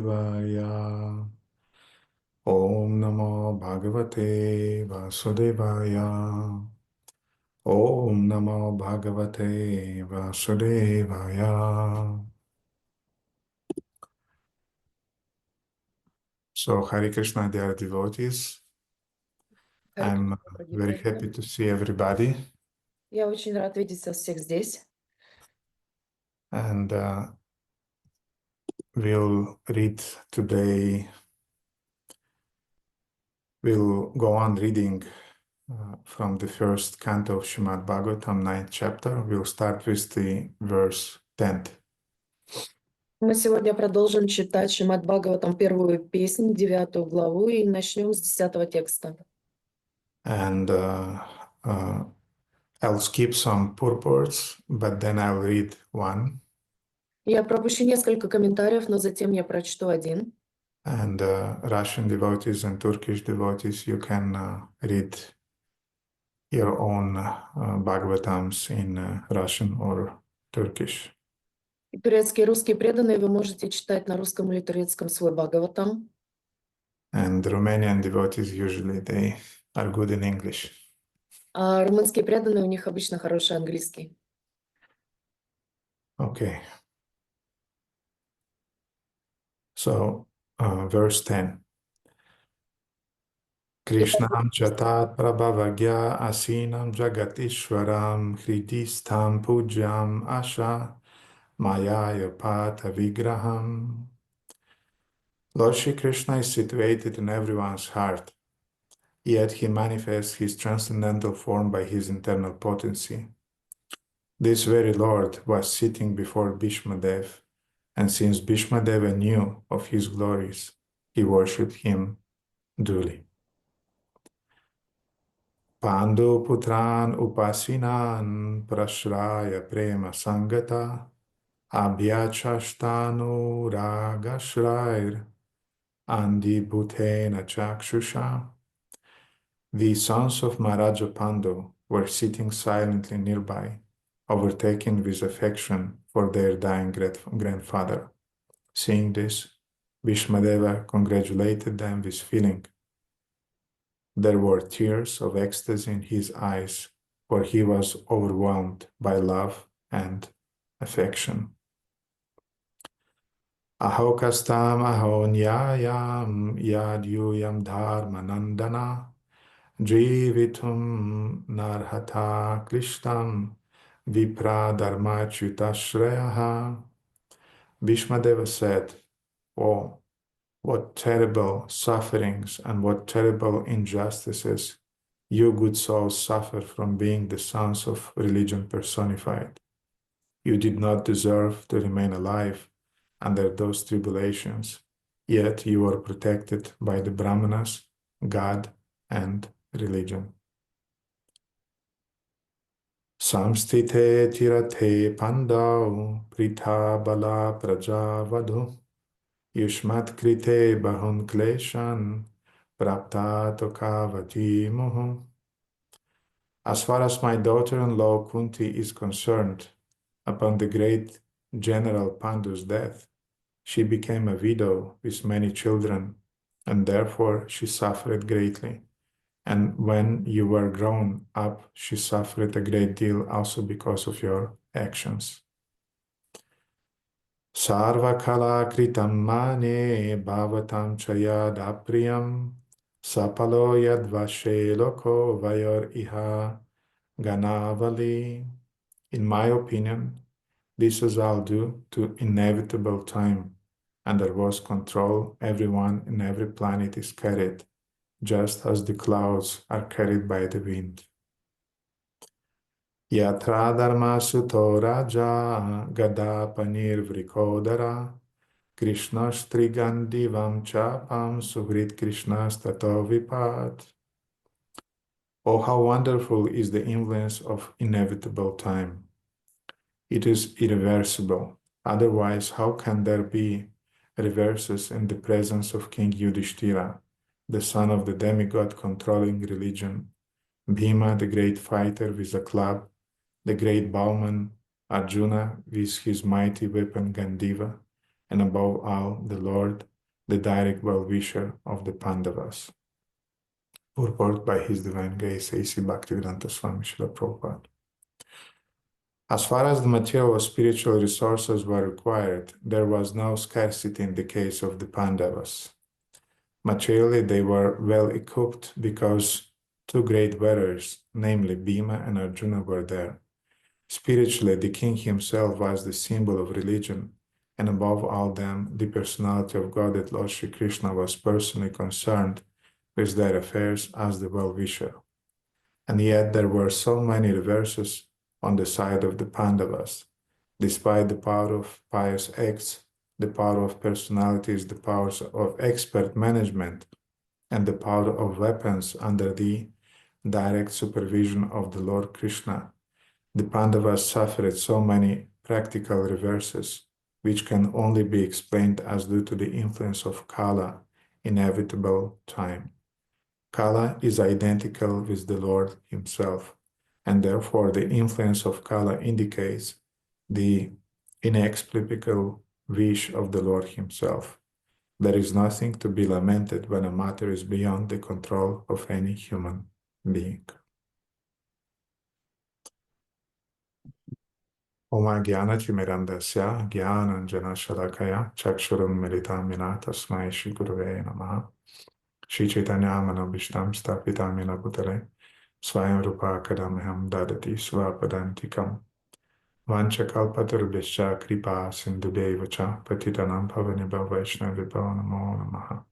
Vaya. Om Namo Bhagavate Vasudevaya. Om Namo Bhagavate Vasudevaya. So, Hare Krishna, dear devotees. Харе I'm Кришна, дорогие very преданные. happy to see everybody. Я очень рад видеть вас всех здесь. And we'll read today, we'll go on reading from the first canto of Srimad Bhagavatam, 9th chapter. We'll start with the verse 10th. Мы сегодня продолжим читать Шримад Бхагаватам, первую песнь, 9 главу, и начнем с 10 текста. And I'll skip some purports, but then I'll read one. Я пропущу несколько комментариев, но затем я прочту один. And Russian devotees and Turkish devotees, you can read your own Bhagavatams in Russian or Turkish. И турецкие и русские преданные вы можете читать на русском или турецком свой Бхагаватам. And Romanian devotees, usually they are good in English. А румынские преданные, у них обычно хороший английский. Okay. So, verse 10. Krishnam chatat prabhavagya asinam jagatishwaram hridistam pujyam asha mayaya pata vigraham. Lord Shri Krishna is situated in everyone's heart, yet he manifests his transcendental form by his internal potency. This very Lord was sitting before Bhishmadev, and since Bhishmadeva knew of his glories, he worshipped him duly. Pandu putran upasinan prashraya prema sangata abhyachashtanu ragashrair andi bhutena chakshusha. The sons of Maharaja Pandu were sitting silently nearby, overtaken with affection for their dying grandfather. Seeing this, Bhishmadeva congratulated them with feeling. There were tears of ecstasy in his eyes, for he was overwhelmed by love and affection. Ahokastam ahonyayam yadyuyam dharmanandana jivitum narhata klishtam vipra dharmachyutashreyaha. Bhishmadeva said, "Oh, what terrible sufferings and what terrible injustices you good souls suffer from being the sons of religion personified. You did not deserve to remain alive under those tribulations, yet you are protected by the Brahmanas, God, and religion." Samstite tirate pandau prita bala prajavadhu Yushmat krite bahun kleshan prapta tokavati muhu. As far as my daughter-in-law Kunti is concerned, upon the great General Pandu's death, she became a widow with many children, and therefore she suffered greatly. And when you were grown up, she suffered a great deal also because of your actions. Sarvakala kritam mane bhavatam chayad apriyam sapalo yadvashe loko vayor iha ganavali. In my opinion, this is all due to inevitable time. Under whose control everyone in every planet is carried, just as the clouds are carried by the wind. Yatra dharma suto raja gada panir vrikodara Krishna's trigandivam chapam suhrit Krishna's tato vipat. Oh, how wonderful is the influence of inevitable time. It is irreversible. Otherwise, how can there be reverses in the presence of King Yudhishthira, the son of the demigod controlling religion, Bhima, the great fighter with a club, the great bowman Arjuna with his mighty weapon Gandiva, and above all, the Lord, the direct well-wisher of the Pandavas. Purport by His Divine Grace A.C. Bhaktivedanta Swami Srila Prabhupada. As far as the material or spiritual resources were required, there was no scarcity in the case of the Pandavas. Materially, they were well equipped because two great warriors, namely Bhima and Arjuna, were there. Spiritually, the king himself was the symbol of religion, and above all them, the personality of God, that Lord Shri Krishna was personally concerned with their affairs as the well-wisher. And yet there were so many reverses on the side of the Pandavas. Despite the power of pious acts, the power of personalities, the powers of expert management, and the power of weapons under the direct supervision of the Lord Krishna, the Pandavas suffered so many practical reverses, which can only be explained as due to the influence of Kala, inevitable time. Kala is identical with the Lord himself, and therefore the influence of Kala indicates the inexplicable wish of the Lord himself. There is nothing to be lamented when a matter is beyond the control of any human being. Oma Gyanachimirandasya Gyananjana Shalakaya Chakshuram Militam Yena Tasmai Shri Gurave Namaha Shri Chaitanya Manobhishtam Stapitam Yena Bhutale Swayam Rupa Kadamaham Dadati Swapadantikam Vanchakalpatarubhishya Kripa Sindhudevacha Patitanam Pavanibha Vaishnavibhava Namo Namaha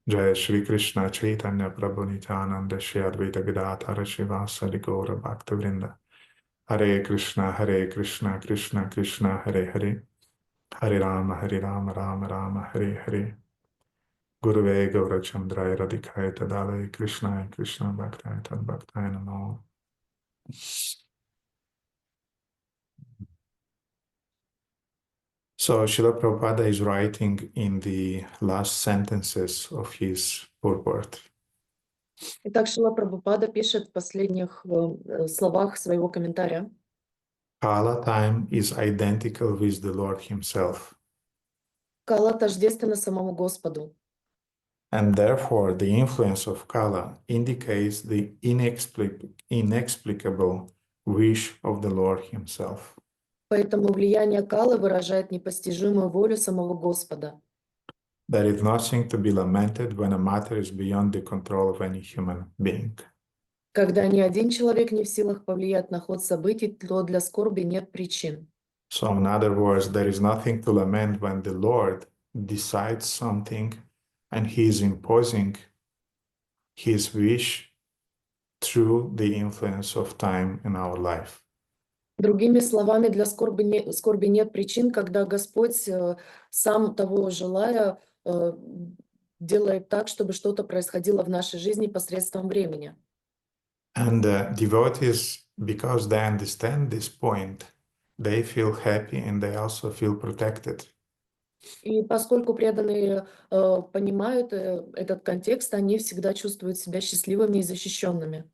Jaya Shri Krishna Chaitanya Prabhu Nityananda Shri Advaita Gadadhara Shivasari Gaura Bhaktivinoda Hare Krishna, Krishna Krishna, Hare Hare, Hare Rama, Rama Rama, Hare Hare. Gurave Gaurachandraya Radhikaya Tadalaya Krishna Bhaktaya Tad Bhaktaya Namo. So Srila Prabhupada is writing in the last sentences of his purport. Итак, Шрила Прабхупада пишет в последних словах своего комментария. Kala time is identical with the Lord himself. Кала тождественна самому Господу. And therefore, the influence of Kala indicates the inexplicable wish of the Lord himself. Поэтому влияние Калы выражает непостижимую волю самого Господа. There is nothing to be lamented when a matter is beyond the control of any human being. Когда ни один человек не в силах повлиять на ход событий, то для скорби нет причин. So in other words, there is nothing to lament when the Lord decides something and he is imposing his wish through the influence of time in our life. Другими словами, для скорби нет причин, когда Господь, сам того желая, делает так, чтобы что-то происходило в нашей жизни посредством времени. And devotees, because they understand this point, they feel happy and they also feel protected. И поскольку преданные понимают этот контекст, они всегда чувствуют себя счастливыми и защищенными.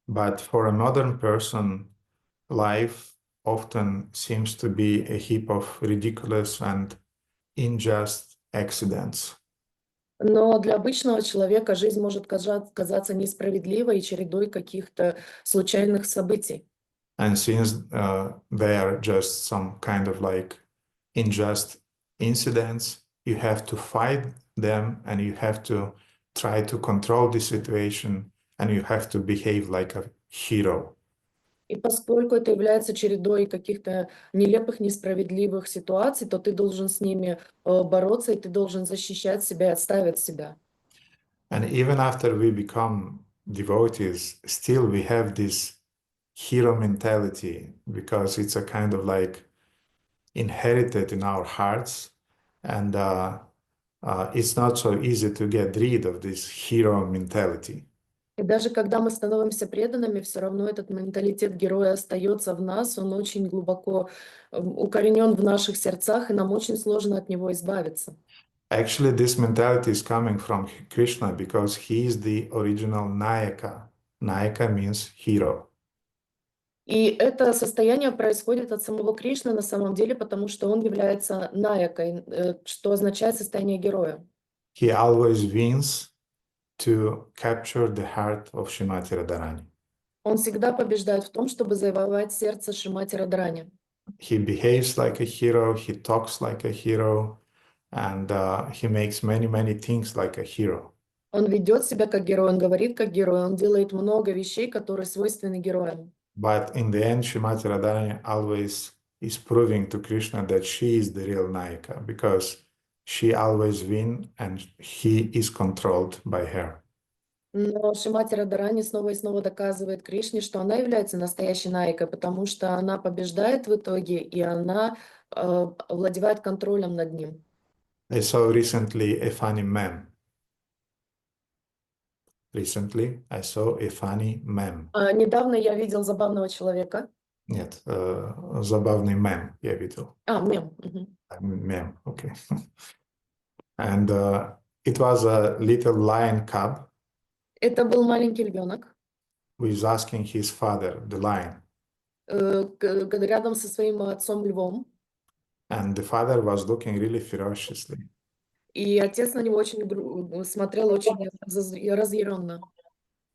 But for a modern person, life often seems to be a heap of ridiculous and unjust accidents. Но для обычного человека жизнь может казаться несправедливой и чередой каких-то случайных событий. And since they are just some kind of like unjust incidents, you have to fight them and you have to try to control the situation and you have to behave like a hero. И поскольку это является чередой каких-то нелепых, несправедливых ситуаций, то ты должен с ними бороться, и ты должен защищать себя и отстаивать себя. And even after we become devotees, still we have this hero mentality because it's a kind of like inherited in our hearts, and it's not so easy to get rid of this hero mentality. И даже когда мы становимся преданными, все равно этот менталитет героя остается в нас, он очень глубоко укоренен в наших сердцах, и нам очень сложно от него избавиться. Actually, this mentality is coming from Krishna because he is the original Nayaka. Nayaka means hero. И это состояние происходит от самого Кришны на самом деле, потому что он является наякой, что означает состояние героя. He always wins to capture the heart of Srimati Radharani. Он всегда побеждает в том, чтобы завоевать сердце Шримати Радharani. He behaves like a hero, he talks like a hero, and he makes many things like a hero. Он ведет себя как герой, он говорит как герой, он делает много вещей, которые свойственны героям. But in the end, Srimati Radharani always is proving to Krishna that she is the real Nayaka because she always wins and he is controlled by her. Но Шримати Радharani снова и снова доказывает Кришне, что она является настоящей наикой, потому что она побеждает в итоге, и она овладевает контролем над ним. I saw recently a funny meme. Recently, I saw a funny meme. Недавно я видел забавного человека. Нет, забавный мем я видел. Мем. Мгм. Meme, okay. And it was a little lion cub Это был маленький ребенок, who is asking his father, the lion, рядом со своим отцом львом, and the father was looking really ferociously. и отец на него очень смотрел очень разъяренно.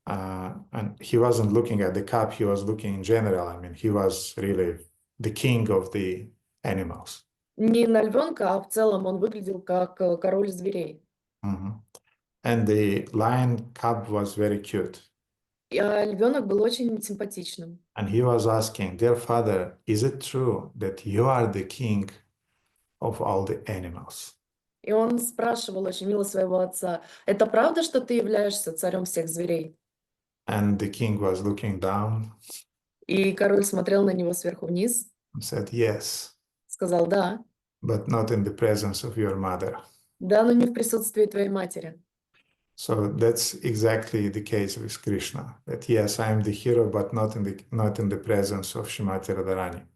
And he wasn't looking at the cub, he was looking in general. I mean, he was really the king of the animals. Не на львенка, а в целом он выглядел как король зверей. Mhm. And the lion cub was very cute. Львенок был очень симпатичным. And he was asking, dear father, is it true that you are the king of all the animals? И он спрашивал очень мило своего отца: «Это правда, что ты являешься царем всех зверей?» And the king was looking down И король смотрел на него сверху вниз, and said, yes, сказал: «Да, but not in the presence of your mother. да, но не в присутствии твоей матери». So that's exactly the case with Krishna. That yes, I am the hero, but not in the presence of Srimati Radharani.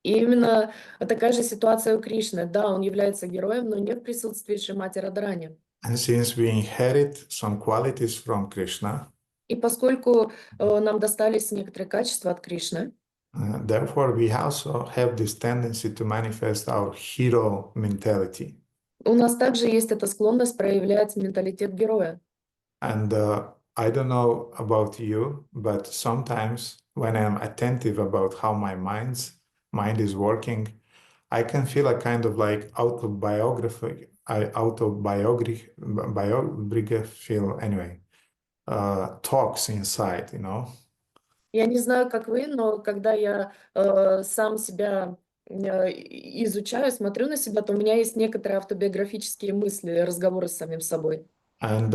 И именно такая же ситуация у Кришны. Да, он является героем, но не в присутствии Шримати Радharani. And since we inherit some qualities from Krishna, И поскольку нам достались некоторые качества от Кришны, therefore we also have this tendency to manifest our hero mentality. у нас также есть эта склонность проявлять менталитет героя. And I don't know about you, but sometimes when I'm attentive about how my mind is working, I can feel a kind of like autobiographical anyway, talks inside, you know. Я не знаю, как вы, но когда я сам себя изучаю, смотрю на себя, то у меня есть некоторые автобиографические мысли, разговоры с самим собой. And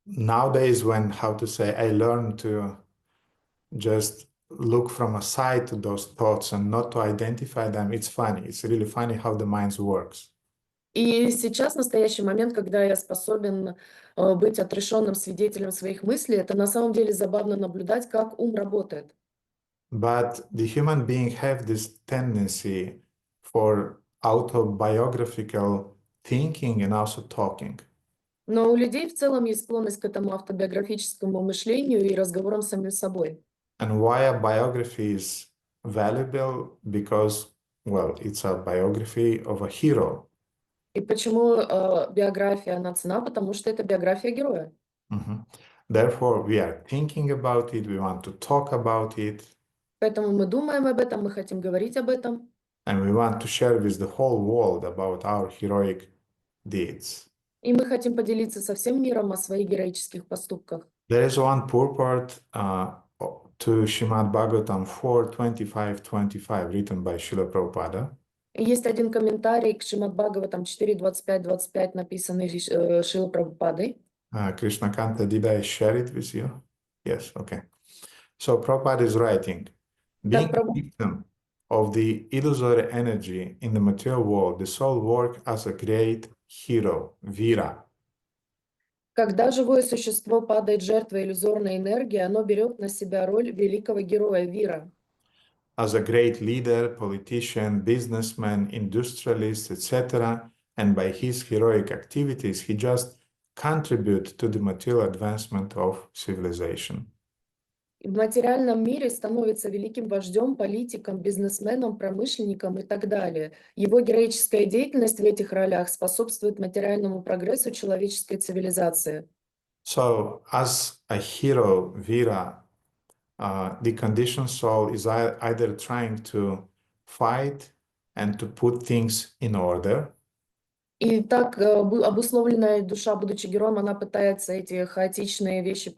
nowadays, when, how to say, I learn to just look from a side to those thoughts and not to identify them, it's funny. It's really funny how the mind works. И сейчас, в настоящий момент, когда я способен быть отрешенным свидетелем своих мыслей, это на самом деле забавно наблюдать, как ум работает. But the human being have this tendency for autobiographical thinking and also talking. Но у людей в целом есть склонность к этому автобиографическому мышлению и разговорам с самим собой. And why a biography is valuable? Because, well, it's a biography of a hero. И почему биография, она ценна? Потому что это биография героя. Mhm. Therefore, we are thinking about it, we want to talk about it, Поэтому мы думаем об этом, мы хотим говорить об этом. and we want to share with the whole world about our heroic deeds. И мы хотим поделиться со всем миром о своих героических поступках. There is one purport to Srimad Bhagavatam 4:25-25, written by Srila Prabhupada. И есть один комментарий к Шримад Бхагаватам 4.25-25, написанный Шрилой Прабхупадой. Krishna Kanta, did I share it with you? Yes, okay. So Prabhupada is writing, being a victim of the illusory energy in the material world, the soul works as a great hero, Vira. Когда живое существо падает жертвой иллюзорной энергии, оно берет на себя роль великого героя Вира. As a great leader, politician, businessman, industrialist, etc. And by his heroic activities, he just contributes to the material advancement of civilization. в материальном мире становится великим вождем, политиком, бизнесменом, промышленником и так далее. Его героическая деятельность в этих ролях способствует материальному прогрессу человеческой цивилизации. So, as a hero, Vira, the conditioned soul is either trying to fight and to put things in order, И так обусловленная душа, будучи героем, она пытается эти хаотичные вещи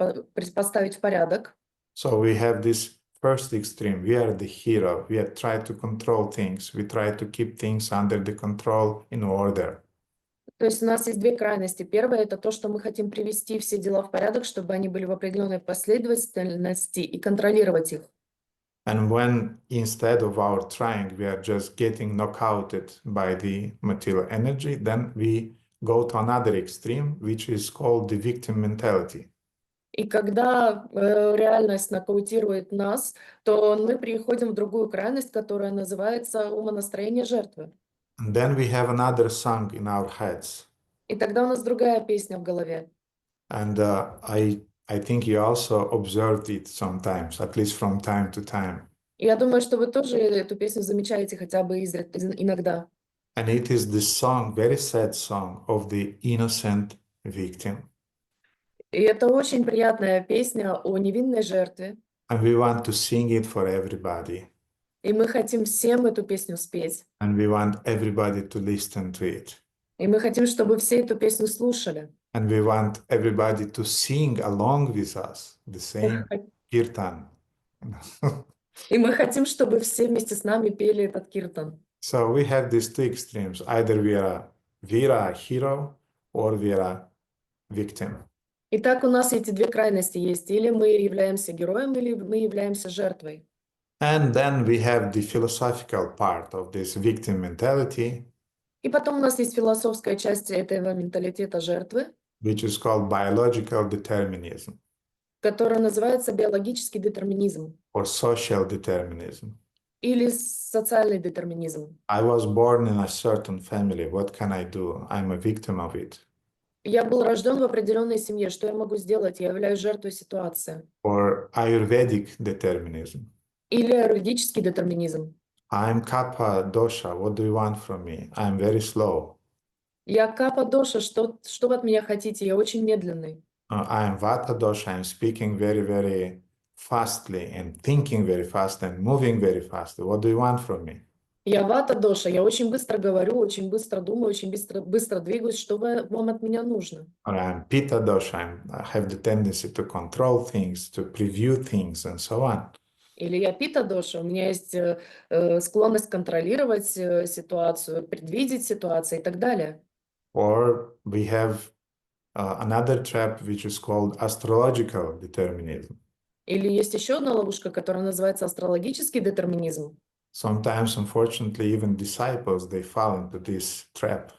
поставить в порядок. so we have this first extreme. We are the hero. We are try to control things. We try to keep things under the control in order. То есть у нас есть две крайности. Первое — это то, что мы хотим привести все дела в порядок, чтобы они были в определенной последовательности и контролировать их. And when instead of our trying, we are just getting knockouted by the material energy, then we go to another extreme, which is called the victim mentality. И когда реальность нокаутирует нас, то мы переходим в другую крайность, которая называется умонастроение жертвы. And then we have another song in our heads. И тогда у нас другая песня в голове. And I think you also observed it sometimes, at least from time to time. И я думаю, что вы тоже эту песню замечаете хотя бы иногда. And it is the song, very sad song of the innocent victim. И это очень приятная песня о невинной жертве. And we want to sing it for everybody. И мы хотим всем эту песню спеть. And we want everybody to listen to it. И мы хотим, чтобы все эту песню слушали. And we want everybody to sing along with us the same kirtan. И мы хотим, чтобы все вместе с нами пели этот киртан. So we have these two extremes. Either we are a hero, or we are a victim. Итак, у нас эти две крайности есть. Или мы являемся героем, или мы являемся жертвой. And then we have the philosophical part of this victim mentality, И потом у нас есть философская часть этого менталитета жертвы, which is called biological determinism которая называется биологический детерминизм or social determinism. или социальный детерминизм. I was born in a certain family. What can I do? I'm a victim of it. Я был рожден в определенной семье. Что я могу сделать? Я являюсь жертвой ситуации. Or Ayurvedic determinism. Или юридический детерминизм. I'm Kapha dosha. What do you want from me? I'm very slow. Я капа доша. Что вы от меня хотите? Я очень медленный. I'm Vata dosha. I'm speaking very, very fastly and thinking very fast and moving very fast. What do you want from me? Я вата доша. Я очень быстро говорю, очень быстро думаю, очень быстро двигаюсь. Что вам от меня нужно? Or I'm Pitta dosha. I have the tendency to control things, to preview things, and so on. Или я пита доша. У меня есть склонность контролировать ситуацию, предвидеть ситуацию и так далее. Or we have another trap which is called astrological determinism. Или есть еще одна ловушка, которая называется астрологический детерминизм. Sometimes, unfortunately, even disciples, they fall into this trap.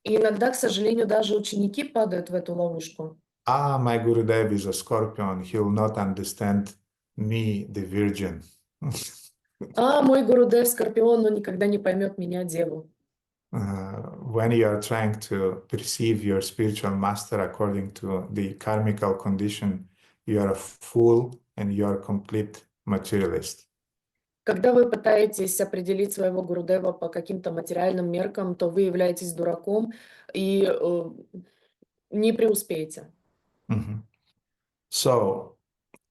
И иногда, к сожалению, даже ученики падают в эту ловушку. My Gurudev is a scorpion. He will not understand me, the virgin. Мой Гурудев Скорпион, он никогда не поймет меня, деву. When you are trying to perceive your spiritual master according to the karmical condition, you are a fool and you are a complete materialist. Когда вы пытаетесь определить своего Гурудева по каким-то материальным меркам, то вы являетесь дураком и не преуспеете. So,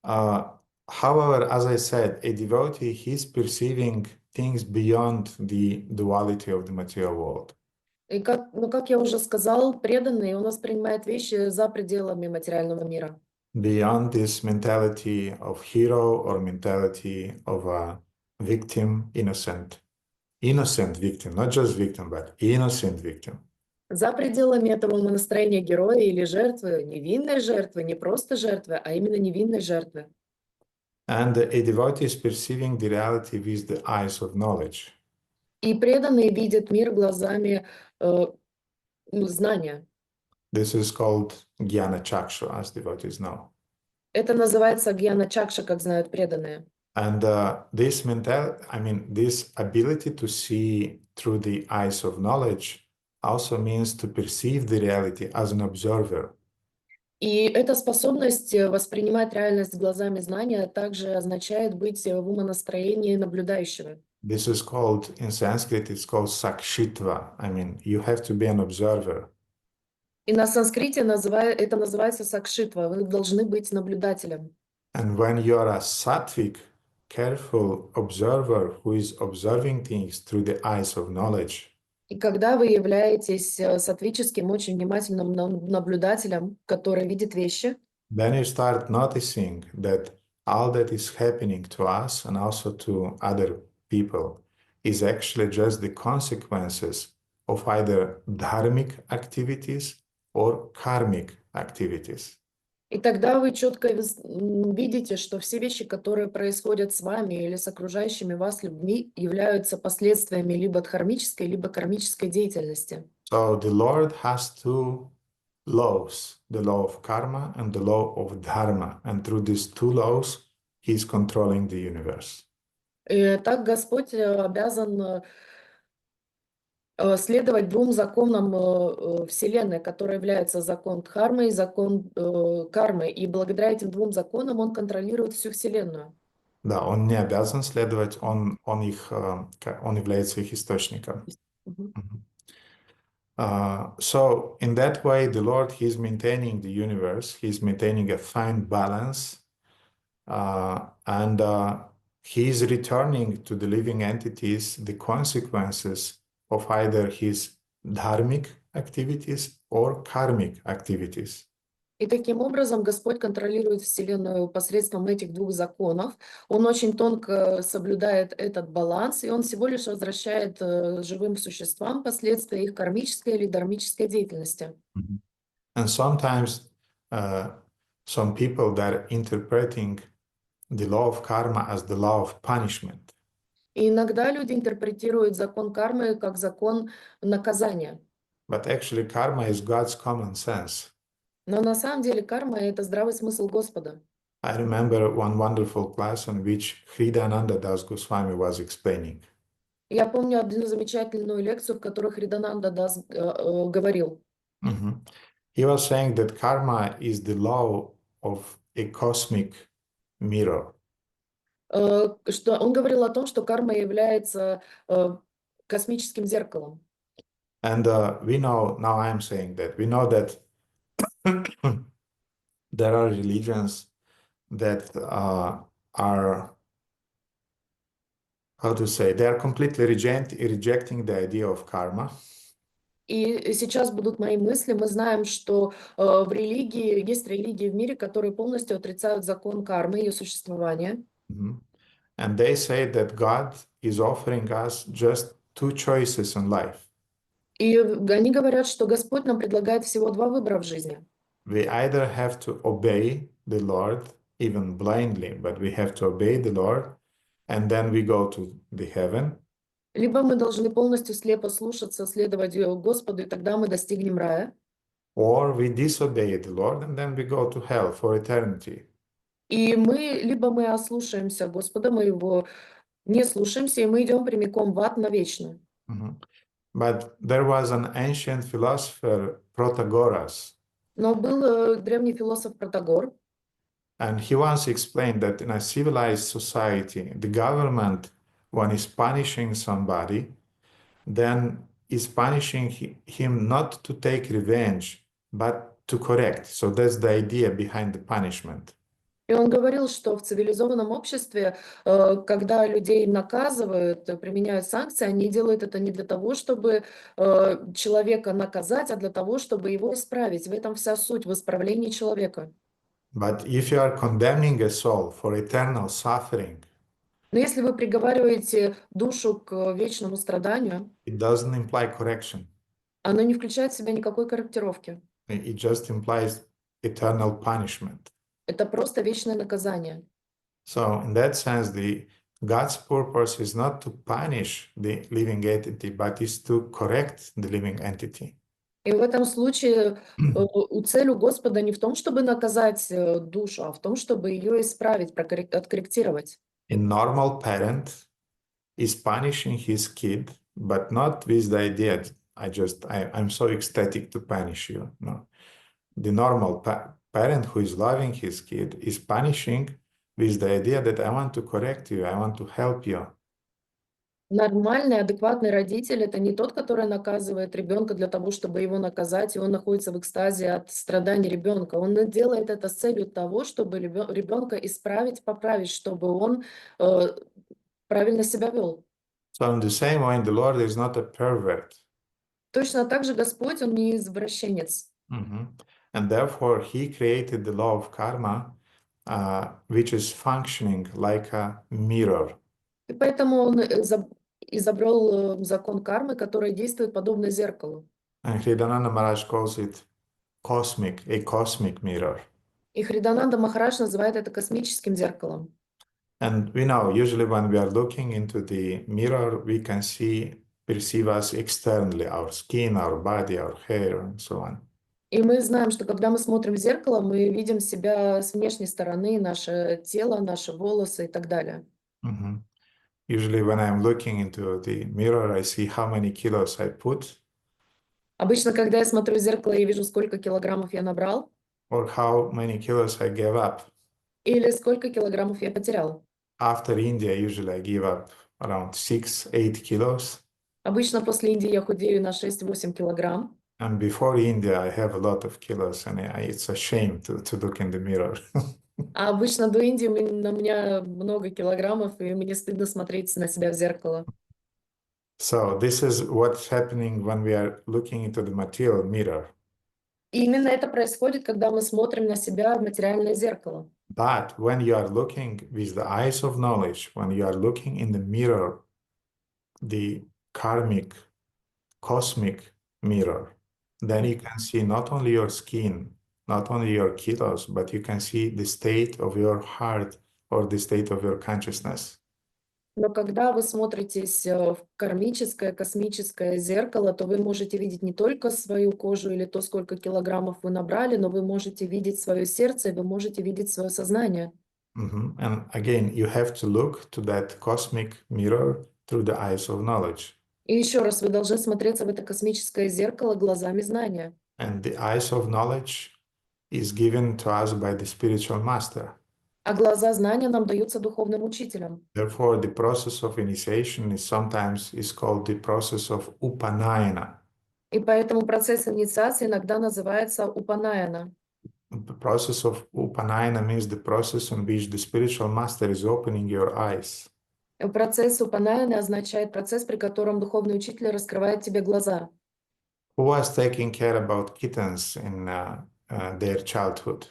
however, as I said, a devotee, he's perceiving things beyond the duality of the material world. И как я уже сказал, преданный, он воспринимает вещи за пределами материального мира. Beyond this mentality of hero or mentality of a victim, innocent victim, not just victim, but innocent victim. За пределами этого настроения героя или жертвы, невинной жертвы, не просто жертвы, а именно невинной жертвы. And a devotee is perceiving the reality with the eyes of knowledge. И преданные видят мир глазами знания. This is called Jnana Chakshu, as devotees know. Это называется гьяна чакша, как знают преданные. And this ability to see through the eyes of knowledge also means to perceive the reality as an observer. И эта способность воспринимать реальность глазами знания также означает быть в умонастроении наблюдающего. This is called, in Sanskrit, it's called sakshitva. I mean, you have to be an observer. И на санскрите это называется сакшитва. Вы должны быть наблюдателем. And when you are a sattvic, careful observer who is observing things through the eyes of knowledge, И когда вы являетесь саттвическим, очень внимательным наблюдателем, который видит вещи, then you start noticing that all that is happening to us and also to other people is actually just the consequences of either dharmic activities or karmic activities. и тогда вы четко видите, что все вещи, которые происходят с вами или с окружающими вас людьми, являются последствиями либо дхармической, либо кармической деятельности. So the Lord has two laws, the law of karma and the law of dharma. And through these two laws, He is controlling the universe. И так Господь обязан следовать двум законам Вселенной, которые являются закон дхармы и закон кармы. И благодаря этим двум законам он контролирует всю Вселенную. Да, он не обязан следовать, он является их источником. Мгм. So in that way, the Lord, He's maintaining the universe, He's maintaining a fine balance, and He's returning to the living entities the consequences of either His dharmic activities or karmic activities. И таким образом Господь контролирует Вселенную посредством этих двух законов. Он очень тонко соблюдает этот баланс, и он всего лишь возвращает живым существам последствия их кармической или дharмической деятельности. And sometimes some people that are interpreting the law of karma as the law of punishment. И иногда люди интерпретируют закон кармы как закон наказания. But actually, karma is God's common sense. Но на самом деле карма — это здравый смысл Господа. I remember one wonderful class on which Hridayananda Das Goswami was explaining. Я помню одну замечательную лекцию, в которой Хридананда Дас говорил. He was saying that karma is the law of a cosmic mirror. Что он говорил о том, что карма является космическим зеркалом. And we know, now I'm saying that, we know that there are religions that are, how to say, they are completely rejecting the idea of karma. И сейчас будут мои мысли. Мы знаем, что в религии, есть религии в мире, которые полностью отрицают закон кармы, ее существование. And they say that God is offering us just two choices in life. И они говорят, что Господь нам предлагает всего два выбора в жизни. We either have to obey the Lord, even blindly, but we have to obey the Lord, and then we go to the heaven. Либо мы должны полностью слепо слушаться, следовать Господу, и тогда мы достигнем рая. Or we disobey the Lord, and then we go to hell for eternity. И либо мы ослушаемся Господа, мы его не слушаемся, и мы идем прямиком в ад навечно. But there was an ancient philosopher, Protagoras, Но был древний философ Протагор, and he once explained that in a civilized society, the government, when is punishing somebody, then is punishing him not to take revenge, but to correct. So that's the idea behind the punishment. и он говорил, что в цивилизованном обществе, когда людей наказывают, применяют санкции, они делают это не для того, чтобы человека наказать, а для того, чтобы его исправить. В этом вся суть в исправлении человека. But if you are condemning a soul for eternal suffering, Но если вы приговариваете душу к вечному страданию, it doesn't imply correction. оно не включает в себя никакой корректировки. It just implies eternal punishment. Это просто вечное наказание. So in that sense, God's purpose is not to punish the living entity, but is to correct the living entity. И в этом случае цель у Господа не в том, чтобы наказать душу, а в том, чтобы ее исправить, откорректировать. A normal parent is punishing his kid, but not with the idea, I'm so ecstatic to punish you. No. The normal parent who is loving his kid is punishing with the idea that I want to correct you, I want to help you. Нормальный, адекватный родитель — это не тот, который наказывает ребенка для того, чтобы его наказать, и он находится в экстазе от страданий ребенка. Он делает это с целью того, чтобы ребенка исправить, поправить, чтобы он э, правильно себя вел. So in the same way, the Lord is not a pervert. Точно так же Господь, Он не извращенец. And therefore, He created the law of karma, which is functioning like a mirror. И поэтому Он изобрел закон кармы, который действует подобно зеркалу. And Hridayananda Maharaj calls it a cosmic mirror. И Хридананда Махарадж называет это космическим зеркалом. And we know usually when we are looking into the mirror, we can perceive us externally, our skin, our body, our hair, and so on. И мы знаем, что когда мы смотрим в зеркало, мы видим себя с внешней стороны, наше тело, наши волосы и так далее. Usually when I'm looking into the mirror, I see how many kilos I put. Обычно, когда я смотрю в зеркало, я вижу, сколько килограммов я набрал Or how many kilos I gave up. или сколько килограммов я потерял. After India, usually I give up around 6-8 kilos. Обычно после Индии я худею на 6-8 килограмм. And before India, I have a lot of kilos, and it's a shame to look in the mirror. А обычно до Индии на меня много килограммов, и мне стыдно смотреть на себя в зеркало. So this is what's happening when we are looking into the material mirror. И именно это происходит, когда мы смотрим на себя в материальное зеркало. But when you are looking with the eyes of knowledge, when you are looking in the mirror, the karmic, cosmic mirror, then you can see not only your skin, not only your kilos, but you can see the state of your heart or the state of your consciousness. Но когда вы смотритесь в кармическое, космическое зеркало, то вы можете видеть не только свою кожу или то, сколько килограммов вы набрали, но вы можете видеть свое сердце, и вы можете видеть свое сознание. And again, you have to look to that cosmic mirror through the eyes of knowledge. И еще раз, вы должны смотреться в это космическое зеркало глазами знания. And the eyes of knowledge is given to us by the spiritual master. А глаза знания нам даются духовным учителем. Therefore, the process of initiation is sometimes called the process of upanayana. И поэтому процесс инициации иногда называется упанаяна. The process of upanayana means the process in which the spiritual master is opening your eyes. Процесс упанаяны означает процесс, при котором духовный учитель раскрывает тебе глаза. Who was taking care about kittens in their childhood?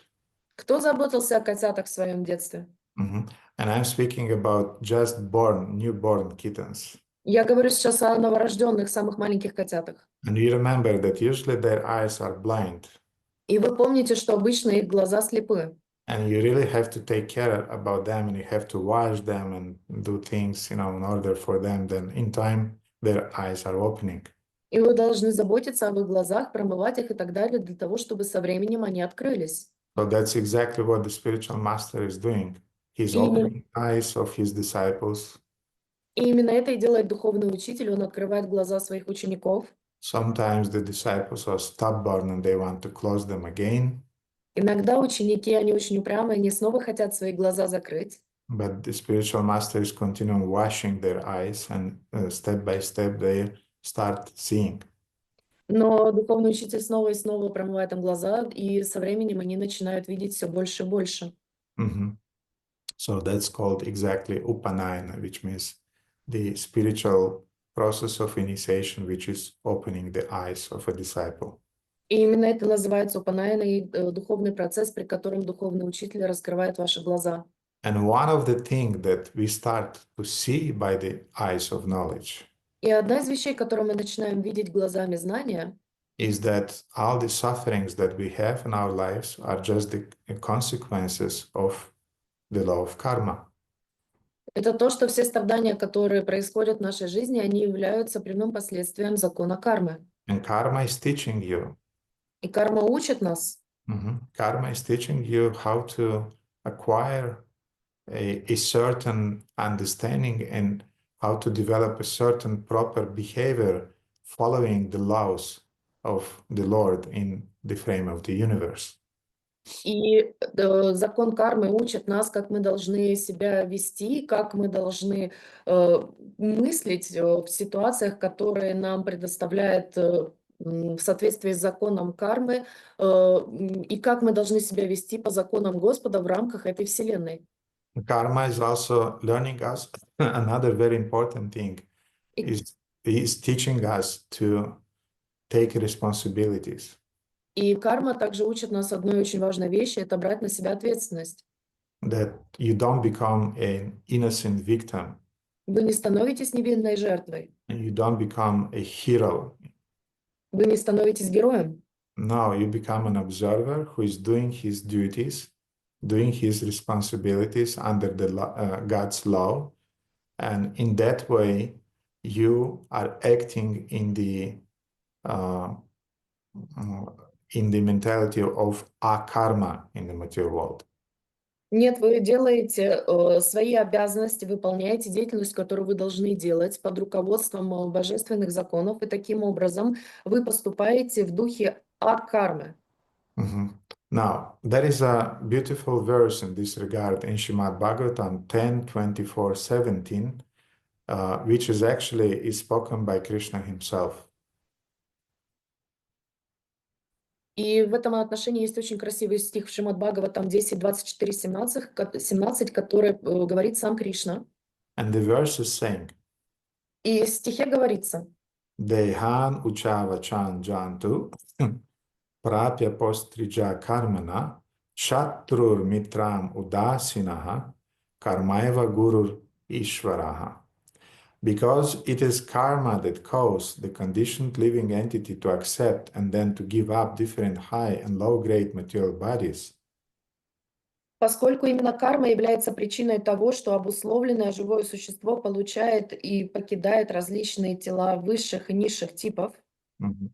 Кто заботился о котятах в своем детстве? And I'm speaking about just newborn kittens. Я говорю сейчас о новорожденных, самых маленьких котятах. And you remember that usually their eyes are blind. И вы помните, что обычно их глаза слепы. And you really have to take care about them, and you have to wash them and do things, in order for them. Then in time, their eyes are opening. И вы должны заботиться об их глазах, промывать их и так далее, для того, чтобы со временем они открылись. So that's exactly what the spiritual master is doing. He's opening eyes of his disciples. И именно это и делает духовный учитель. Он открывает глаза своих учеников. Sometimes the disciples are stubborn and they want to close them again. Иногда ученики, они очень упрямые, они снова хотят свои глаза закрыть. But the spiritual master is continuing washing their eyes, and step by step they start seeing. Но духовный учитель снова и снова промывает им глаза, и со временем они начинают видеть все больше и больше. So that's called exactly upanayana, which means the spiritual process of initiation, which is opening the eyes of a disciple. И именно это называется упанаяна, и духовный процесс, при котором духовный учитель раскрывает ваши глаза. And one of the things that we start to see by the eyes of knowledge И одна из вещей, которую мы начинаем видеть глазами знания, is that all the sufferings that we have in our lives are just the consequences of the law of karma. это то, что все страдания, которые происходят в нашей жизни, они являются прямым последствием закона кармы. And karma is teaching you. И карма учит нас. Karma is teaching you how to acquire a certain understanding and how to develop a certain proper behavior following the laws of the Lord in the frame of the universe. И закон кармы учит нас, как мы должны себя вести, как мы должны мыслить в ситуациях, которые нам предоставляет в соответствии с законом кармы, и как мы должны себя вести по законам Господа в рамках этой вселенной. Karma is also learning us another very important thing И, is teaching us to take responsibilities, и карма также учит нас одной очень важной вещи — это брать на себя ответственность. that you don't become an innocent victim, Вы не становитесь невинной жертвой, and you don't become a hero. вы не становитесь героем. No, you become an observer who is doing his duties, doing his responsibilities under the God's law, and in that way, you are acting uh, in the mentality of akarma in the material world. Нет, вы делаете свои обязанности, выполняете деятельность, которую вы должны делать под руководством божественных законов, и таким образом вы поступаете в духе акармы. Mhm. Now, there is a beautiful verse in this regard in Srimad Bhagavatam 10:24-17, which is spoken by Krishna himself. И в этом отношении есть очень красивый стих в Шримад Бхагаватам 10, 24, 17, который говорит сам Кришна. And the verse is saying, И в стихе говорится: Dehan uchavachan jantu prapya postrija karmana shatrur mitram udasinaha karmaeva gurur ishvaraha. Because it is karma that caused the conditioned living entity to accept and then to give up different high and low grade material bodies. поскольку именно карма является причиной того, что обусловленное живое существо получает и покидает различные тела высших и низших типов. Mhm.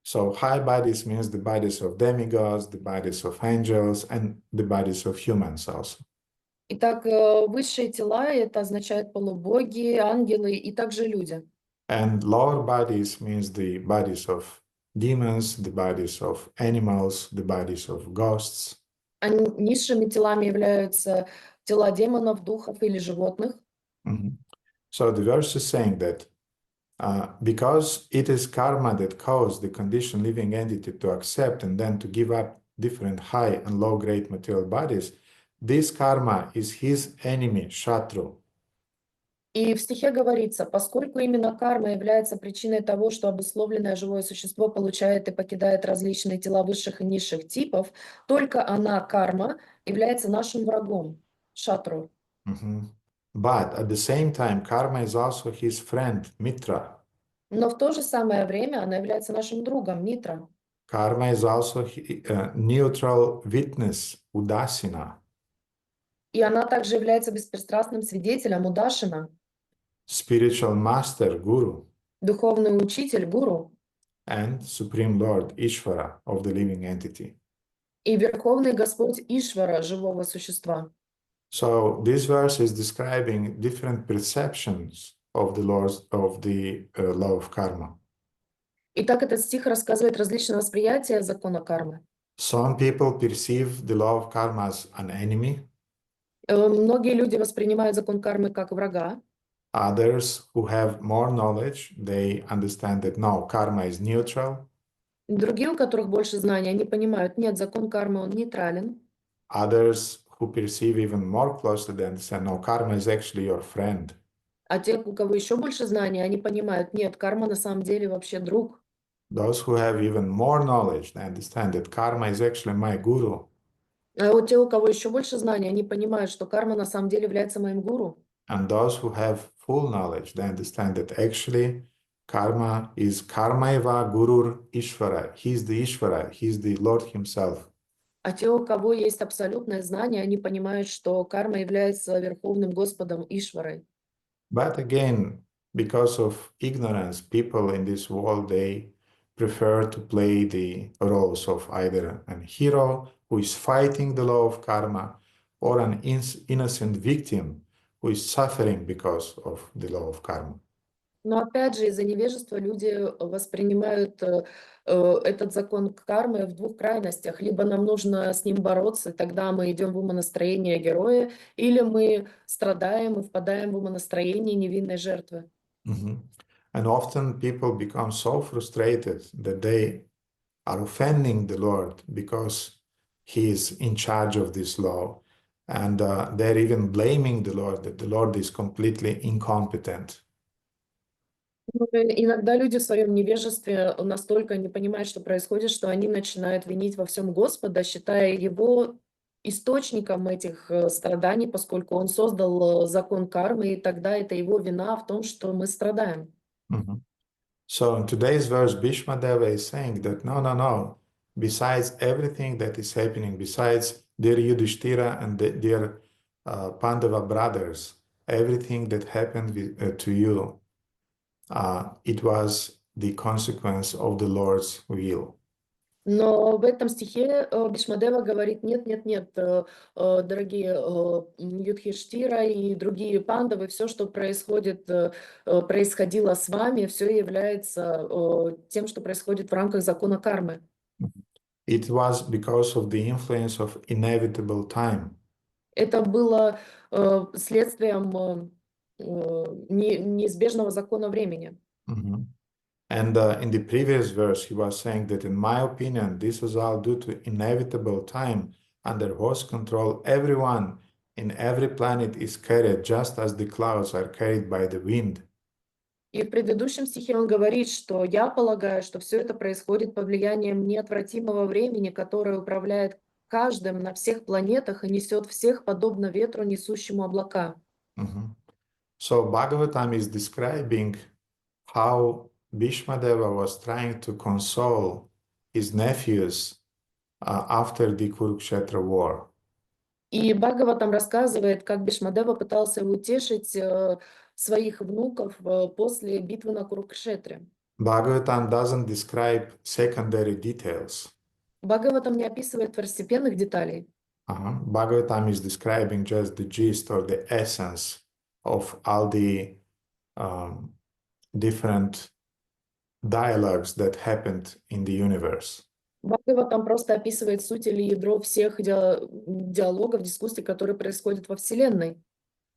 So high bodies means the bodies of demigods, the bodies of angels, and the bodies of humans also. Итак, высшие тела — это означает полубоги, ангелы и также люди. And lower bodies means the bodies of demons, the bodies of animals, the bodies of ghosts. А низшими телами являются тела демонов, духов или животных. Mhm. So the verse is saying that because it is karma that caused the conditioned living entity to accept and then to give up different high and low grade material bodies, this karma is his enemy, Shatru. И в стихе говорится: поскольку именно карма является причиной того, что обусловленное живое существо получает и покидает различные тела высших и низших типов, только она, карма, является нашим врагом, шатру. Mhm. But at the same time, karma is also his friend, Mitra. Но в то же самое время она является нашим другом, Митра. Karma is also neutral witness, Udasina. И она также является беспристрастным свидетелем, Удашина, Spiritual master, Guru, духовный учитель, гуру, and Supreme Lord, Ishvara of the living entity. и верховный Господь Ишвара, живого существа. So this verse is describing different perceptions of the laws of the law of karma. Итак, этот стих рассказывает различные восприятия закона кармы. Some people perceive the law of karma as an enemy. Многие люди воспринимают закон кармы как врага. Others who have more knowledge, they understand that no, karma is neutral. Другие, у которых больше знаний, они понимают: нет, закон кармы, он нейтрален. Others who perceive even more closely, they understand no, karma is actually your friend. А те, у кого еще больше знаний, они понимают: нет, карма на самом деле вообще друг. Those who have even more knowledge, they understand that karma is actually my guru. А вот те, у кого еще больше знаний, они понимают, что карма на самом деле является моим гуру. And those who have full knowledge, they understand that actually karma is karmaeva gurur ishvara. He's the Ishvara, he's the Lord himself. А те, у кого есть абсолютное знание, они понимают, что карма является Верховным Господом Ишварой. But again, because of ignorance, people in this world, they prefer to play the roles of either a hero who is fighting the law of karma or an innocent victim who is suffering because of the law of karma. Но опять же, из-за невежества люди воспринимают этот закон кармы в двух крайностях. Либо нам нужно с ним бороться, и тогда мы идем в умонастроение героя, или мы страдаем и впадаем в умонастроение невинной жертвы. Mhm. And often people become so frustrated that they are offending the Lord because He is in charge of this law. And they're even blaming the Lord, that the Lord is completely incompetent. Ну, иногда люди в своем невежестве настолько не понимают, что происходит, что они начинают винить во всем Господа, считая его источником этих страданий, поскольку он создал закон кармы, и тогда это его вина в том, что мы страдаем. Mhm. So in today's verse, Bhishma Deva is saying that no, no, no. Besides everything that is happening, besides dear Yudhishthira and dear Pandava brothers, everything that happened to you, it was the consequence of the Lord's will. Но в этом стихе Бишмадева говорит: нет, нет, нет, дорогие Юдхиштира и другие пандавы, все, что происходит, происходило с вами, все является тем, что происходит в рамках закона кармы. It was because of the influence of inevitable time. Это было следствием неизбежного закона времени. Mhm. And in the previous verse, he was saying that, in my opinion, this was all due to inevitable time under whose control everyone in every planet is carried, just as the clouds are carried by the wind. И в предыдущем стихе он говорит, что я полагаю, что все это происходит под влиянием неотвратимого времени, которое управляет каждым на всех планетах и несет всех подобно ветру, несущему облака. Mhm. So Bhagavatam is describing how Bhishmadeva was trying to console his nephews after the Kurukshetra war. И Бхагаватам рассказывает, как Бишмадева пытался утешить своих внуков после битвы на Курукшетре. Bhagavatam doesn't describe secondary details. Бхагаватам не описывает второстепенных деталей. Bhagavatam is describing just the gist or the essence of all the different dialogues that happened in the universe. Бхагаватам просто описывает суть или ядро всех диалогов, дискуссий, которые происходят во Вселенной.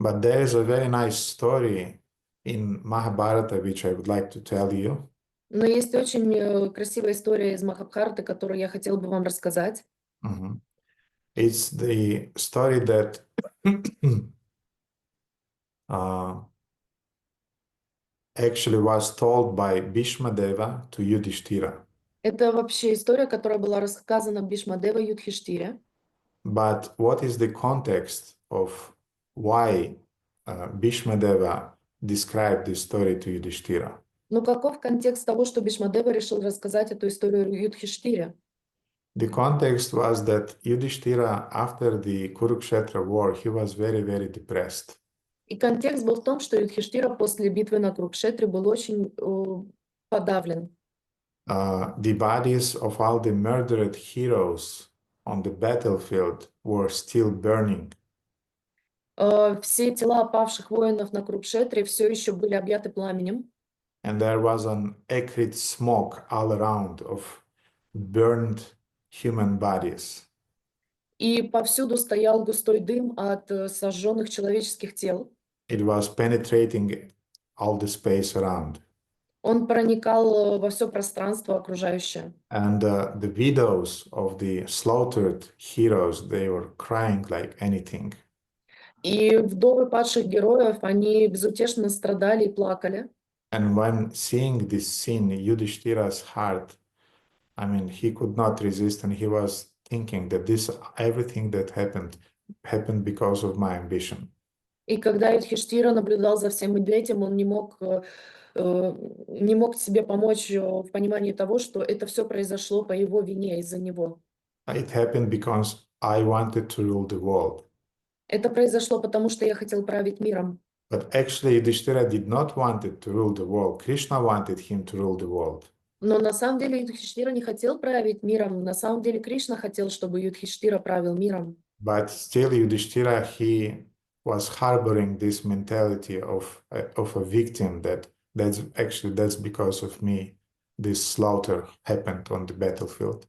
But there is a very nice story in Mahabharata which I would like to tell you. Но есть очень красивая история из Махабхараты, которую я хотела бы вам рассказать. Mhm. It's the story that actually was told by Bhishma Deva to Yudhishthira. Это вообще история, которая была рассказана Бишмадевой Юдхиштире. But what is the context of why Bhishma Deva described this story to Yudhishthira? Но каков контекст того, что Бишмадева решил рассказать эту историю Юдхиштире? The context was that Yudhishthira, after the Kurukshetra war, he was very, very depressed. И контекст был в том, что Юдхиштира после битвы на Курукшетре был очень подавлен. The bodies of all the murdered heroes on the battlefield were still burning. Все тела павших воинов на Курукшетре все еще были объяты пламенем. And there was an acrid smoke all around of burned human bodies. И повсюду стоял густой дым от сожженных человеческих тел. It was penetrating all the space around. Он проникал во все пространство окружающее. And the widows of the slaughtered heroes, they were crying like anything. И вдовы падших героев, они безутешно страдали и плакали. And when seeing this scene, Yudhishthira's heart, I mean, he could not resist, and he was thinking that everything that happened because of my ambition. И когда Юдхиштира наблюдал за всем этим, он не мог себе помочь в понимании того, что это все произошло по его вине, из-за него. It happened because I wanted to rule the world. Это произошло потому, что я хотел править миром. But actually, Yudhishthira did not want it to rule the world. Krishna wanted him to rule the world. Но на самом деле Юдхиштира не хотел править миром. На самом деле Кришна хотел, чтобы Юдхиштира правил миром. But still, Yudhishthira, he was harboring this mentality of a victim, that that's because of me. This slaughter happened on the battlefield.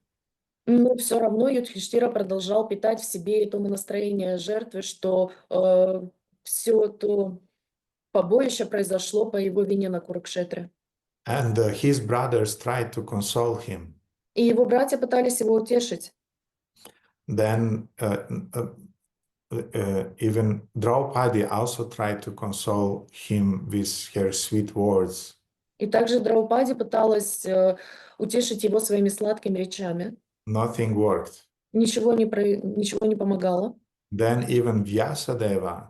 Но все равно Юдхиштира продолжал питать в себе это настроение жертвы, что все то побоище произошло по его вине на Курукшетре. And his brothers tried to console him. И его братья пытались его утешить. Then even Draupadi also tried to console him with her sweet words. И также Драупади пыталась утешить его своими сладкими речами. Nothing worked. Ничего не помогало. Then even Vyasadeva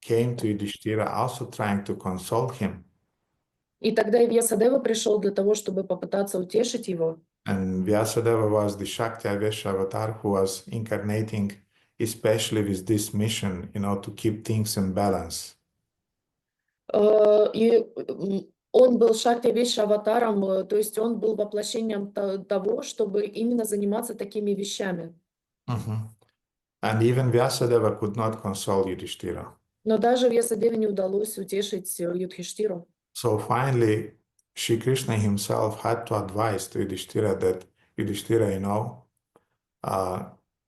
came to Yudhishthira also trying to console him. И тогда и Вьясадева пришел для того, чтобы попытаться утешить его. And Vyasadeva was the Shakti Avesha avatar who was incarnating especially with this mission, to keep things in balance. И он был Шакти-вещи аватаром, то есть он был воплощением того, чтобы именно заниматься такими вещами. And even Vyasadeva could not console Yudhishthira. Но даже Вьясадеве не удалось утешить Юдхиштиру. So finally, Shri Krishna himself had to advise to Yudhishthira that, Yudhishthira,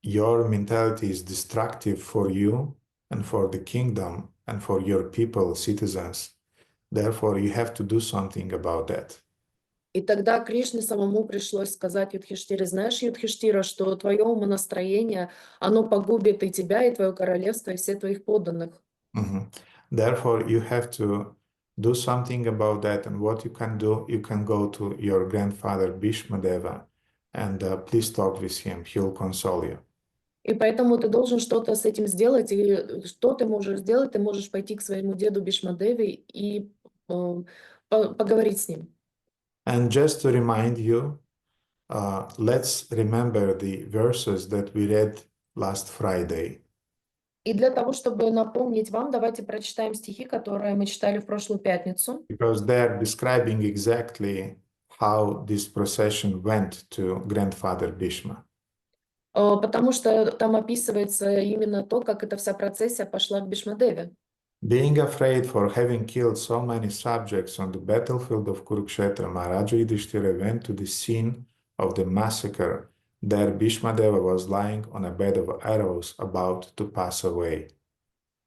your mentality is destructive for you and for the kingdom and for your people, citizens. Therefore, you have to do something about that. И тогда Кришне самому пришлось сказать Юдхиштире: знаешь, Юдхиштира, что твое умонастроение, оно погубит и тебя, и твое королевство, и всех твоих подданных. Therefore, you have to do something about that, and what you can do, you can go to your grandfather Bhishma Deva and please talk with him, he'll console you. И поэтому ты должен что-то с этим сделать, и что ты можешь сделать? Ты можешь пойти к своему деду Бишмадеве и поговорить с ним. And just to remind you, let's remember the verses that we read last Friday. И для того, чтобы напомнить вам, давайте прочитаем стихи, которые мы читали в прошлую пятницу. Because they're describing exactly how this procession went to grandfather Bhishma. Потому что там описывается именно то, как эта вся процессия пошла к Бишмадеве. Being afraid for having killed so many subjects on the battlefield of Kurukshetra, Maharaja Yudhishthira went to the scene of the massacre. There Bhishmadeva was lying on a bed of arrows about to pass away.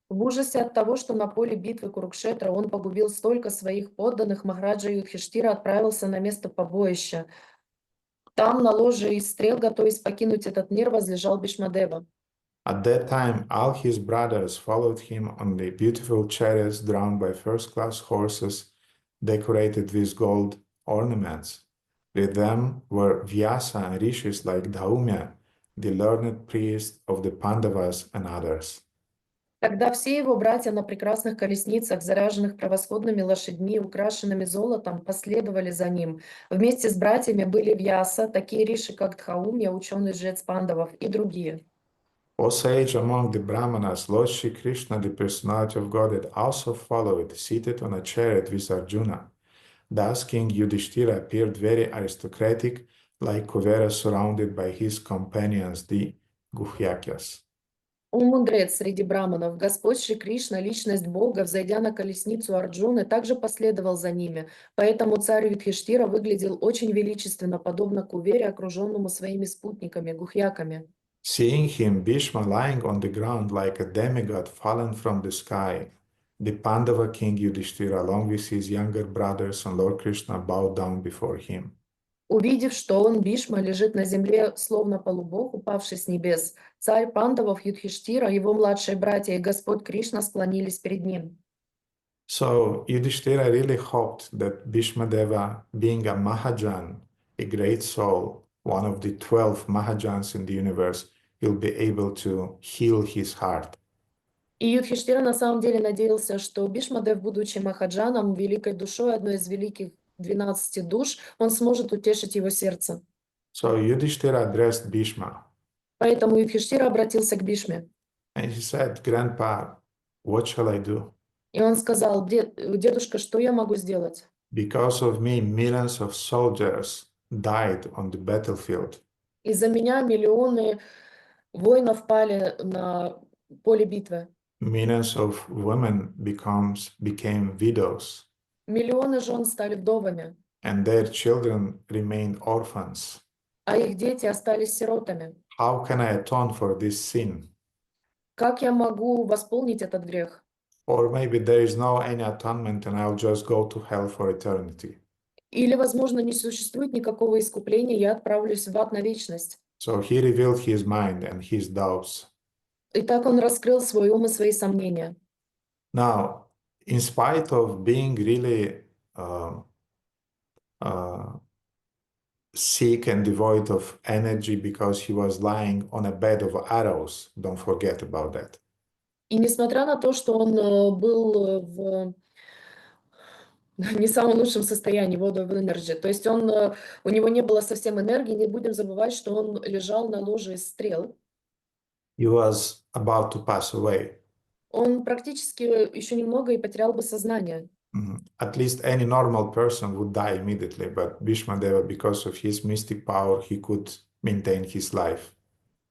В ужасе от того, что на поле битвы Курукшетра он погубил столько своих подданных, Махараджа Юдхиштира отправился на место побоища. Там на ложе из стрел, готовясь покинуть этот мир, возлежал Бишмадева. At that time, all his brothers followed him on the beautiful chariots drawn by first-class horses decorated with gold ornaments. With them were Vyasa and rishis like Dhaumya, the learned priest of the Pandavas, and others. Тогда все его братья на прекрасных колесницах, заряженных превосходными лошадьми, украшенными золотом, последовали за ним. Вместе с братьями были Вьяса, такие риши, как Дхаумья, ученый-жрец пандавов, и другие. O sage among the Brahmanas, Lord Shri Krishna, the personality of Godhead, also followed, seated on a chariot with Arjuna. Thus King Yudhishthira appeared very aristocratic, like Kuvera surrounded by his companions, the Guhyakyas. Он мудрец среди браманов. Господь Шри Кришна, личность Бога, взойдя на колесницу Арджуны, также последовал за ними. Поэтому царь Юдхиштира выглядел очень величественно, подобно Кувере, окруженному своими спутниками, гухьяками. Seeing him, Bhishma lying on the ground like a demigod fallen from the sky, the Pandava king Yudhishthira, along with his younger brothers and Lord Krishna, bowed down before him. Увидев, что он, Бишма, лежит на земле, словно полубог, упавший с небес, царь Пандавов Юдхиштира, его младшие братья и Господь Кришна склонились перед ним. So Yudhishthira really hoped that Bhishma Deva, being a Mahajan, a great soul, one of the 12 Mahajans in the universe, will be able to heal his heart. И Юдхиштира на самом деле надеялся, что Бишмадев, будучи Махаджаном, великой душой, одной из великих 12 душ, он сможет утешить его сердце. So Yudhishthira addressed Bhishma. Поэтому Юдхиштира обратился к Бишме. And he said, Grandpa, what shall I do? И он сказал: дедушка, что я могу сделать? Because of me, millions of soldiers died on the battlefield. Из-за меня миллионы воинов пали на поле битвы. Millions of women became widows. Миллионы жен стали вдовами, and their children remained orphans. а их дети остались сиротами. How can I atone for this sin? Как я могу восполнить этот грех? Or maybe there is no any atonement and I'll just go to hell for eternity. Или, возможно, не существует никакого искупления, я отправлюсь в ад на вечность. So he revealed his mind and his doubts. И так он раскрыл свой ум и свои сомнения. Now, in spite of being really uh, uh, sick and devoid of energy because he was lying on a bed of arrows, don't forget about that. И несмотря на то, что он был в не самом лучшем состоянии, воду в энергии, то есть у него не было совсем энергии, не будем забывать, что он лежал на ложе из стрел. He was about to pass away. Он практически еще немного и потерял бы сознание. At least any normal person would die immediately, but Bhishma Deva, because of his mystic power, he could maintain his life.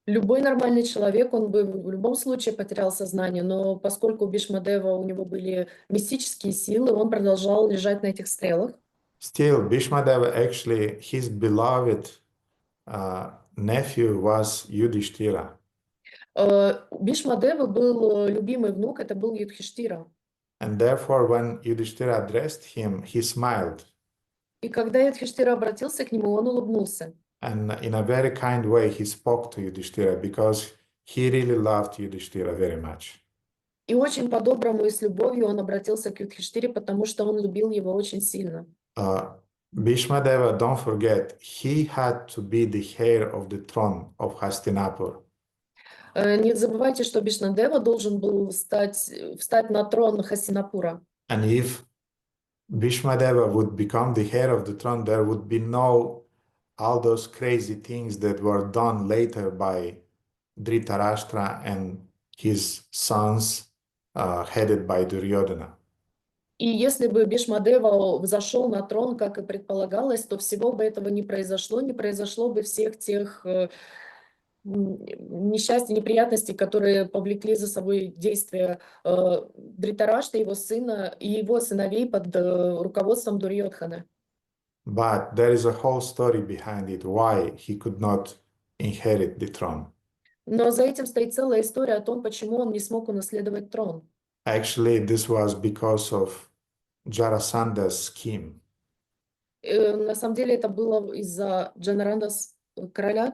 Любой нормальный человек, он бы в любом случае потерял сознание, но поскольку у Бишмадева у него были мистические силы, он продолжал лежать на этих стрелах. Still, Bhishma Deva actually, his beloved nephew was Yudhishthira. У Бишмадева был любимый внук, это был Юдхиштира. And therefore, when Yudhishthira addressed him, he smiled. И когда Юдхиштира обратился к нему, он улыбнулся. And in a very kind way, he spoke to Yudhishthira because he really loved Yudhishthira very much. И очень по-доброму и с любовью он обратился к Юдхиштире, потому что он любил его очень сильно. Bhishma Deva, don't forget, he had to be the heir of the throne of Hastinapur. Не забывайте, что Бишнадева должен был встать на трон Хастинапура. And if Bhishma Deva would become the heir of the throne, there would be no all those crazy things that were done later by Dhritarashtra and his sons, headed by Duryodhana. И если бы Бишмадева взошел на трон, как и предполагалось, то всего бы этого не произошло бы всех тех несчастий, неприятностей, которые повлекли за собой действия Дритарашта, его сына и его сыновей под руководством Дурьодхана. But there is a whole story behind it, why he could not inherit the throne. Но за этим стоит целая история о том, почему он не смог унаследовать трон. Actually, this was because of Jarasandha's scheme. На самом деле это было из-за Джанаранда, короля.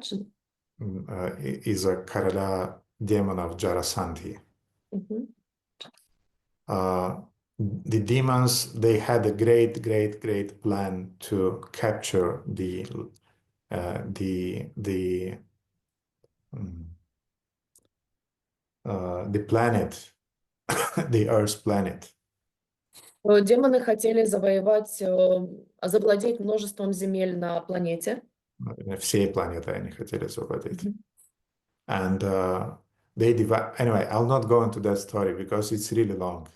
Из-за короля демонов Jarasandhi. The demons, they had a great plan to capture the planet, the Earth's planet. Демоны хотели завладеть множеством земель на планете. Всей планетой они хотели завладеть. And they anyway, I'll not go into that story because it's really long.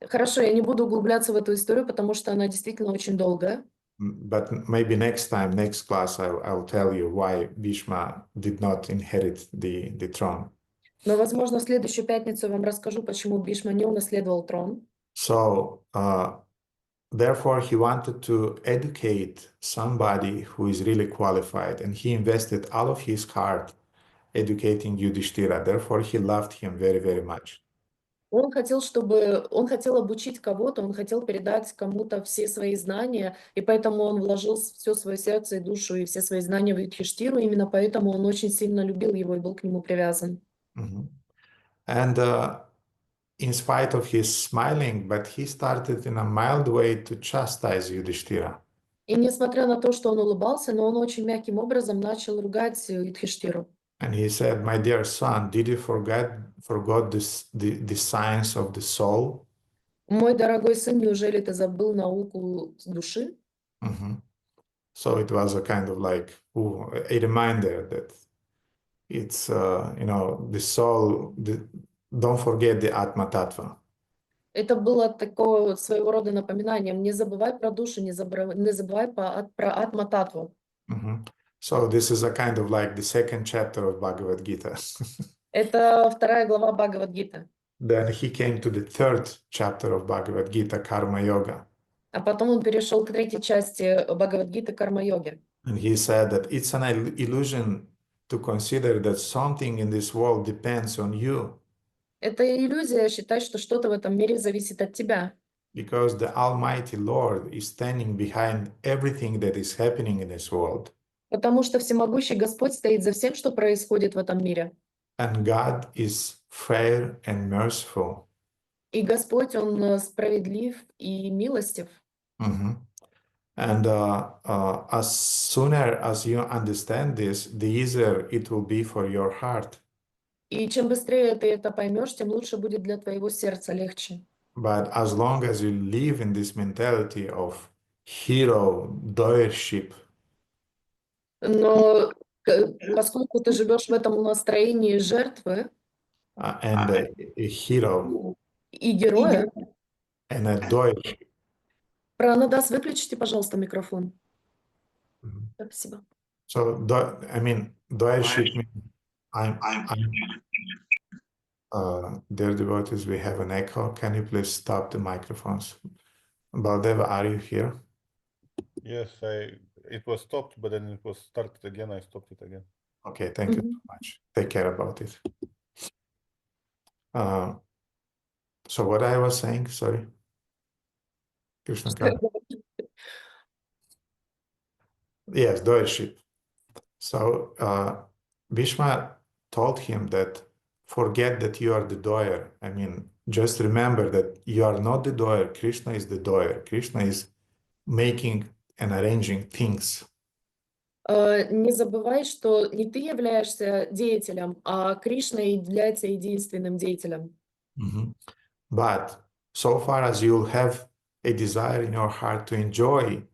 Хорошо, я не буду углубляться в эту историю, потому что она действительно очень долгая. But maybe next time, next class, I'll tell you why Bhishma did not inherit the throne. Но, возможно, в следующую пятницу я вам расскажу, почему Бишма не унаследовал трон. So, therefore, he wanted to educate somebody who is really qualified, and he invested all of his heart educating Yudhishthira. Therefore, he loved him very much. Он хотел обучить кого-то, он хотел передать кому-то все свои знания, и поэтому он вложил все свое сердце и душу, и все свои знания в Юдхиштиру, именно поэтому он очень сильно любил его и был к нему привязан. And in spite of his smiling, but he started in a mild way to chastise Yudhishthira. И несмотря на то, что он улыбался, но он очень мягким образом начал ругать Юдхиштиру. And he said, "My dear son, did you forget the science of the soul?" Мой дорогой сын, неужели ты забыл науку души? So it was a kind of like a reminder that it's the soul. Don't forget the Atma Tattva. Это было такое своего рода напоминанием. Не забывай про душу, не забывай про Атма-татву. So this is a kind of like the second chapter of Bhagavad Gita. Это вторая глава Бхагавад-гиты. Then he came to the third chapter of Bhagavad Gita, Karma Yoga. А потом он перешел к третьей части Бхагавад-гиты Карма-йоги. And he said that it's an illusion to consider that something in this world depends on you, Это иллюзия считать, что что-то в этом мире зависит от тебя. because the Almighty Lord is standing behind everything that is happening in this world. Потому что всемогущий Господь стоит за всем, что происходит в этом мире. And God is fair and merciful. И Господь, Он справедлив и милостив. Mhm. And as sooner as you understand this, the easier it will be for your heart. И чем быстрее ты это поймешь, тем лучше будет для твоего сердца, легче. But as long as you live in this mentality of hero doership, Но поскольку ты живешь в этом настроении жертвы and a hero и героя, and a doership. Пранадас, выключите, пожалуйста, микрофон. Mhm. Спасибо. So, I mean, doership means I'm dear devotees, we have an echo. Can you please stop the microphones? Baldeva, are you here? Yes, it was stopped, but then it was started again. I stopped it again. Okay, thank you so much. Take care about it. So what I was saying, sorry. Krishna Kar. Yes, doership. So Bhishma told him that forget that you are the doer. I mean, just remember that you are not the doer. Krishna is the doer. Krishna is making and arranging things. Не забывай, что не ты являешься деятелем, а Кришна является единственным деятелем. Mhm. But so far as you'll have a desire in your heart to enjoy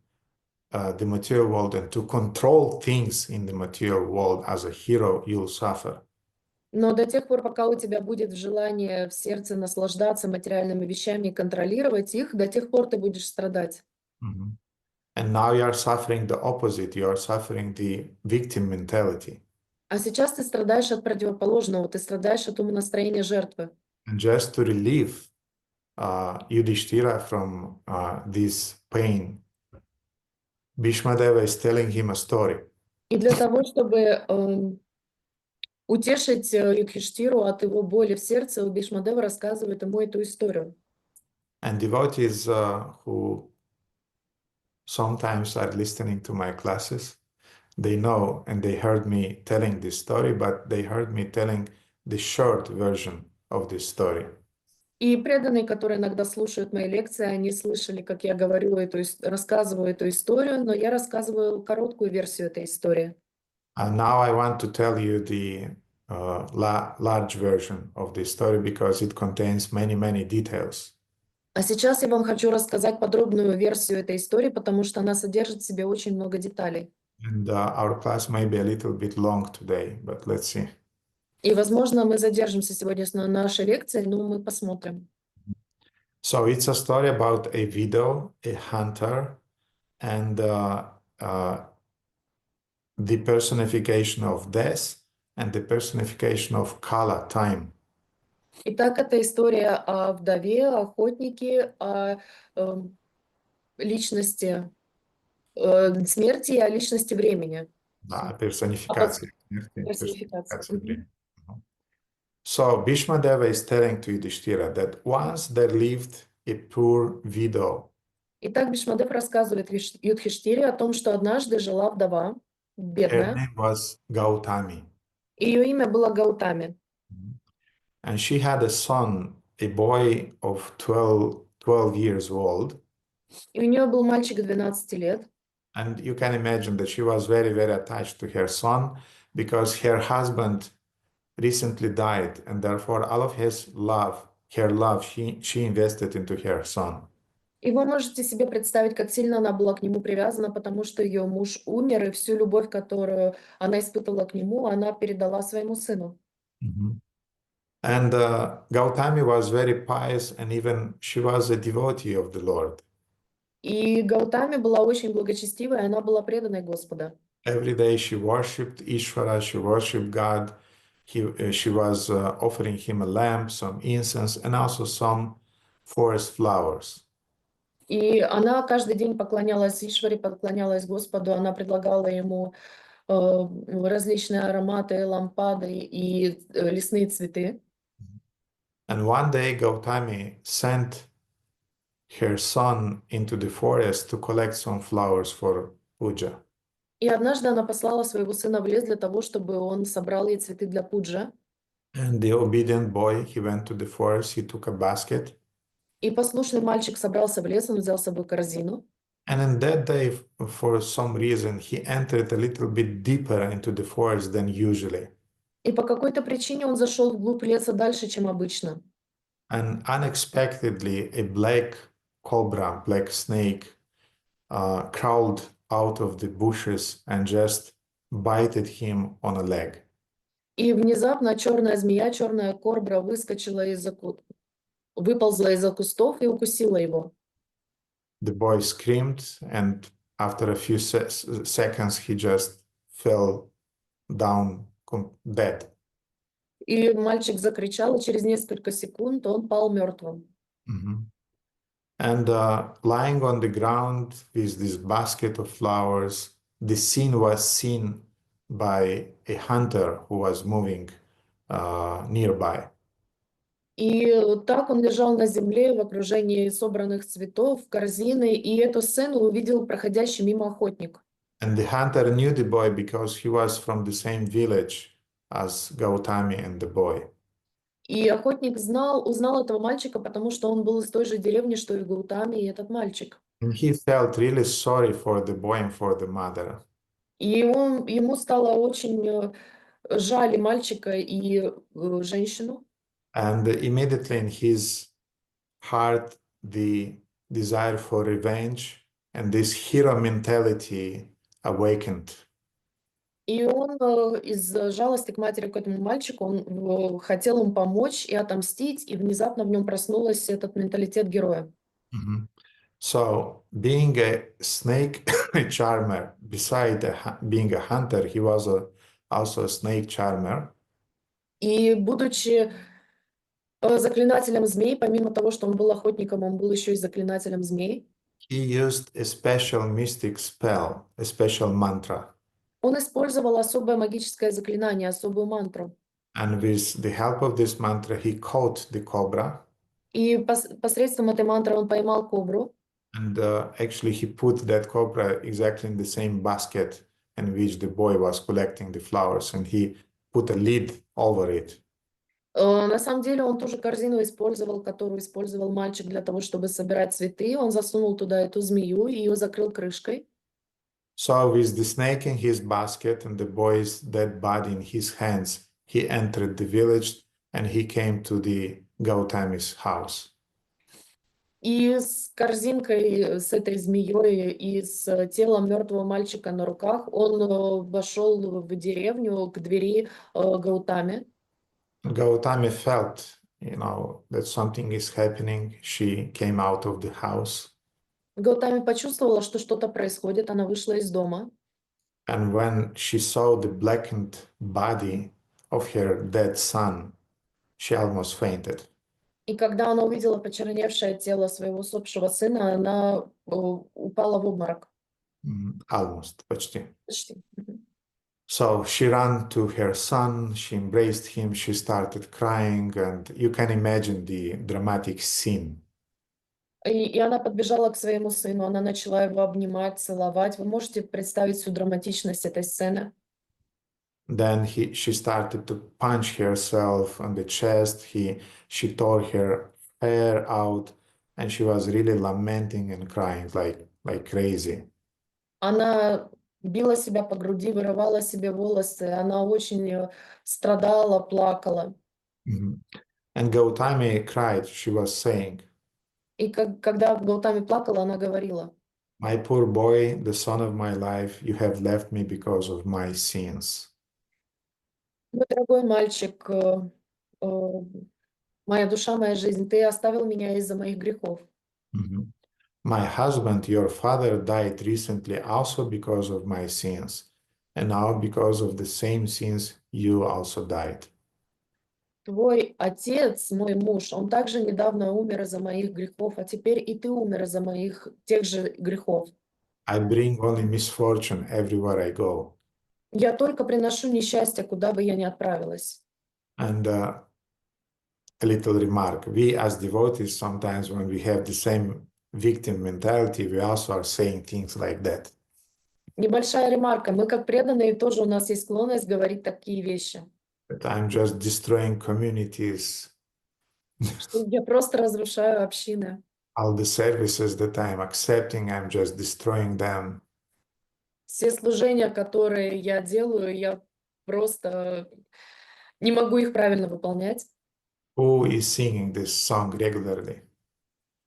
the material world and to control things in the material world as a hero, you'll suffer. Но до тех пор, пока у тебя будет желание в сердце наслаждаться материальными вещами и контролировать их, до тех пор ты будешь страдать. Mhm. And now you are suffering the opposite. You are suffering the victim mentality. А сейчас ты страдаешь от противоположного, ты страдаешь от умонастроения жертвы. And just to relieve Yudhishthira from this pain, Bhishmadeva is telling him a story. И для того, чтобы утешить Юдхиштиру от его боли в сердце, Бишмадева рассказывает ему эту историю. And devotees who sometimes are listening to my classes, they know and they heard me telling this story, but they heard me telling the short version of this story. И преданные, которые иногда слушают мои лекции, они слышали, как я говорю рассказываю эту историю, но я рассказываю короткую версию этой истории. And now I want to tell you the large version of this story because it contains many, many details. А сейчас я вам хочу рассказать подробную версию этой истории, потому что она содержит в себе очень много деталей. And our class may be a little bit long today, but let's see. И, возможно, мы задержимся сегодня на нашей лекции, но мы посмотрим. So it's a story about a widow, a hunter, and the personification of death and the personification of Kala, time. Итак, это история о вдове, о охотнике, о личности смерти и о личности времени. Да, персонификация смерти, Персонификация. персонификация времени. So Bhishma Deva is telling to Yudhishthira that once there lived a poor widow. Итак, Бишмадев рассказывает Юдхиштире о том, что однажды жила вдова, Her бедная. name was Gautami. Ее имя было Гаутами. And she had a son, a boy of 12 years old. И у нее был мальчик 12 лет. And you can imagine that she was very, very attached to her son because her husband recently died, and therefore all of his love, her love, she invested into her son. И вы можете себе представить, как сильно она была к нему привязана, потому что ее муж умер, и всю любовь, которую она испытывала к нему, она передала своему сыну. And Gautami was very pious, and even she was a devotee of the Lord. И Гаутами была очень благочестивой, она была преданной Господа. Every day she worshipped Ishvara, she worshipped God. She was offering him a lamp, some incense, and also some forest flowers. И она каждый день поклонялась Ишваре, поклонялась Господу, она предлагала ему различные ароматы, лампады и лесные цветы. And one day Gautami sent her son into the forest to collect some flowers for puja. И однажды она послала своего сына в лес для того, чтобы он собрал ей цветы для пуджа. And the obedient boy, he went to the forest, he took a basket. И послушный мальчик собрался в лес, он взял с собой корзину. And in that day, for some reason, he entered a little bit deeper into the forest than usually. И по какой-то причине он зашел вглубь леса дальше, чем обычно. And unexpectedly, a black cobra, black snake, crawled out of the bushes and just bited him on a leg. И внезапно черная змея, черная кобра выползла из-за кустов и укусила его. The boy screamed, and after a few seconds, he just fell down dead. И мальчик закричал, и через несколько секунд он пал мертвым. Mhm. And lying on the ground with this basket of flowers, the scene was seen by a hunter who was moving nearby. И так он лежал на земле в окружении собранных цветов, корзины, и эту сцену увидел проходящий мимо охотник. And the hunter knew the boy because he was from the same village as Gautami and the boy. И охотник узнал этого мальчика, потому что он был из той же деревни, что и Гаутами, и этот мальчик. And he felt really sorry for the boy and for the mother. И ему стало очень жаль и мальчика, и женщину. And immediately in his heart, the desire for revenge and this hero mentality awakened. И он из жалости к матери, к этому мальчику, он хотел им помочь и отомстить, и внезапно в нем проснулся этот менталитет героя. Mhm. So, being a snake charmer, beside being a hunter, he was also a snake charmer. И будучи заклинателем змей, помимо того, что он был охотником, он был еще и заклинателем змей. He used a special mystic spell, a special mantra. Он использовал особое магическое заклинание, особую мантру. And with the help of this mantra, he caught the cobra. И посредством этой мантры он поймал кобру. And actually, he put that cobra exactly in the same basket in which the boy was collecting the flowers, and he put a lid over it. На самом деле он ту же корзину использовал, которую использовал мальчик для того, чтобы собирать цветы. Он засунул туда эту змею и ее закрыл крышкой. So, with the snake in his basket and the boy's dead body in his hands, he entered the village and he came to the Gautami's house. И с корзинкой, с этой змеей и с телом мертвого мальчика на руках он вошел в деревню к двери Гаутами. Gautami felt, that something is happening. She came out of the house. Гаутами почувствовала, что что-то происходит. Она вышла из дома. And when she saw the blackened body of her dead son, she almost fainted. И когда она увидела почерневшее тело своего усопшего сына, она упала в обморок. Almost, почти. Почти. So she ran to her son, she embraced him, she started crying, and you can imagine the dramatic scene. И она подбежала к своему сыну, она начала его обнимать, целовать. Вы можете представить всю драматичность этой сцены? Then she started to punch herself on the chest. She tore her hair out, and she was really lamenting and crying like crazy. Она била себя по груди, вырывала себе волосы. Она очень страдала, плакала. And Gautami cried. She was saying, И когда Гаутами плакала, она говорила: "My poor boy, the son of my life, you have left me because of my sins." «Мой дорогой мальчик, моя душа, моя жизнь, ты оставил меня из-за моих грехов. My husband, your father, died recently also because of my sins, and now because of the same sins, you also died. твой отец, мой муж, он также недавно умер из-за моих грехов, а теперь и ты умер из-за моих тех же грехов. I bring only misfortune everywhere I go. Я только приношу несчастье, куда бы я ни отправилась. And a little remark, we as devotees, sometimes when we have the same victim mentality, we also are saying things like that. Небольшая ремарка. Мы, как преданные, тоже у нас есть склонность говорить такие вещи. That I'm just destroying communities, Что я просто разрушаю общины. all the services that I'm accepting, I'm just destroying them. Все служения, которые я делаю, я просто не могу их правильно выполнять. Who is singing this song regularly?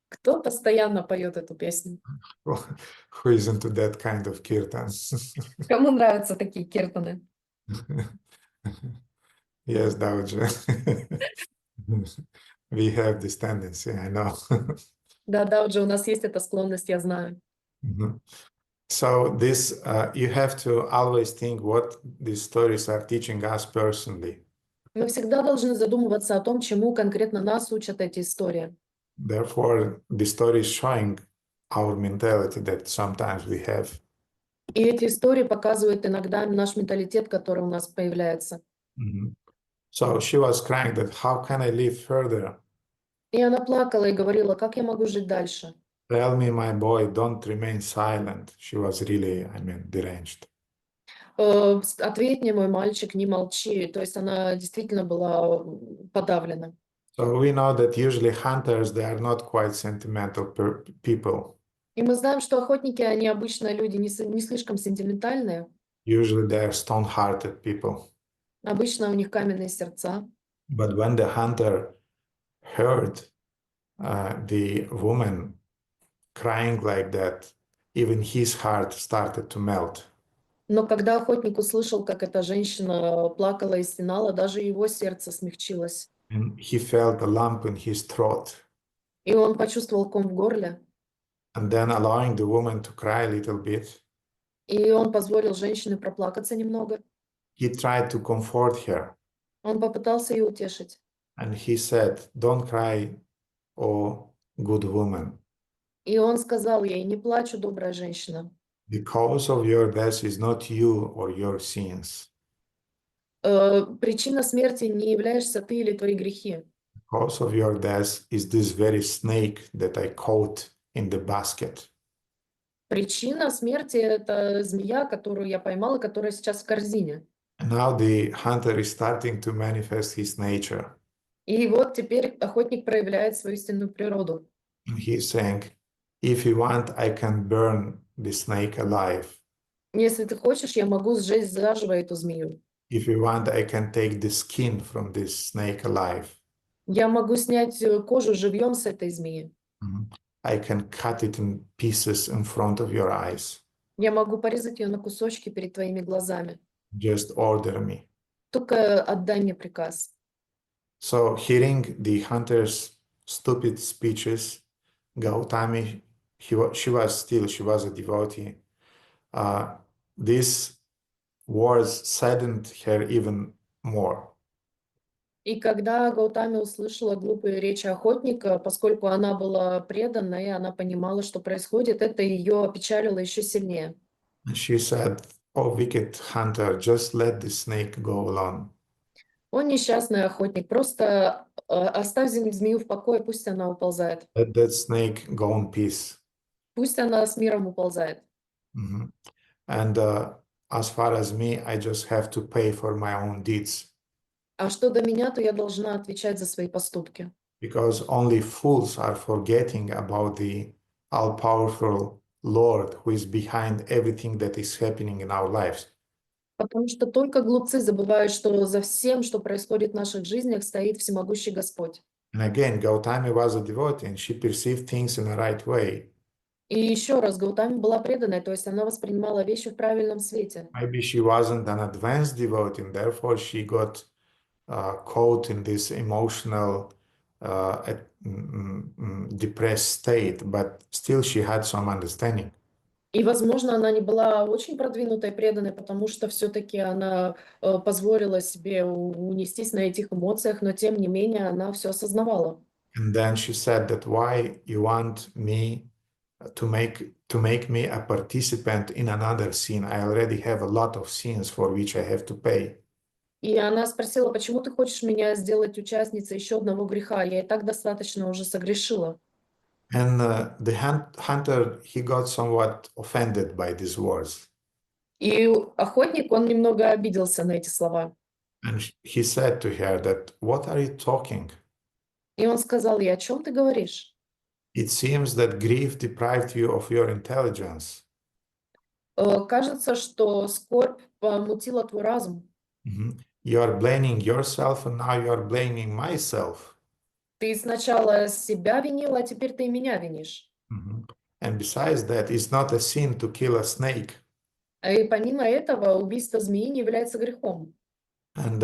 Кто постоянно поет эту песню? Who is into that kind of kirtan? Кому нравятся такие киртаны? Yes, Dauja. We have this tendency, I know. Да, уже у нас есть эта склонность, я знаю. Mhm. So this, you have to always think what these stories are teaching us personally. Мы всегда должны задумываться о том, чему конкретно нас учат эти истории. Therefore, the story is showing our mentality that sometimes we have. И эти истории показывают иногда наш менталитет, который у нас появляется. Mhm. So she was crying that how can I live further? И она плакала и говорила, как я могу жить дальше? Tell me, my boy, don't remain silent. She was really, I mean, deranged. Ответь мне, мой мальчик, не молчи. То есть она действительно была подавлена. So we know that usually hunters, they are not quite sentimental people. И мы знаем, что охотники, они обычно люди не слишком сентиментальные. Usually they are stone-hearted people. Обычно у них каменные сердца. But when the hunter heard the woman crying like that, even his heart started to melt. Но когда охотник услышал, как эта женщина плакала и стенала, даже его сердце смягчилось. And he felt a lump in his throat. И он почувствовал ком в горле. And then allowing the woman to cry a little bit, И он позволил женщине проплакаться немного. he tried to comfort her. Он попытался ее утешить. And he said, don't cry, oh good woman. И он сказал ей, не плачь, добрая женщина. The cause of your death is not you or your sins. Причина смерти не являешься ты или твои грехи. The cause of your death is this very snake that I caught in the basket. Причина смерти – это змея, которую я поймала, которая сейчас в корзине. And now the hunter is starting to manifest his nature. И вот теперь охотник проявляет свою истинную природу. And he's saying, if you want, I can burn the snake alive. Если ты хочешь, я могу сжечь заживо эту змею. If you want, I can take the skin from this snake alive. Я могу снять кожу живьем с этой змеи. I can cut it in pieces in front of your eyes. Я могу порезать ее на кусочки перед твоими глазами. Just order me. Только отдай мне приказ. So hearing the hunter's stupid speeches, Gautami, she was a devotee. These words saddened her even more. И когда Гаутами услышала глупые речи охотника, поскольку она была предана, и она понимала, что происходит, это ее опечалило еще сильнее. And she said, oh, wicked hunter, just let the snake go alone. Он несчастный охотник, просто оставь змею в покое, пусть она уползает. Let that snake go in peace. Пусть она с миром уползает. Mhm. And as far as me, I just have to pay for my own deeds. А что до меня, то я должна отвечать за свои поступки. Because only fools are forgetting about the all-powerful Lord who is behind everything that is happening in our lives. Потому что только глупцы забывают, что за всем, что происходит в наших жизнях, стоит всемогущий Господь. And again, Gautami was a devotee and she perceived things in the right way. И еще раз, Гаутами была преданной, то есть она воспринимала вещи в правильном свете. Maybe she wasn't an advanced devotee and therefore she got caught in this emotional, depressed state, but still she had some understanding. И, возможно, она не была очень продвинутой, преданной, потому что все-таки она позволила себе унестись на этих эмоциях, но тем не менее она все осознавала. And then she said that why you want me to make me a participant in another sin? I already have a lot of sins for which I have to pay. И она спросила, почему ты хочешь меня сделать участницей еще одного греха? Я и так достаточно уже согрешила. And the hunter, he got somewhat offended by these words. И охотник, он немного обиделся на эти слова. And he said to her that, what are you talking? И он сказал ей, о чем ты говоришь? It seems that grief deprived you of your intelligence. Кажется, что скорбь помутила твой разум. Mhm. You are blaming yourself and now you are blaming myself. Ты сначала себя винила, а теперь ты и меня винишь. Mhm. And besides that, it's not a sin to kill a snake. И помимо этого, убийство змеи не является грехом. And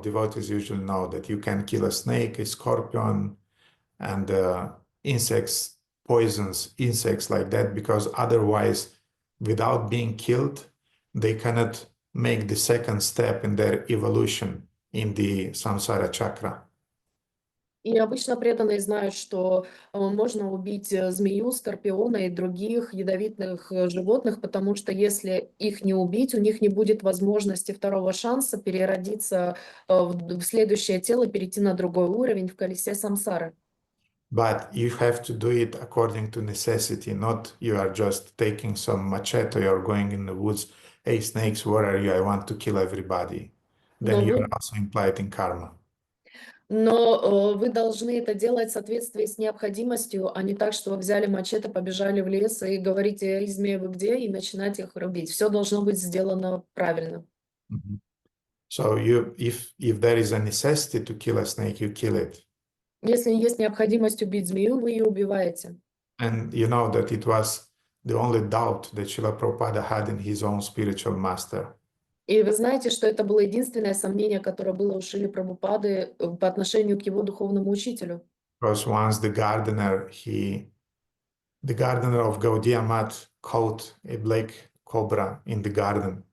devotees usually know that you can kill a snake, a scorpion, and insects, poisons, insects like that, because otherwise, without being killed, they cannot make the second step in their evolution in the samsara chakra. И обычно преданные знают, что можно убить змею, скорпиона и других ядовитых животных, потому что если их не убить, у них не будет возможности второго шанса переродиться в следующее тело, перейти на другой уровень в колесе самсары. But you have to do it according to necessity, not you are just taking some machete or going in the woods. Hey, snakes, where are you? I want to kill everybody. Then Но you вы, are also implied in karma. но вы должны это делать в соответствии с необходимостью, а не так, что вы взяли мачете, побежали в лес и говорите, «Эй, змеи, вы где?» и начинать их рубить. Все должно быть сделано правильно. Mhm. So if there is a necessity to kill a snake, you kill it. Если есть необходимость убить змею, вы ее убиваете. And you know that it was the only doubt that Srila Prabhupada had in his own spiritual master. И вы знаете, что это было единственное сомнение, которое было у Шрилы Прабхупады по отношению к его духовному учителю. Because once the gardener of Gaudiya Math caught a black cobra in the garden.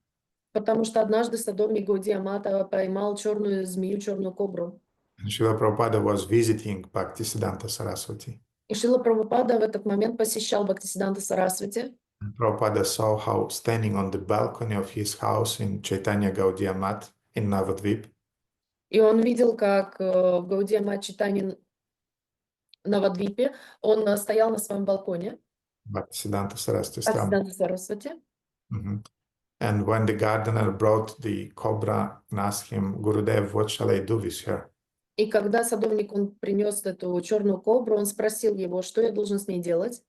Потому что однажды садовник Гаудия Мата поймал черную змею, черную кобру. And Srila Prabhupada was visiting Bhaktisiddhanta Saraswati. И Шрила Прабхупада в этот момент посещал Бхактисиданта Сарасвати. And Prabhupada saw how standing on the balcony of his house in Chaitanya Gaudiya Math in Navadvip, И он видел, как в Гаудия Мат Читани на Вадвипе, он стоял на своем балконе, Bhaktisiddhanta Saraswati Stram. Бхактисиданта Сарасвати. Mhm. And when the gardener brought the cobra and asked him, Gurudev, what shall I do with her? И когда садовник он принес эту черную кобру, он спросил его, что я должен с ней делать.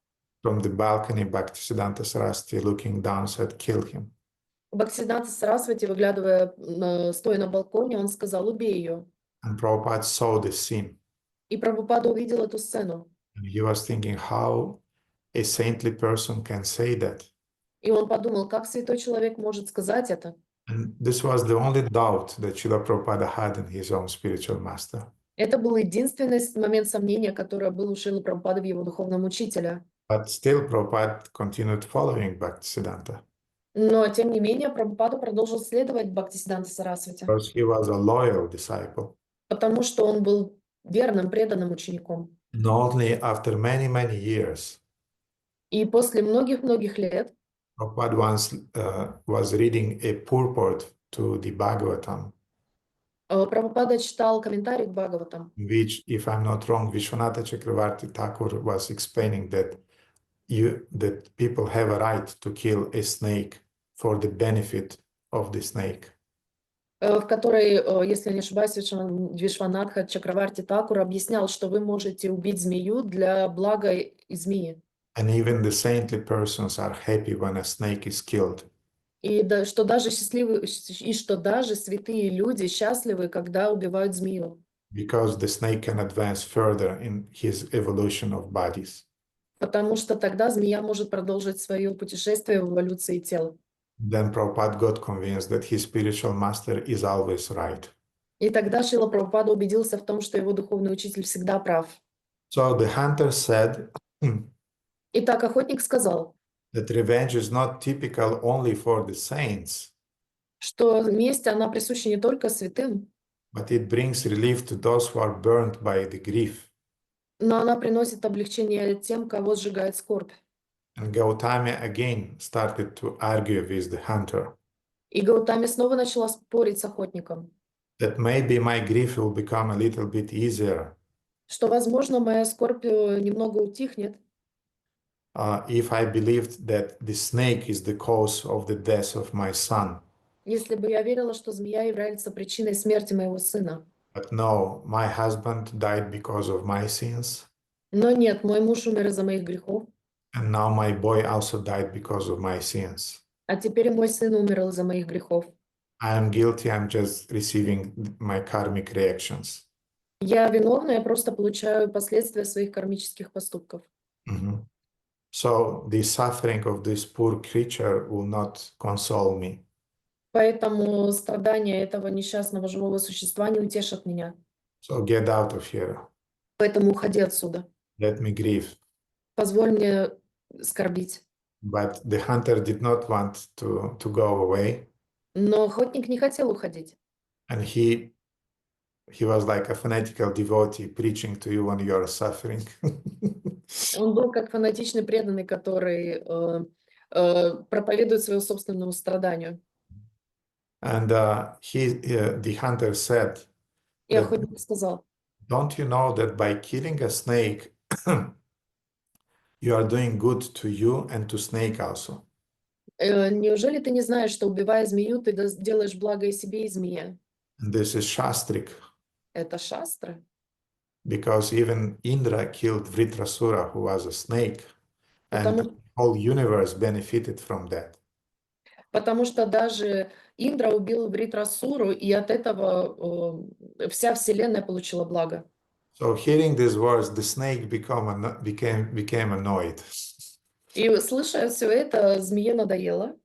From the balcony, Bhaktisiddhanta Saraswati, looking down, said, kill him. Бхактисиданта Сарасвати, выглядывая, стоя на балконе, он сказал, убей ее. And Prabhupada saw the scene. И Прабхупада увидел эту сцену. And he was thinking how a saintly person can say that. И он подумал, как святой человек может сказать это. And this was the only doubt that Srila Prabhupada had in his own spiritual master. Это был единственный момент сомнения, который был у Шрилы Прабхупады в его духовном учителе. But still, Prabhupada continued following Bhaktisiddhanta Но, тем не менее, Прабхупада продолжил следовать Бхактисиданта Сарасвати, because he was a loyal disciple. потому что он был верным, преданным учеником. And only after many, many years, И после многих-многих лет Prabhupada once was reading a purport to the Bhagavatam, Прабхупада читал комментарий к Бхагаватам, in which, if I'm not wrong, Vishwanatha Chakravarti Thakur was explaining that people have a right to kill a snake for the benefit of the snake. в которой, если не ошибаюсь, Вишванатха Чакраварти Такур объяснял, что вы можете убить змею для блага змеи. And even the saintly persons are happy when a snake is killed. И что даже святые люди счастливы, когда убивают змею. Because the snake can advance further in his evolution of bodies. Потому что тогда змея может продолжить свое путешествие в эволюции тела. Then Prabhupada got convinced that his spiritual master is always right. И тогда Шрила Прабхупада убедился в том, что его духовный учитель всегда прав. So the hunter said Итак, охотник сказал, that revenge is not typical only for the saints, что месть, она присуща не только святым, but it brings relief to those who are burned by the grief. но она приносит облегчение тем, кого сжигает скорбь. And Gautama again started to argue with the hunter И Гаутами снова начала спорить с охотником, that maybe my grief will become a little bit easier что, возможно, моя скорбь немного утихнет, if I believed that the snake is the cause of the death of my son. если бы я верила, что змея является причиной смерти моего сына. But no, my husband died because of my sins, Но нет, мой муж умер из-за моих грехов, and now my boy also died because of my sins. а теперь и мой сын умер из-за моих грехов. I am guilty, I'm just receiving my karmic reactions. Я виновна, я просто получаю последствия своих кармических поступков. Mhm. So the suffering of this poor creature will not console me. Поэтому страдания этого несчастного живого существа не утешат меня. So get out of here. Поэтому уходи отсюда. Let me grieve. Позволь мне скорбить. But the hunter did not want to go away, Но охотник не хотел уходить. and he was like a fanatical devotee preaching to you when you are suffering. Он был как фанатичный преданный, который проповедует своему собственному страданию. And the hunter said, И that, охотник сказал: don't you know that by killing a snake, you are doing good to you and to snake also? неужели ты не знаешь, что, убивая змею, ты делаешь благо и себе, и змее? And this is shastric, Это шастра. because even Indra killed Vritrasura, who was a snake, and Потому, the whole universe benefited from that. потому что даже Индра убил Вритрасуру, и от этого вся вселенная получила благо. So hearing these words, the snake became annoyed. И слыша все это, змее надоело,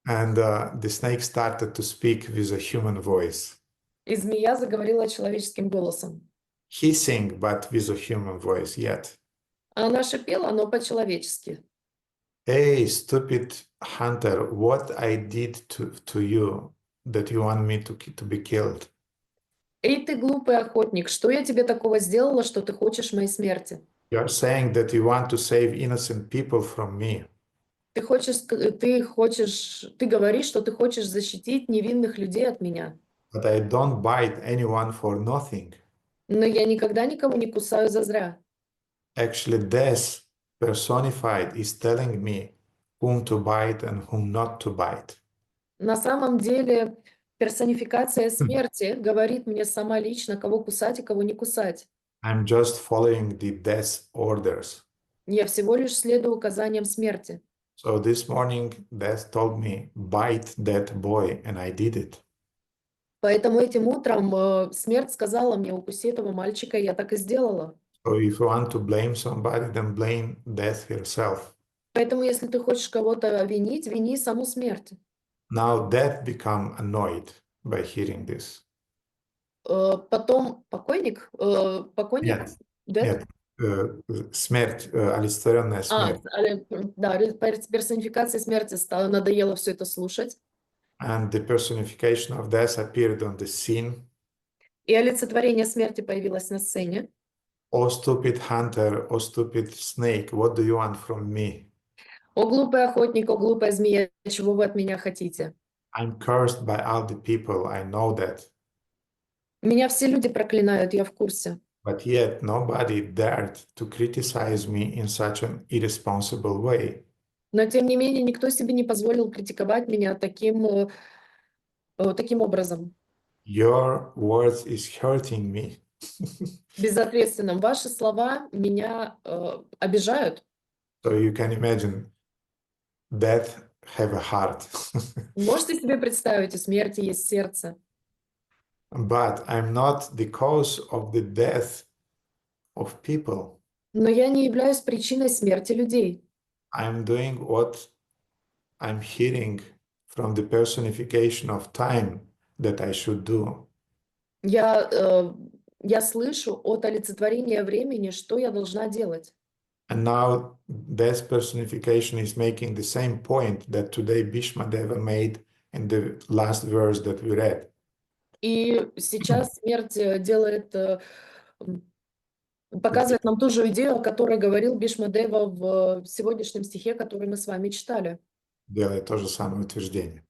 And the snake started to speak with a human voice, и змея заговорила человеческим голосом. hissing, but with a human voice yet. А она шипела, но по-человечески. Hey, stupid hunter, what I did to you that you want me to be killed? «Эй, ты глупый охотник, что я тебе такого сделала, что ты хочешь моей смерти? You are saying that you want to save innocent people from me, Ты говоришь, что ты хочешь защитить невинных людей от меня. but I don't bite anyone for nothing. Но я никогда никого не кусаю зазря. Actually, death personified is telling me whom to bite and whom not to bite. На самом деле персонификация смерти говорит мне сама лично, кого кусать и кого не кусать. I'm just following the death orders. Я всего лишь следую указаниям смерти. So this morning, death told me, bite that boy, and I did it. Поэтому этим утром смерть сказала мне: укуси этого мальчика, и я так и сделала. So if you want to blame somebody, then blame death herself. Поэтому если ты хочешь кого-то винить, вини саму смерть. Now death become annoyed by hearing this. Потом покойник, Нет, death? нет, смерть, олицетворенная смерть. Да, персонификация смерти стало надоело все это слушать. And the personification of death appeared on the scene. И олицетворение смерти появилось на сцене. Oh, stupid hunter, oh, stupid snake, what do you want from me? О, глупый охотник, о, глупая змея, чего вы от меня хотите? I'm cursed by all the people, I know that. Меня все люди проклинают, я в курсе. But yet nobody dared to criticize me in such an irresponsible way. Но тем не менее никто себе не позволил критиковать меня таким образом. Your words is hurting me. Безответственным. Ваши слова меня обижают. So you can imagine, death have a heart. Можете себе представить, у смерти есть сердце. But I'm not the cause of the death of people. Но я не являюсь причиной смерти людей. I'm doing what I'm hearing from the personification of time that I should do. Я слышу от олицетворения времени, что я должна делать. And now this personification is making the same point that today Bhishma Deva made in the last verse that we read. И сейчас смерть показывает нам ту же идею, о которой говорил Бишмадева в сегодняшнем стихе, который мы с вами читали. Делает то же самое утверждение.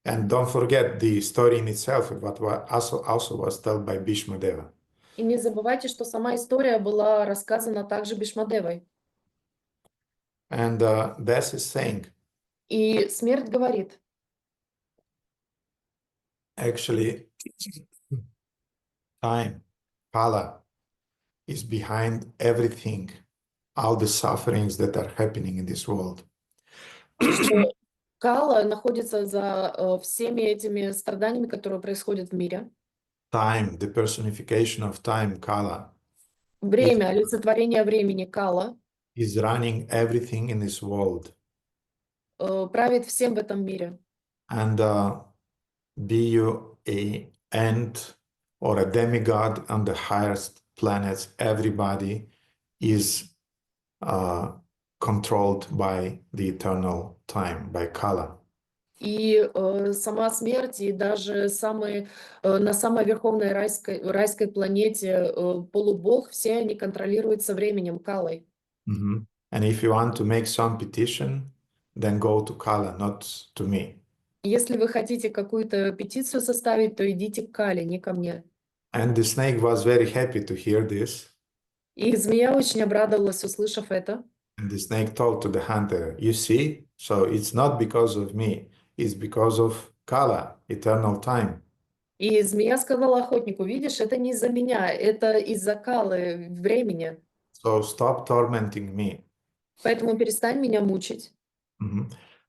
And don't forget the story in itself, what also was told by Bhishma Deva. И не забывайте, что сама история была рассказана также Бишмадевой. And Death is saying, И смерть говорит, actually, time, Kala, is behind everything, all the sufferings that are happening in this world. что Кала находится за всеми этими страданиями, которые происходят в мире. Time, the personification of time, Kala, Время, олицетворение времени Кала is running everything in this world. правит всем в этом мире. And be you a ant or a demigod on the highest planets, everybody is controlled by the eternal time, by Kala. И сама смерть, и даже на самой верховной райской планете полубог, все они контролируются временем Калой. And if you want to make some petition, then go to Kala, not to me. Если вы хотите какую-то петицию составить, то идите к Кале, не ко мне. And the snake was very happy to hear this. И змея очень обрадовалась, услышав это. And the snake told to the hunter, you see, so it's not because of me, it's because of Kala, eternal time. И змея сказала охотнику, видишь, это не из-за меня, это из-за Калы, времени. So stop tormenting me. Поэтому перестань меня мучить.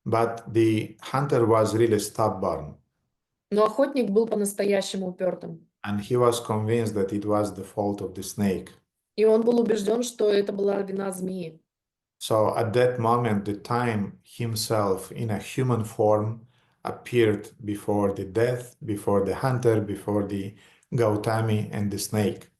But the hunter was really stubborn. Но охотник был по-настоящему упертым. And he was convinced that it was the fault of the snake. И он был убежден, что это была вина змеи. So at that moment, the time himself in a human form appeared before the death, before the hunter, before the Gautami and the snake.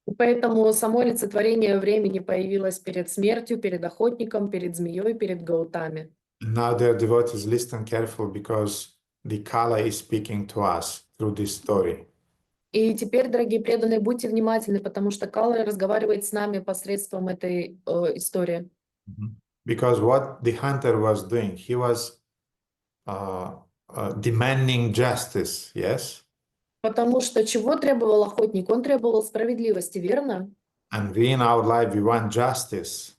И поэтому само олицетворение времени появилось перед смертью, перед охотником, перед змеей, перед Гаутами. Now, dear devotees, listen carefully because the Kala is speaking to us through this story. И теперь, дорогие преданные, будьте внимательны, потому что Кала разговаривает с нами посредством этой истории. Because what the hunter was doing, he was demanding justice, yes? Потому что чего требовал охотник? Он требовал справедливости, верно? And we in our life, we want justice.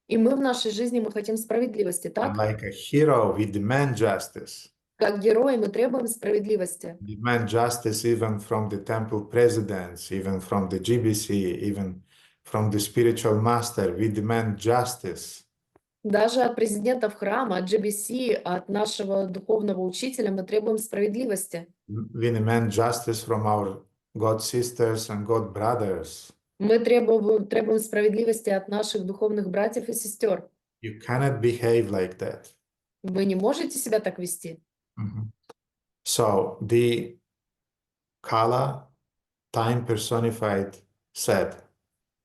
И мы в нашей жизни мы хотим справедливости, And так? like a hero, we demand justice. Как герои мы требуем справедливости. Demand justice even from the temple presidents, even from the GBC, even from the spiritual master. We demand justice. Даже от президентов храма, от GBC, от нашего духовного учителя мы требуем справедливости. We demand justice from our God sisters and God brothers. Мы требуем справедливости от наших духовных братьев и сестер. You cannot behave like that. Вы не можете себя так вести. So the Kala, time personified, said,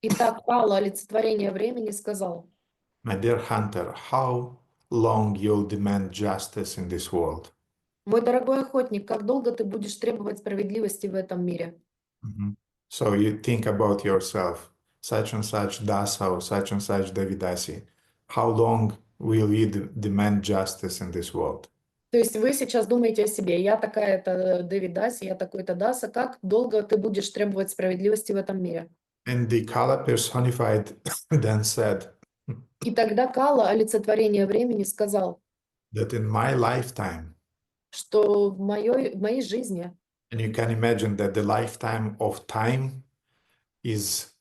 Итак, Кала, олицетворение времени, сказал: my dear hunter, how long you'll demand justice in this world? мой дорогой охотник, как долго ты будешь требовать справедливости в этом мире? So you think about yourself, such and such dasa or such and such Devidasi. How long will you demand justice in this world? То есть вы сейчас думаете о себе: я такая-то Девидаси, я такой-то Даса, как долго ты будешь требовать справедливости в этом мире? And the Kala personified then said И тогда Кала, олицетворение времени, сказал, that in my lifetime, что в моей жизни, and you can imagine that the lifetime of time is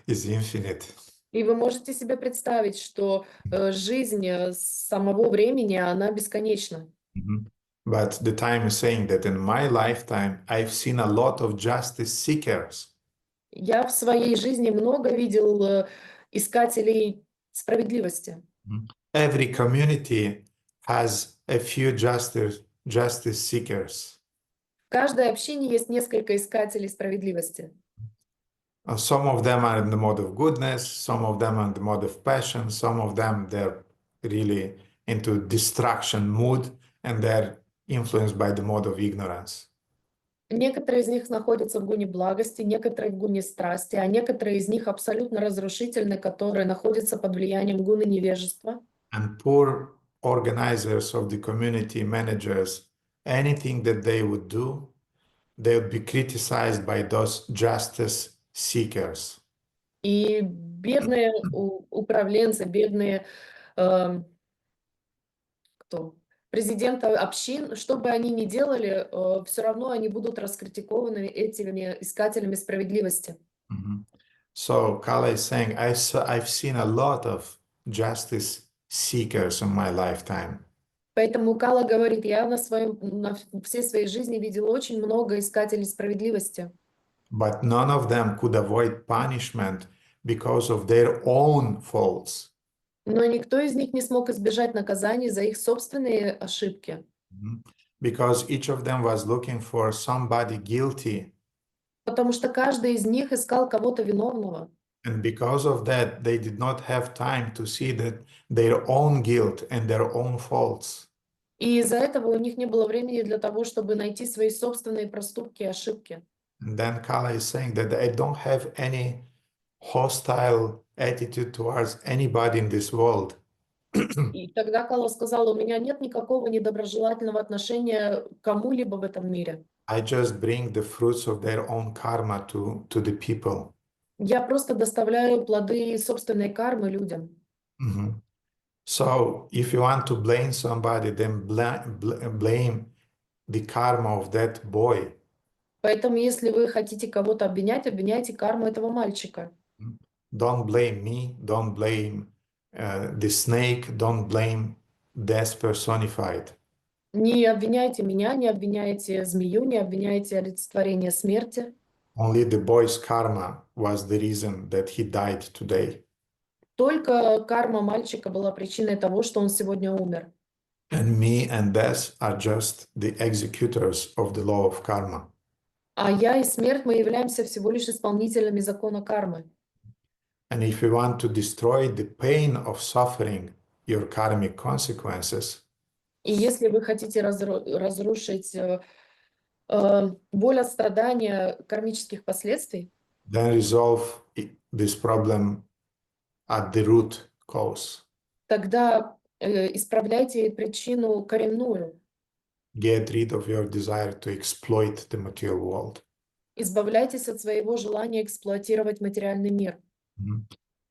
infinite. и вы можете себе представить, что жизнь самого времени, она бесконечна. But the time is saying that in my lifetime, I've seen a lot of justice seekers. Я в своей жизни много видел искателей справедливости. Every community has a few justice seekers. В каждой общине есть несколько искателей справедливости. Some of them are in the mode of goodness, some of them are in the mode of passion, some of them they're really into distraction mood, and they're influenced by the mode of ignorance. Некоторые из них находятся в гуне благости, некоторые в гуне страсти, а некоторые из них абсолютно разрушительны, которые находятся под влиянием гуны невежества. And poor organizers of the community, managers, anything that they would do, they would be criticized by those justice seekers. И бедные управленцы, бедные кто? Президенты общин, что бы они ни делали, все равно они будут раскритикованы этими искателями справедливости. Mhm. So Kala is saying, I've seen a lot of justice seekers in my lifetime, Поэтому Кала говорит, я на всей своей жизни видел очень много искателей справедливости, but none of them could avoid punishment because of their own faults. но никто из них не смог избежать наказаний за их собственные ошибки, Mhm. Because each of them was looking for somebody guilty, потому что каждый из них искал кого-то виновного. and because of that, they did not have time to see that their own guilt and their own faults. И из-за этого у них не было времени для того, чтобы найти свои собственные проступки и ошибки. And then Kala is saying that I don't have any hostile attitude towards anybody in this world. И тогда Кала сказала, у меня нет никакого недоброжелательного отношения к кому-либо в этом мире. I just bring the fruits of their own karma to the people. Я просто доставляю плоды собственной кармы людям. Mhm. So if you want to blame somebody, then blame the karma of that boy. Поэтому, если вы хотите кого-то обвинять, обвиняйте карму этого мальчика. Don't blame me, don't blame the snake, don't blame death personified. Не обвиняйте меня, не обвиняйте змею, не обвиняйте олицетворение смерти. Only the boy's karma was the reason that he died today. Только карма мальчика была причиной того, что он сегодня умер. And me and death are just the executors of the law of karma. А я и смерть, мы являемся всего лишь исполнителями закона кармы. And if you want to destroy the pain of suffering, your karmic consequences, И если вы хотите разрушить боль от страдания кармических последствий, then resolve this problem at the root cause. тогда исправляйте причину коренную. Get rid of your desire to exploit the material world. Избавляйтесь от своего желания эксплуатировать материальный мир.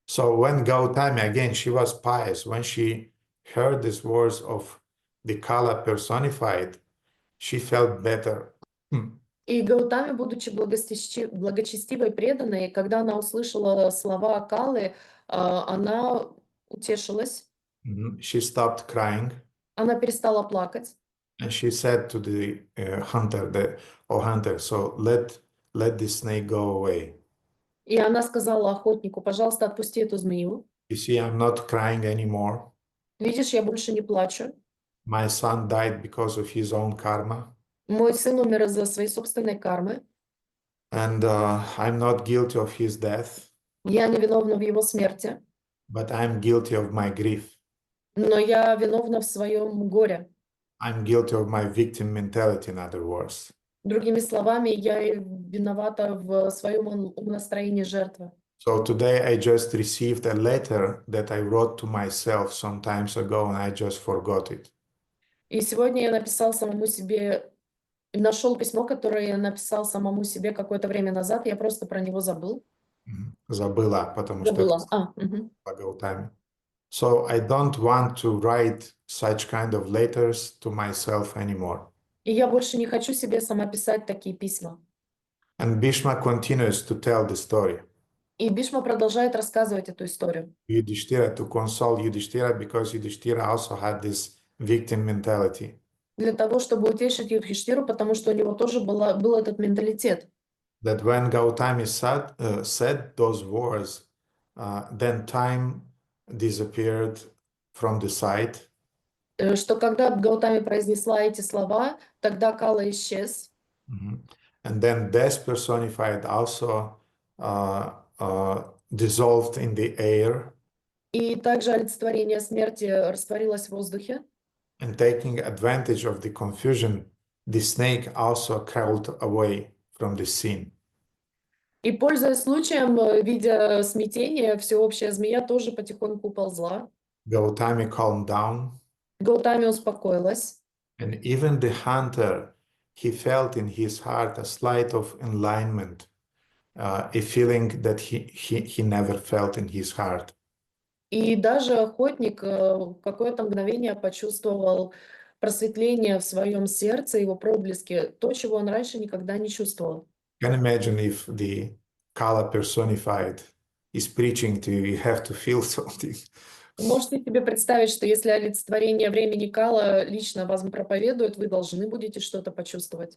So when Gautami, again, she was pious, when she heard these words of the Kala personified, she felt better. И Гаутами, будучи благочестивой, преданной, когда она услышала слова Калы, она утешилась, She stopped crying, она перестала плакать. and she said to the hunter, "Oh hunter, so let this snake go away. И она сказала охотнику, пожалуйста, отпусти эту змею. You see, I'm not crying anymore. Видишь, я больше не плачу. My son died because of his own karma, Мой сын умер из-за своей собственной кармы. and I'm not guilty of his death, Я не виновна в его смерти, but I'm guilty of my grief. но я виновна в своем горе. I'm guilty of my victim mentality, in other words. Другими словами, я виновата в своем умонастроении жертвы. So today I just received a letter that I wrote to myself some times ago, and I just forgot it. И сегодня я написал самому себе, нашел письмо, которое я написал самому себе какое-то время назад, я просто про него забыл. Забыла, потому Забыла. что это Gautami. So I don't want to write such kind of letters to myself anymore. И я больше не хочу себе сама писать такие письма. And Bhishma continues to tell the story. И Бишма продолжает рассказывать эту историю. Yudhishthira, to console Yudhishthira, because Yudhishthira also had this victim mentality. Для того, чтобы утешить Юдхиштиру, потому что у него тоже был этот менталитет. That when Gautami said those words, then time disappeared from the sight. Что когда Гаутами произнесла эти слова, тогда Кала исчез. And then death personified also dissolved in the air, И также олицетворение смерти растворилось в воздухе. and taking advantage of the confusion, the snake also crawled away from the scene. И, пользуясь случаем, видя смятение, всеобщая змея тоже потихоньку уползла. Gautami calmed down, Гаутами успокоилась. and even the hunter, he felt in his heart a slight of enlightenment, a feeling that he never felt in his heart. И даже охотник в какое-то мгновение почувствовал просветление в своем сердце, его проблески, то, чего он раньше никогда не чувствовал. Can you imagine if the Kala personified is preaching to you, you have to feel something. Вы можете себе представить, что если олицетворение времени Кала лично вам проповедует, вы должны будете что-то почувствовать.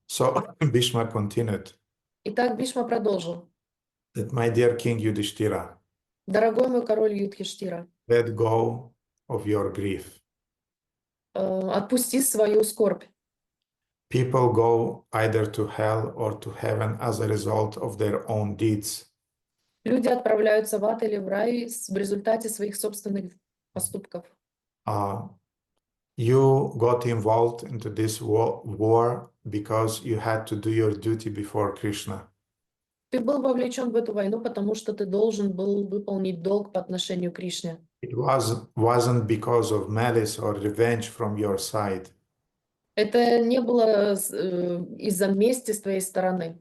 So Bhishma continued Итак, Бишма продолжил. that, my dear King Yudhishthira, Дорогой мой король Юдхиштира, let go of your grief. отпусти свою скорбь. People go either to hell or to heaven as a result of their own deeds. Люди отправляются в ад или в рай в результате своих собственных поступков. You got involved into this war because you had to do your duty before Krishna. Ты был вовлечен в эту войну, потому что ты должен был выполнить долг по отношению к Кришне. It wasn't because of malice or revenge from your side. Это не было из-за мести с твоей стороны.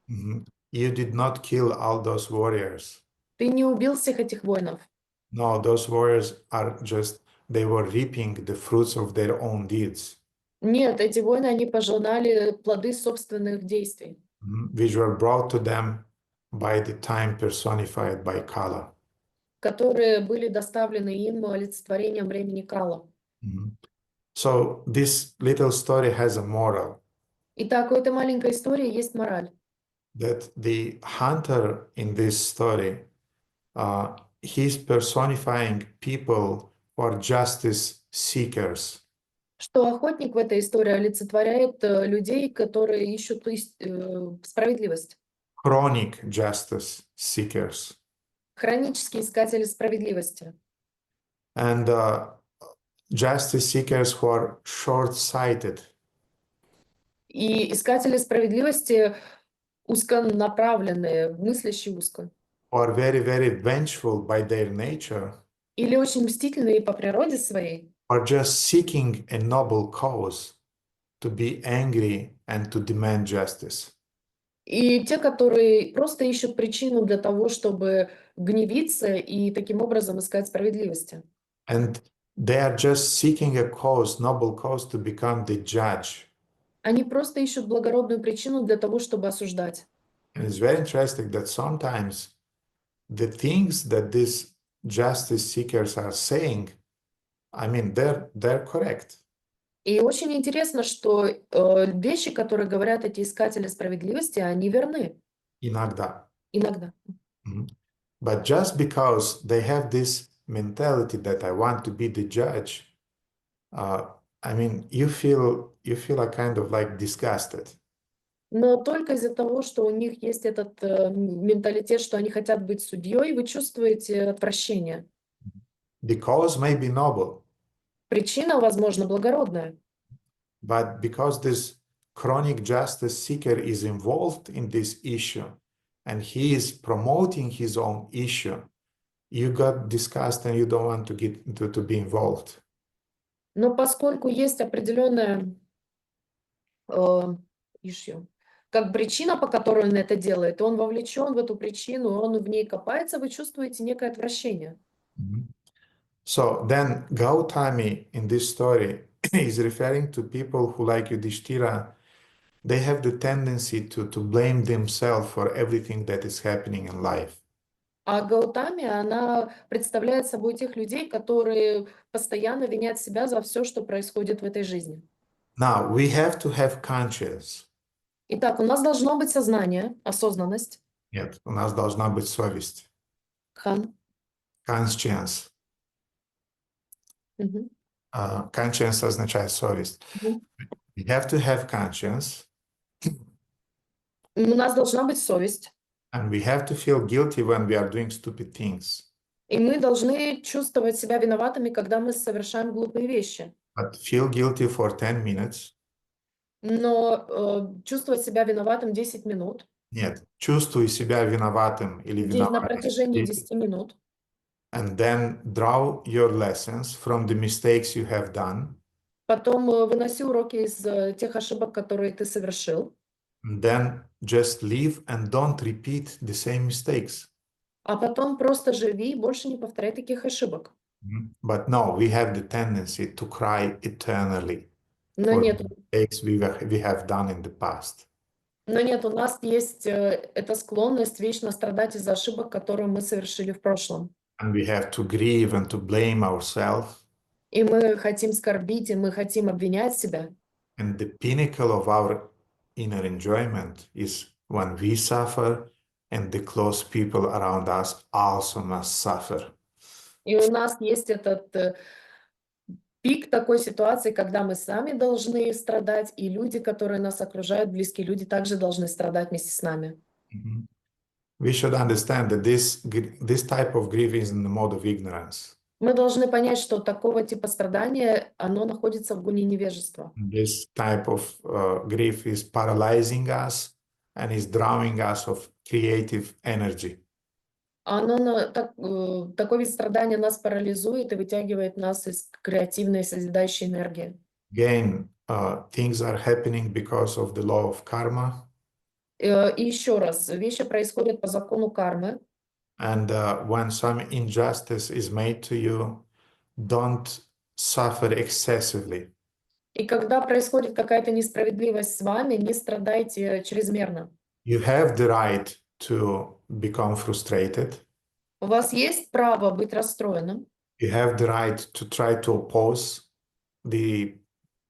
You did not kill all those warriors. Ты не убил всех этих воинов. No, those warriors they were reaping the fruits of their own deeds. Нет, эти воины, они пожинали плоды собственных действий, which were brought to them by the time personified by Kala. которые были доставлены им олицетворением времени Кала. So this little story has a moral. Итак, у этой маленькой истории есть мораль. That the hunter in this story, he's personifying people who are justice seekers. Что охотник в этой истории олицетворяет людей, которые ищут справедливость. Chronic justice seekers. Хронические искатели справедливости. And justice seekers who are short-sighted. И искатели справедливости узконаправленные, мыслящие узко. Or very, very vengeful by their nature. Или очень мстительные по природе своей. Or just seeking a noble cause to be angry and to demand justice. И те, которые просто ищут причину для того, чтобы гневиться и таким образом искать справедливости. And they are just seeking a cause, noble cause, to become the judge. Они просто ищут благородную причину для того, чтобы осуждать. And it's very interesting that sometimes the things that these justice seekers are saying, I mean, they're correct. И очень интересно, что вещи, которые говорят эти искатели справедливости, они верны. Иногда. Иногда. But just because they have this mentality that I want to be the judge, I mean, you feel a kind of like disgusted. Но только из-за того, что у них есть этот менталитет, что они хотят быть судьей, вы чувствуете отвращение. The cause may be noble. Причина, возможно, благородная. But because this chronic justice seeker is involved in this issue and he is promoting his own issue, you got disgusted and you don't want to get to be involved. Но поскольку есть определенная issue, как причина, по которой он это делает, он вовлечен в эту причину, он в ней копается, вы чувствуете некое отвращение. So then Gautami in this story is referring to people who, like Yudhishthira, they have the tendency to blame themselves for everything that is happening in life. А Гаутами, она представляет собой тех людей, которые постоянно винят себя за все, что происходит в этой жизни. Now, we have to have conscience. Итак, у нас должно быть сознание, осознанность. Нет, у нас должна быть совесть. Conscience. Conscience означает совесть. We have to have conscience. У нас должна быть совесть. And we have to feel guilty when we are doing stupid things. И мы должны чувствовать себя виноватыми, когда мы совершаем глупые вещи. But feel guilty for 10 minutes. Но чувствовать себя виноватым 10 минут, Нет, чувствуй себя виноватым или на виноватой. протяжении 10 минут, And then draw your lessons from the mistakes you have done. потом выноси уроки из тех ошибок, которые ты совершил, And then just leave and don't repeat the same mistakes. а потом просто живи и больше не повторяй таких ошибок. But no, we have the tendency to cry eternally Но for нет, the mistakes we have done in the past. у нас есть эта склонность вечно страдать из-за ошибок, которые мы совершили в прошлом. And we have to grieve and to blame ourselves. И мы хотим скорбить, и мы хотим обвинять себя. And the pinnacle of our inner enjoyment is when we suffer and the close people around us also must suffer. И у нас есть этот пик такой ситуации, когда мы сами должны страдать, и люди, которые нас окружают, близкие люди, также должны страдать вместе с нами. We should understand that this type of grief is in the mode of ignorance. Мы должны понять, что такого типа страдания, оно находится в гуне невежества. This type of grief is paralyzing us and is drawing us of creative energy. Такой вид страдания нас парализует и вытягивает нас из креативной, созидающей энергии. Again, things are happening because of the law of karma. И еще раз, вещи происходят по закону кармы. And when some injustice is made to you, don't suffer excessively. И когда происходит какая-то несправедливость с вами, не страдайте чрезмерно. You have the right to become frustrated. У вас есть право быть расстроенным. You have the right to try to oppose the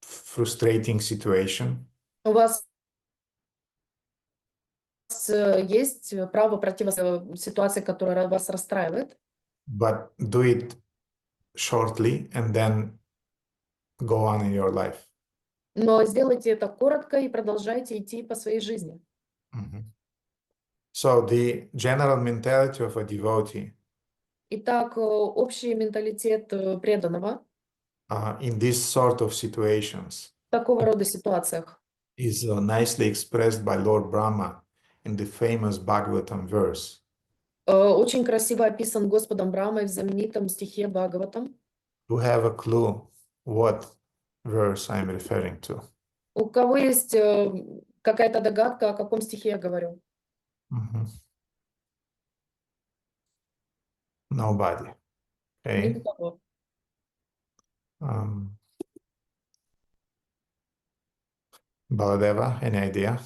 frustrating situation. У вас есть право противостоять ситуации, которая вас расстраивает. But do it shortly and then go on in your life. Но сделайте это коротко и продолжайте идти по своей жизни. So the general mentality of a devotee Итак, общий менталитет преданного in this sort of situations в такого рода ситуациях is nicely expressed by Lord Brahma in the famous Bhagavatam verse. очень красиво описан Господом Брамой в знаменитом стихе Бхагаватам. Do you have a clue what verse I'm referring to? У кого есть какая-то догадка, о каком стихе я говорю? Nobody. Okay. Никого. Baladeva, any idea?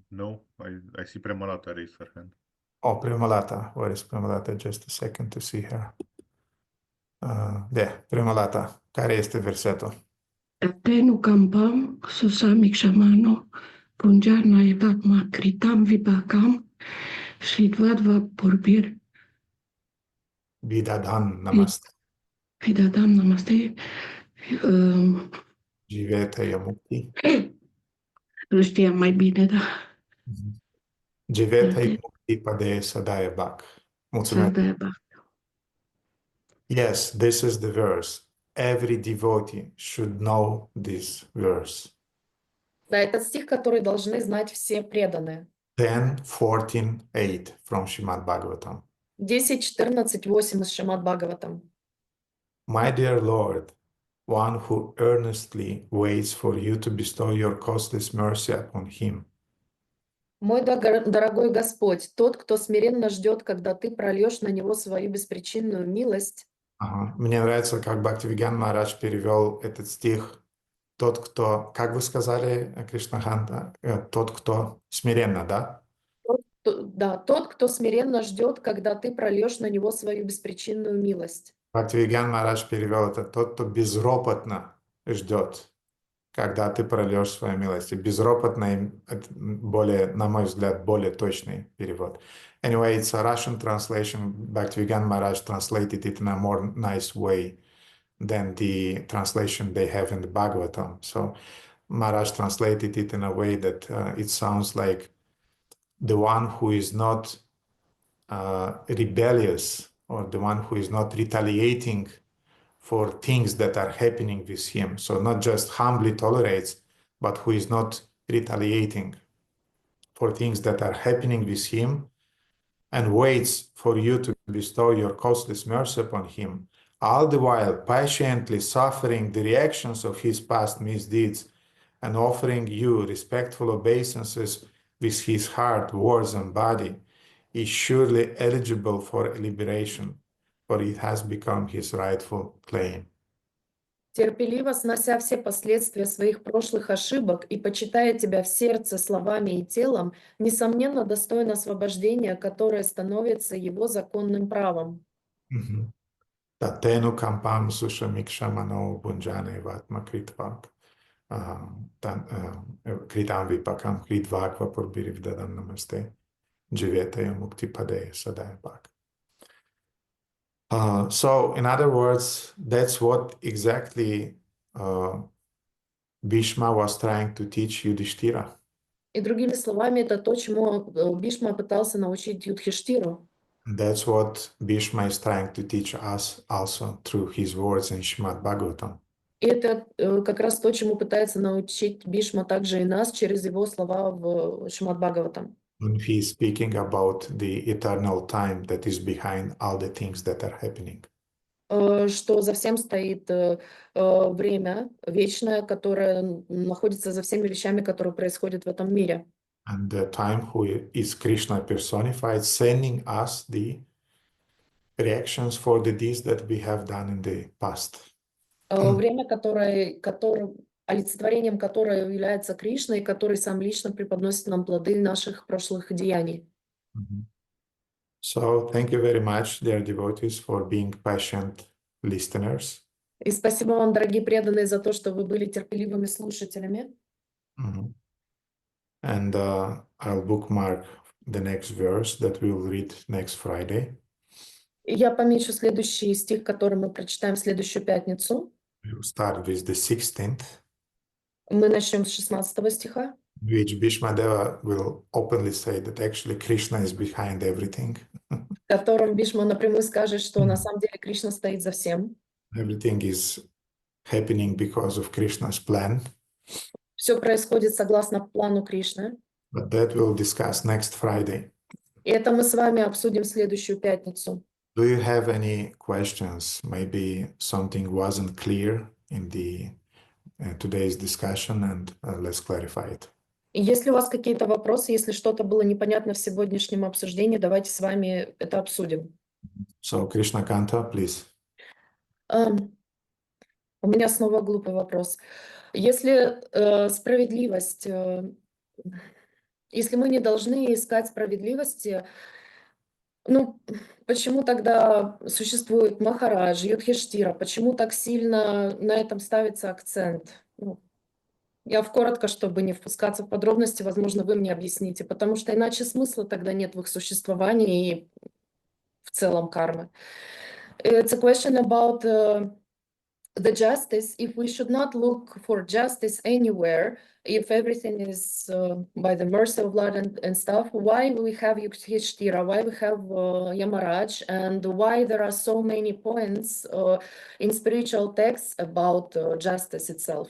No, I see Premalata raise her hand. Oh, Premalata. Where is Premalata? Just a second to see her. There, Premalata. Care este versetul? Tenu campam, susami xamano, punjarna evatma kritam vibakam, shidvadva porbir. Vidadhan namaste. Vidadam namaste. Jiveta yamukti. Nu știam mai bine, da. Jiveta yamukti pade sadaya bak. Mulțumesc. Yes, this is the verse. Every devotee should know this verse. Да, это стих, который должны знать все преданные. 10:14:8 from Srimad Bhagavatam. 10:14:8 из Шримад Бхагаватам. My dear Lord, one who earnestly waits for you to bestow your costless mercy upon him. Мой дорогой Господь, тот, кто смиренно ждет, когда ты прольешь на него свою беспричинную милость. Мне нравится, как Бхактивигьян Махарадж перевел этот стих. Тот, кто, как вы сказали, Кришнаханта, тот, кто смиренно, да? Да, тот, кто смиренно ждет, когда ты прольешь на него свою беспричинную милость. Бхактивигьян Махарадж перевел это тот, кто безропотно ждет, когда ты прольешь свою милость. И безропотно, более, на мой взгляд, более точный перевод. Anyway, it's a Russian translation. Bhaktivinoda Maharaj translated it in a more nice way than the translation they have in the Bhagavatam. So Maharaj translated it in a way that it sounds like the one who is not rebellious, or the one who is not retaliating for things that are happening with him. So not just humbly tolerates, but who is not retaliating for things that are happening with him, and waits for you to bestow your costless mercy upon him, all the while patiently suffering the reactions of his past misdeeds and offering you respectful obeisances with his heart, words, and body, is surely eligible for liberation, for it has become his rightful claim. Терпеливо снося все последствия своих прошлых ошибок и почитая тебя в сердце словами и телом, несомненно достоин освобождения, которое становится его законным правом. Tatenu kampam sushamikṣamano bunjane vatma kritvak. Kritam vipakam kritvakva purbirivdadam namaste. Jivetaya mukti padeya sadaya bhak. So, in other words, that's what exactly Bhishma was trying to teach Yudhishthira. И другими словами, это то, чему Бишма пытался научить Юдхиштиру. That's what Bhishma is trying to teach us also through his words in Srimad Bhagavatam. И это как раз то, чему пытается научить Бишма также и нас через его слова в Шримад Бхагаватам. When he is speaking about the eternal time that is behind all the things that are happening. Что за всем стоит время вечное, которое находится за всеми вещами, которые происходят в этом мире. And the time who is Krishna personified, sending us the reactions for the deeds that we have done in the past. Время, олицетворением которое является Кришной, который сам лично преподносит нам плоды наших прошлых деяний. So, thank you very much, dear devotees, for being patient listeners. И спасибо вам, дорогие преданные, за то, что вы были терпеливыми слушателями. And I'll bookmark the next verse that we'll read next Friday. Я помечу следующий стих, который мы прочитаем в следующую пятницу. We'll start with the 16th. Мы начнем с 16 стиха. Which Bhishma Deva will openly say that actually Krishna is behind everything. В котором Бишма напрямую скажет, что на самом деле Кришна стоит за всем. Everything is happening because of Krishna's plan. Все происходит согласно плану Кришны. But that we'll discuss next Friday. И это мы с вами обсудим в следующую пятницу. Do you have any questions? Maybe something wasn't clear in the today's discussion, and let's clarify it. И если у вас какие-то вопросы, если что-то было непонятно в сегодняшнем обсуждении, давайте с вами это обсудим. So, Krishna Kanta, please. У меня снова глупый вопрос. Если справедливость, если мы не должны искать справедливости, ну, почему тогда существует Махарадж, Юдхиштира? Почему так сильно на этом ставится акцент? Ну, я коротко, чтобы не впускаться в подробности, возможно, вы мне объясните, потому что иначе смысла тогда нет в их существовании и в целом кармы. It's a question about the justice. If we should not look for justice anywhere, if everything is by the mercy of Lord and stuff, why we have Yudhishthira, why we have Yamaraj, and why there are so many points in spiritual texts about justice itself?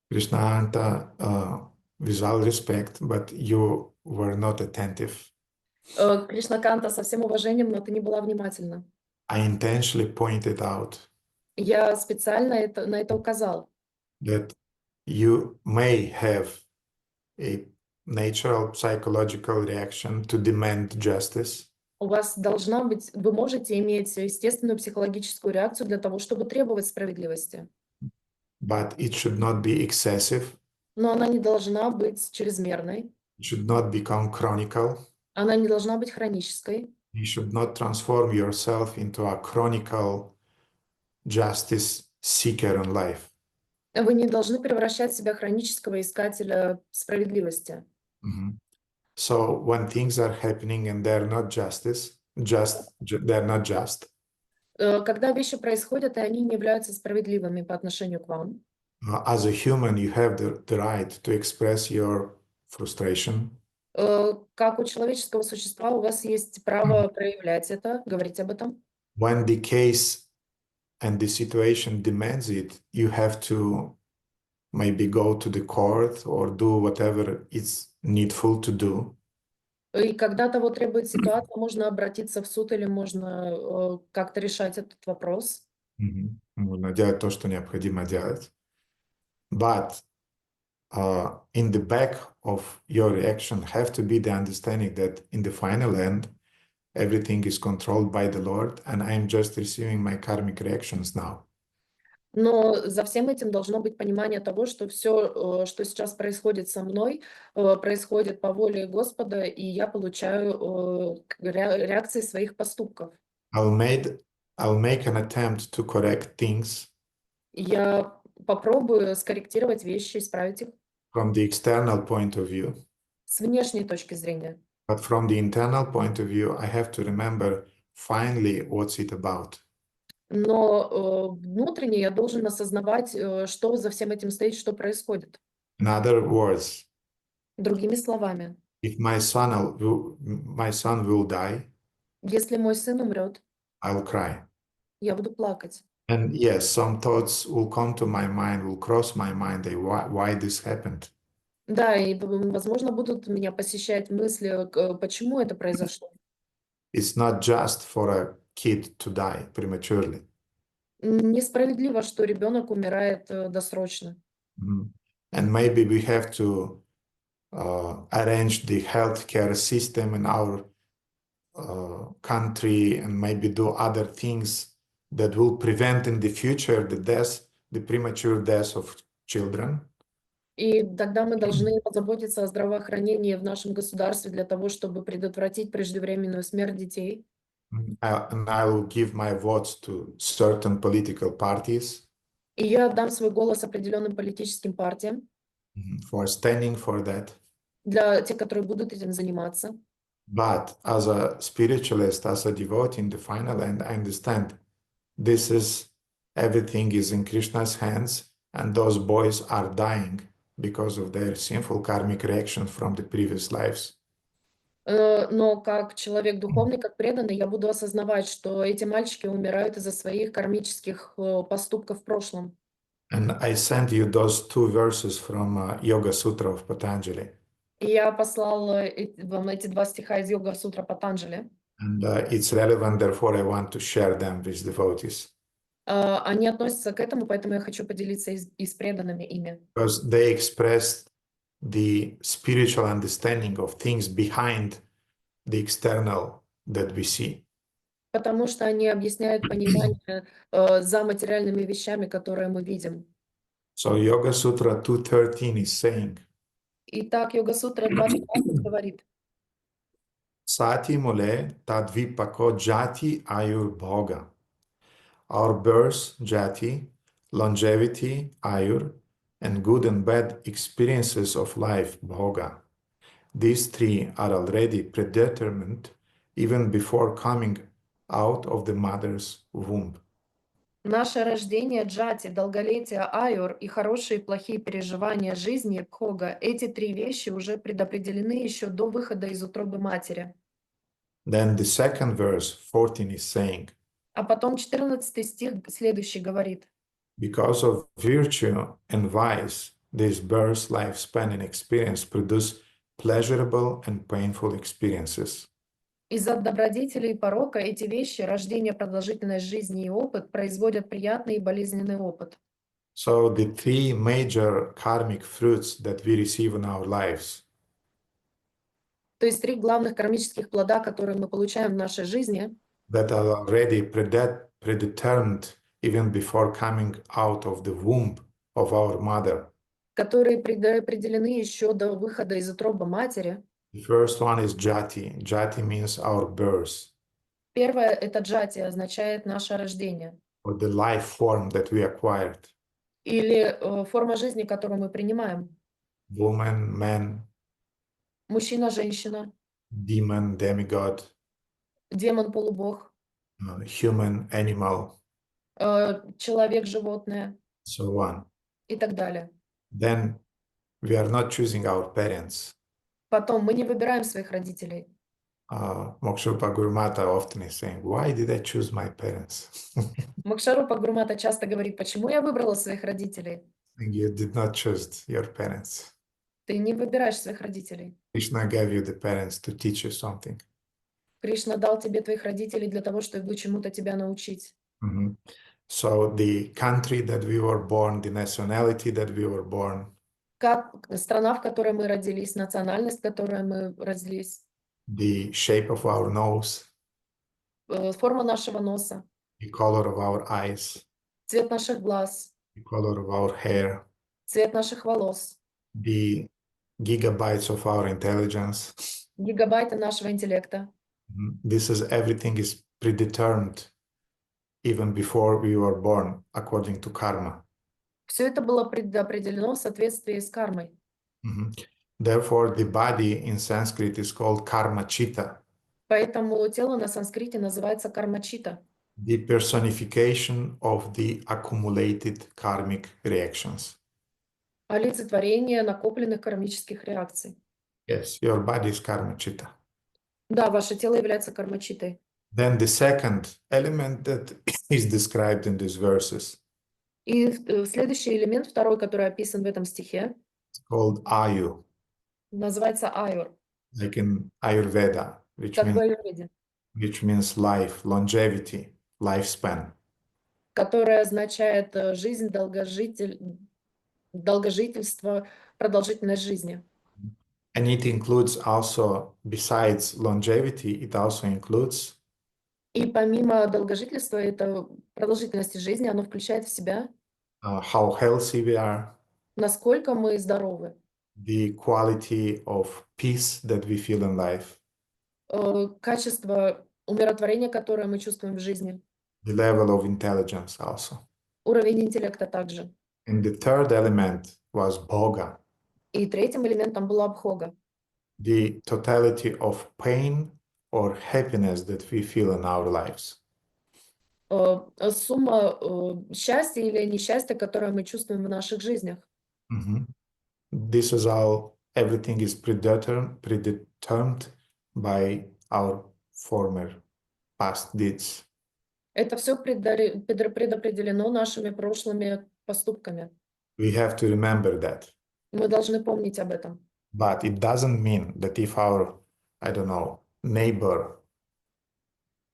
Krishna Anta, with all respect, but you were not attentive. Кришна Канта, со всем уважением, но ты не была внимательна. I intentionally pointed out Я специально на это указал. that you may have a natural psychological reaction to demand justice. У вас должна быть, вы можете иметь естественную психологическую реакцию для того, чтобы требовать справедливости. But it should not be excessive. Но она не должна быть чрезмерной. It should not become chronical. Она не должна быть хронической. You should not transform yourself into a chronical justice seeker in life. Вы не должны превращать себя в хронического искателя справедливости. So when things are happening and they're not they're not just. Когда вещи происходят, и они не являются справедливыми по отношению к вам. As a human, you have the right to express your frustration, Как у человеческого существа у вас есть право проявлять это, говорить об этом. when the case and the situation demands it, you have to maybe go to the court or do whatever is needful to do. И когда того требует ситуация, можно обратиться в суд или можно как-то решать этот вопрос. Нужно делать то, что необходимо делать. But in the back of your reaction have to be the understanding that in the final end, everything is controlled by the Lord, and I'm just receiving my karmic reactions now. Но за всем этим должно быть понимание того, что все, что сейчас происходит со мной, происходит по воле Господа, и я получаю реакции своих поступков. I'll make an attempt to correct things Я попробую скорректировать вещи, исправить их from the external point of view, с внешней точки зрения. but from the internal point of view, I have to remember finally what's it about. Но внутренне я должен осознавать, что за всем этим стоит, что происходит. In other words, Другими словами, if my son will die, если мой сын умрет, I'll cry. я буду плакать. And yes, some thoughts will come to my mind, will cross my mind, why this happened. Да, и, возможно, будут меня посещать мысли, почему это произошло. It's not just for a kid to die prematurely. Несправедливо, что ребенок умирает досрочно. And maybe we have to arrange the healthcare system in our country and maybe do other things that will prevent in the future the premature deaths of children. И тогда мы должны позаботиться о здравоохранении в нашем государстве для того, чтобы предотвратить преждевременную смерть детей. And I will give my votes to certain political parties И я отдам свой голос определенным политическим партиям, for standing for that. для тех, которые будут этим заниматься. But as a spiritualist, as a devotee in the final end, I understand everything is in Krishna's hands, and those boys are dying because of their sinful karmic reactions from the previous lives. Но как человек духовный, как преданный, я буду осознавать, что эти мальчики умирают из-за своих кармических поступков в прошлом. And I sent you those two verses from Yoga Sutra of Patanjali. И я послал вам эти 2 стиха из Йога Сутра Патанджали. And it's relevant, therefore I want to share them with devotees. Они относятся к этому, поэтому я хочу поделиться и с преданными ими. Because they expressed the spiritual understanding of things behind the external that we see. Потому что они объясняют понимание за материальными вещами, которые мы видим. So Yoga Sutra 213 is saying, Итак, Йога Сутра 2.15 говорит: Sati mule tadvipako jati ayur bhoga. Our birth, jati, longevity, ayur, and good and bad experiences of life, bhoga. These three are already predetermined even before coming out of the mother's womb. Наше рождение, джати, долголетие, аюр и хорошие и плохие переживания жизни, бхога, эти 3 вещи уже предопределены еще до выхода из утробы матери. Then the second verse, 14, is saying, А потом 14 стих следующий говорит: because of virtue and vice, this birth, lifespan, and experience produce pleasurable and painful experiences. из-за добродетели и порока эти вещи, рождение, продолжительность жизни и опыт, производят приятный и болезненный опыт. So the 3 major karmic fruits that we receive in our lives, То есть 3 главных кармических плода, которые мы получаем в нашей жизни, that are already predetermined even before coming out of the womb of our mother. которые предопределены еще до выхода из утробы матери. The first one is jati. Jati means our birth, Первое — это джати, означает наше рождение. or the life form that we acquired. Или форма жизни, которую мы принимаем. Woman, man, Мужчина, женщина, demon, demigod, демон, полубог, human, animal, человек, животное. so on. и так далее. then we are not choosing our parents. Потом мы не выбираем своих родителей. Moksha Gurumata often is saying, why did I choose my parents? Мокшарупа Гурмата часто говорит, почему я выбрала своих родителей? You did not choose your parents. Ты не выбираешь своих родителей. Krishna gave you the parents to teach you something. Кришна дал тебе твоих родителей для того, чтобы чему-то тебя научить. Mhm. So the country that we were born, the nationality that we were born, Страна, в которой мы родились, национальность, в которой мы родились, the shape of our nose, форма нашего носа, the color of our eyes, цвет наших глаз, the color of our hair, цвет наших волос, the gigabytes of our intelligence. гигабайты нашего интеллекта. This is everything is predetermined even before we were born according to karma. Все это было предопределено в соответствии с кармой. Therefore, the body in Sanskrit is called karma chitta, Поэтому тело на санскрите называется кармачита, the personification of the accumulated karmic reactions. олицетворение накопленных кармических реакций. Yes, your body is karma chitta. Да, ваше тело является кармачитой. Then the second element that is described in these verses И следующий элемент, второй, который описан в этом стихе, is called ayu, называется аюр, like in Ayurveda, как в аюрведе, which means life, longevity, lifespan. которое означает жизнь, долгожительство, продолжительность жизни. And it includes also, besides longevity, it also includes И помимо долгожительства, это продолжительности жизни, оно включает в себя, how healthy we are, насколько мы здоровы, the quality of peace that we feel in life, качество умиротворения, которое мы чувствуем в жизни, the level of intelligence also. уровень интеллекта также. And the third element was bhoga, И третьим элементом была бхога, the totality of pain or happiness that we feel in our lives. сумма счастья или несчастья, которое мы чувствуем в наших жизнях. This is all, everything is predetermined by our former past deeds. Это все предопределено нашими прошлыми поступками. We have to remember that. Мы должны помнить об этом. But it doesn't mean that if our, I don't know, neighbor,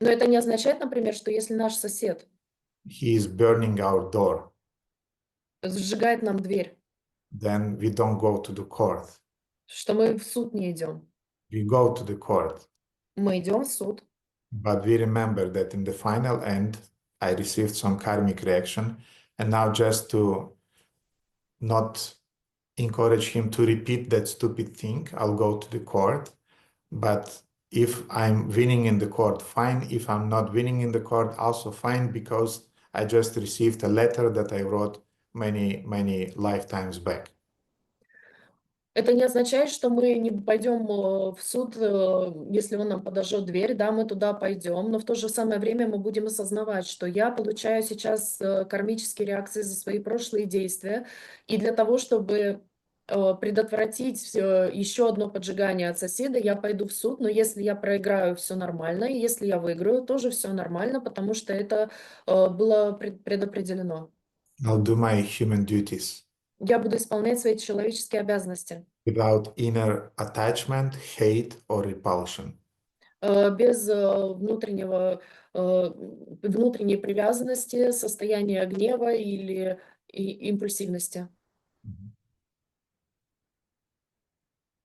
Но это не означает, например, что если наш сосед he is burning our door, сжигает нам дверь, then we don't go to the court. что мы в суд не идем. We go to the court. Мы идем в суд. But we remember that in the final end, I received some karmic reaction, and now just to not encourage him to repeat that stupid thing, I'll go to the court. But if I'm winning in the court, fine. If I'm not winning in the court, also fine, because I just received a letter that I wrote many lifetimes back. Это не означает, что мы не пойдем в суд, если он нам подожжет дверь, да, мы туда пойдем, но в то же самое время мы будем осознавать, что я получаю сейчас кармические реакции за свои прошлые действия, и для того, чтобы предотвратить еще одно поджигание от соседа, я пойду в суд, но если я проиграю, все нормально, и если я выиграю, тоже все нормально, потому что это было предопределено. I'll do my human duties Я буду исполнять свои человеческие обязанности without inner attachment, hate, or repulsion. без внутренней привязанности, состояния гнева или импульсивности.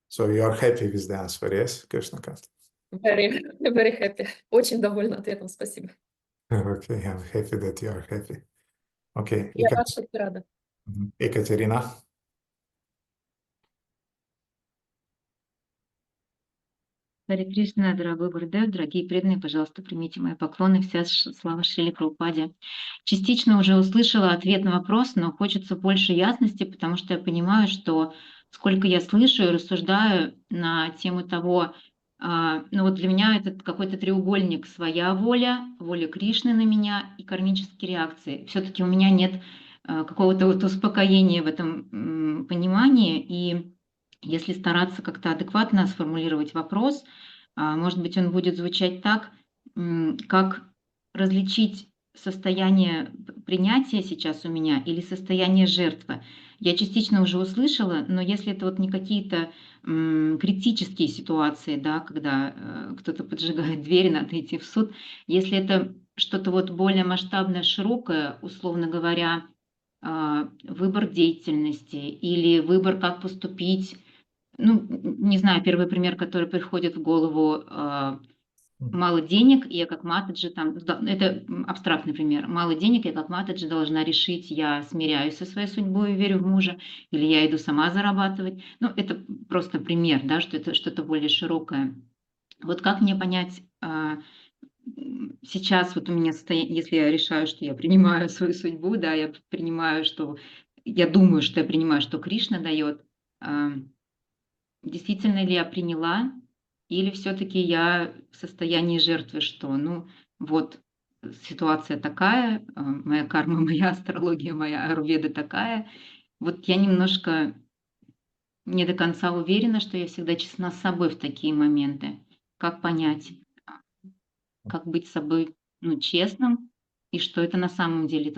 So you are happy with the answer, yes, Krishnakant? Very, very happy. Очень довольна ответом, спасибо. Okay, I'm happy that you are happy. Okay, Я рада, что ты рада. Екатерина. Харе Кришна, дорогой Гурудев, дорогие преданные, пожалуйста, примите мои поклоны, вся слава Шриле Прабхупаде. Частично уже услышала ответ на вопрос, но хочется больше ясности, потому что я понимаю, что сколько я слышу и рассуждаю на тему того, ну вот для меня это какой-то треугольник: своя воля, воля Кришны на меня и кармические реакции. Все-таки у меня нет какого-то вот успокоения в этом понимании. И если стараться как-то адекватно сформулировать вопрос, может быть, он будет звучать так, как различить состояние принятия сейчас у меня или состояние жертвы. Я частично уже услышала, но если это вот не какие-то критические ситуации, да, когда кто-то поджигает дверь, надо идти в суд, если это что-то вот более масштабное, широкое, условно говоря, выбор деятельности или выбор, как поступить. Ну, не знаю, первый пример, который приходит в голову, мало денег, и я как матаджи там, это абстрактный пример, мало денег, я как матаджи должна решить, я смиряюсь со своей судьбой и верю в мужа, или я иду сама зарабатывать. Ну, это просто пример, да, что это что-то более широкое. Вот как мне понять, сейчас вот у меня состояние, если я решаю, что я принимаю свою судьбу, да, я принимаю, что я думаю, что я принимаю, что Кришна дает, действительно ли я приняла, или все-таки я в состоянии жертвы, что, ну, вот ситуация такая, моя карма, моя астрология, моя аюрведа такая. Вот я немножко не до конца уверена, что я всегда честна с собой в такие моменты. Как понять, как быть с собой, ну, честным, и что это на самом деле,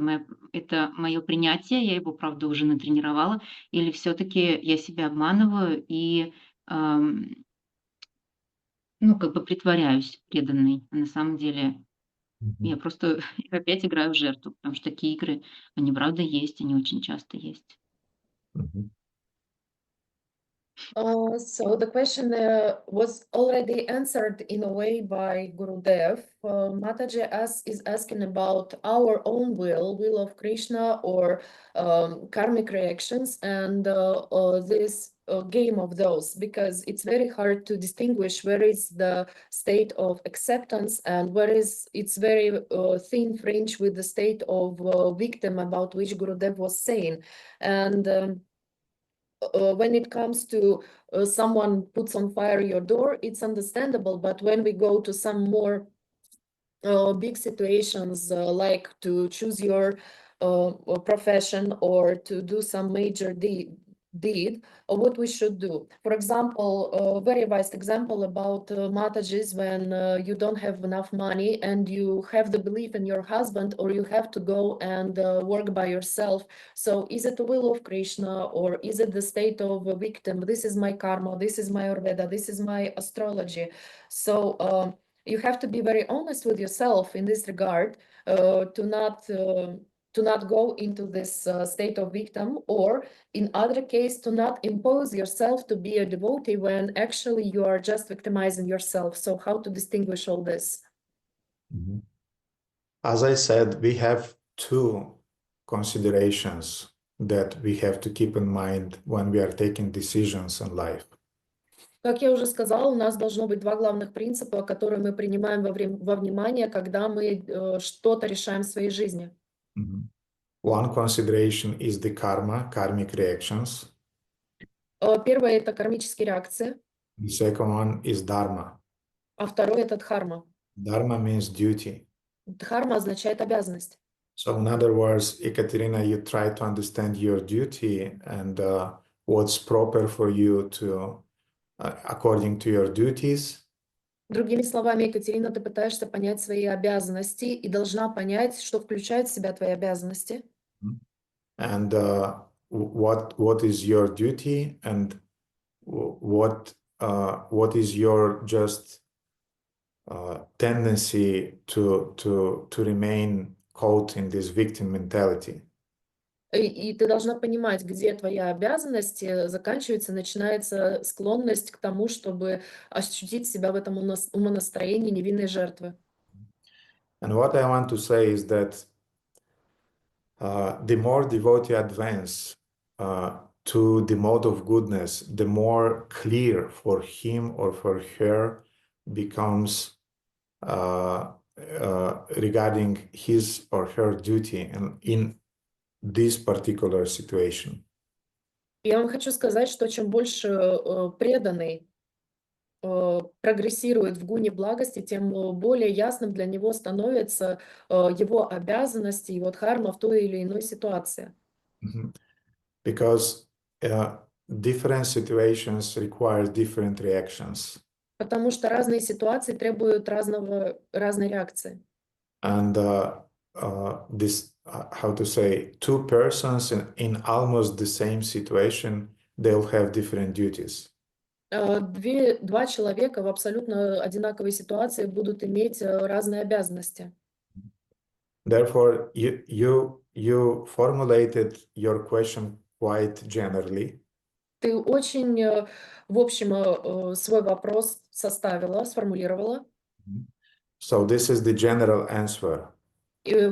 это мое принятие, я его, правда, уже натренировала, или все-таки я себя обманываю и ну, как бы притворяюсь преданной, а на самом деле я просто опять играю в жертву, потому что такие игры, они правда есть, они очень часто есть. So the question was already answered in a way by Gurudev. Mataji is asking about our own will of Krishna or karmic reactions, and this game of those, because it's very hard to distinguish where is the state of acceptance and where is it's very thin fringe with the state of victim about which Gurudev was saying. And when it comes to someone puts on fire your door, it's understandable. But when we go to some more big situations, like to choose your profession or to do some major deed, what we should do. For example, a very wise example about Matajis, when you don't have enough money and you have the belief in your husband, or you have to go and work by yourself. So is it the will of Krishna, or is it the state of a victim? This is my karma, this is my Ayurveda, this is my astrology. So you have to be very honest with yourself in this regard, to not go into this state of victim, or in other case, to not impose yourself to be a devotee when actually you are just victimizing yourself. So how to distinguish all this? As I said, we have two considerations that we have to keep in mind when we are taking decisions in life. Как я уже сказала, у нас должно быть два главных принципа, которые мы принимаем во внимание, когда мы что-то решаем в своей жизни. One consideration is the karmic reactions. Первое — это кармические реакции, The second one is dharma. а второе — это дхарма. Dharma means duty. Дхарма означает обязанность. So in other words, Ekaterina, you try to understand your duty and what's proper for you to, according to your duties. Другими словами, Екатерина, ты пытаешься понять свои обязанности и должна понять, что включает в себя твои обязанности. And what is your duty, and what is your just tendency to remain caught in this victim mentality. И ты должна понимать, где твоя обязанность заканчивается, начинается склонность к тому, чтобы ощутить себя в этом умонастроении невинной жертвы. And what I want to say is that the more devotee advance to the mode of goodness, the more clear for him or for her becomes regarding his or her duty in this particular situation. Я вам хочу сказать, что чем больше преданный прогрессирует в гуне благости, тем более ясным для него становятся его обязанности, его дхарма в той или иной ситуации. Mhm. Because different situations require different reactions. Потому что разные ситуации требуют разной реакции. And how to say, two persons in almost the same situation, they'll have different duties. Два человека в абсолютно одинаковой ситуации будут иметь разные обязанности. Therefore, you formulated your question quite generally. Ты очень, в общем, свой вопрос сформулировала. So this is the general answer И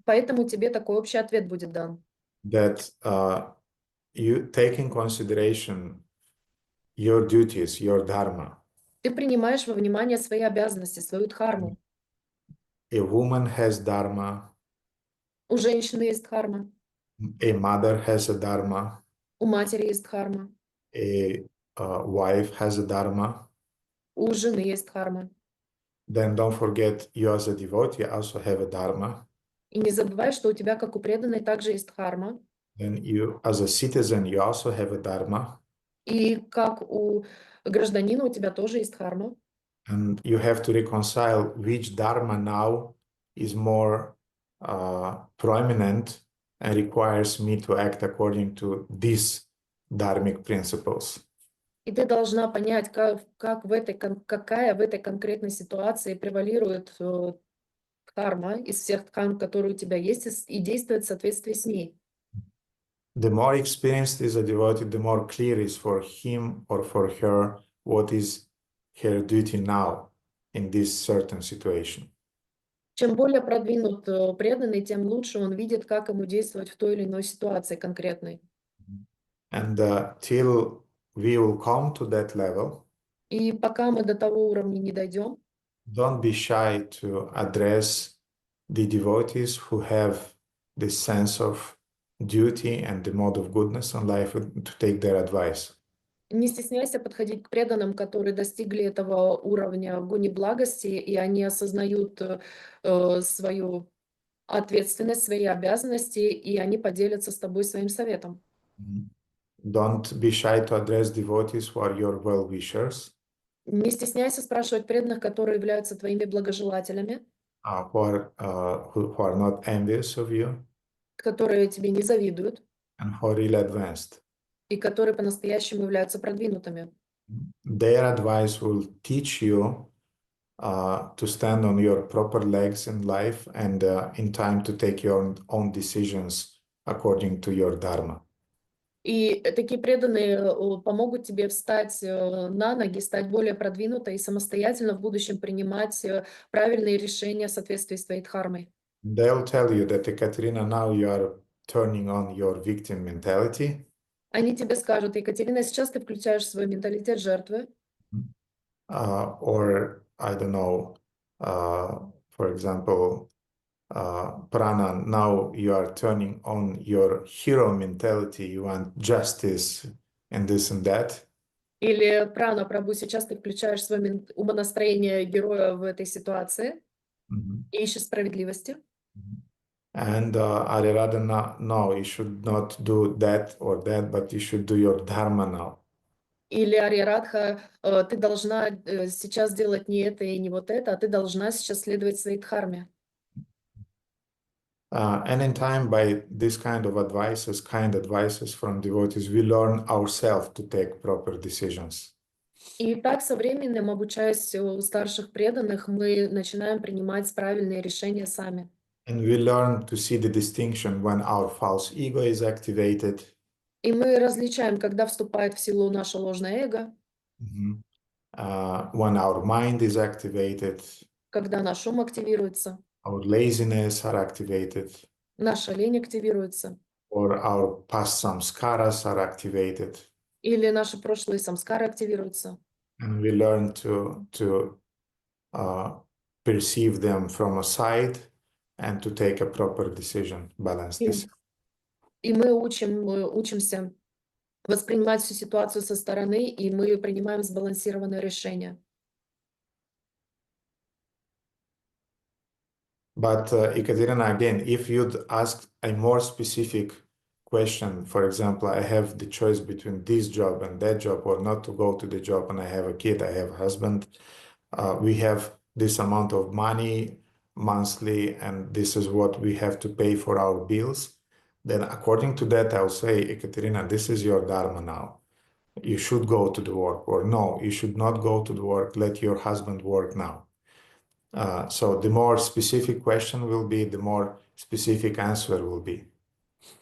поэтому тебе такой общий ответ будет дан. that you take in consideration your duties, your dharma. Ты принимаешь во внимание свои обязанности, свою дхарму. A woman has dharma, У женщины есть дхарма, a mother has a dharma, у матери есть дхарма, a wife has a dharma. у жены есть дхарма. Then don't forget you as a devotee also have a dharma. И не забывай, что у тебя, как у преданной, также есть дхарма. Then you as a citizen you also have a dharma. И как у гражданина у тебя тоже есть дхарма. And you have to reconcile which dharma now is more prominent and requires me to act according to these dharmic principles. И ты должна понять, какая в этой конкретной ситуации превалирует дхарма из всех дхарм, которые у тебя есть, и действовать в соответствии с ней. The more experienced is a devotee, the more clear is for him or for her what is her duty now in this certain situation. Чем более продвинут преданный, тем лучше он видит, как ему действовать в той или иной ситуации конкретной. And till we will come to that level, И пока мы до того уровня не дойдем, don't be shy to address the devotees who have this sense of duty and the mode of goodness in life to take their advice. не стесняйся подходить к преданным, которые достигли этого уровня гуни благости, и они осознают свою ответственность, свои обязанности, и они поделятся с тобой своим советом. Don't be shy to address devotees who are your well-wishers, Не стесняйся спрашивать преданных, которые являются твоими благожелателями, who are not envious of you, которые тебе не завидуют, and who are really advanced. и которые по-настоящему являются продвинутыми. Their advice will teach you to stand on your proper legs in life and in time to take your own decisions according to your dharma. И такие преданные помогут тебе встать на ноги, стать более продвинутой и самостоятельно в будущем принимать правильные решения в соответствии с твоей дхармой. They'll tell you that, Ekaterina, now you are turning on your victim mentality. Они тебе скажут: Екатерина, сейчас ты включаешь свой менталитет жертвы. Or, I don't know, for example, Prana, now you are turning on your hero mentality, you want justice and this and that. Или Прана, Прабhu, сейчас ты включаешь свое умонастроение героя в этой ситуации и ищешь справедливости. And Arirada, no, you should not do that or that, but you should do your dharma now. Или Ария Радха, ты должна сейчас делать не это и не вот это, а ты должна сейчас следовать своей дхарме. And in time, by this kind advices from devotees, we learn ourselves to take proper decisions. И так со временем, обучаясь у старших преданных, мы начинаем принимать правильные решения сами. And we learn to see the distinction when our false ego is activated. И мы различаем, когда вступает в силу наше ложное эго, When our mind is activated, когда наш ум активируется, our laziness are activated, наша лень активируется, or our past samskaras are activated. или наши прошлые самскары активируются. And we learn to perceive them from a side and to take a proper decision, balanced decision. И мы учимся воспринимать всю ситуацию со стороны, и мы принимаем сбалансированное решение. But Ekaterina, again, if you'd ask a more specific question, for example, I have the choice between this job and that job, or not to go to the job, and I have a kid, I have a husband, we have this amount of money monthly, and this is what we have to pay for our bills, then according to that, I'll say, Ekaterina, this is your dharma now. You should go to the work, or no, you should not go to the work, let your husband work now. So the more specific question will be, the more specific answer will be.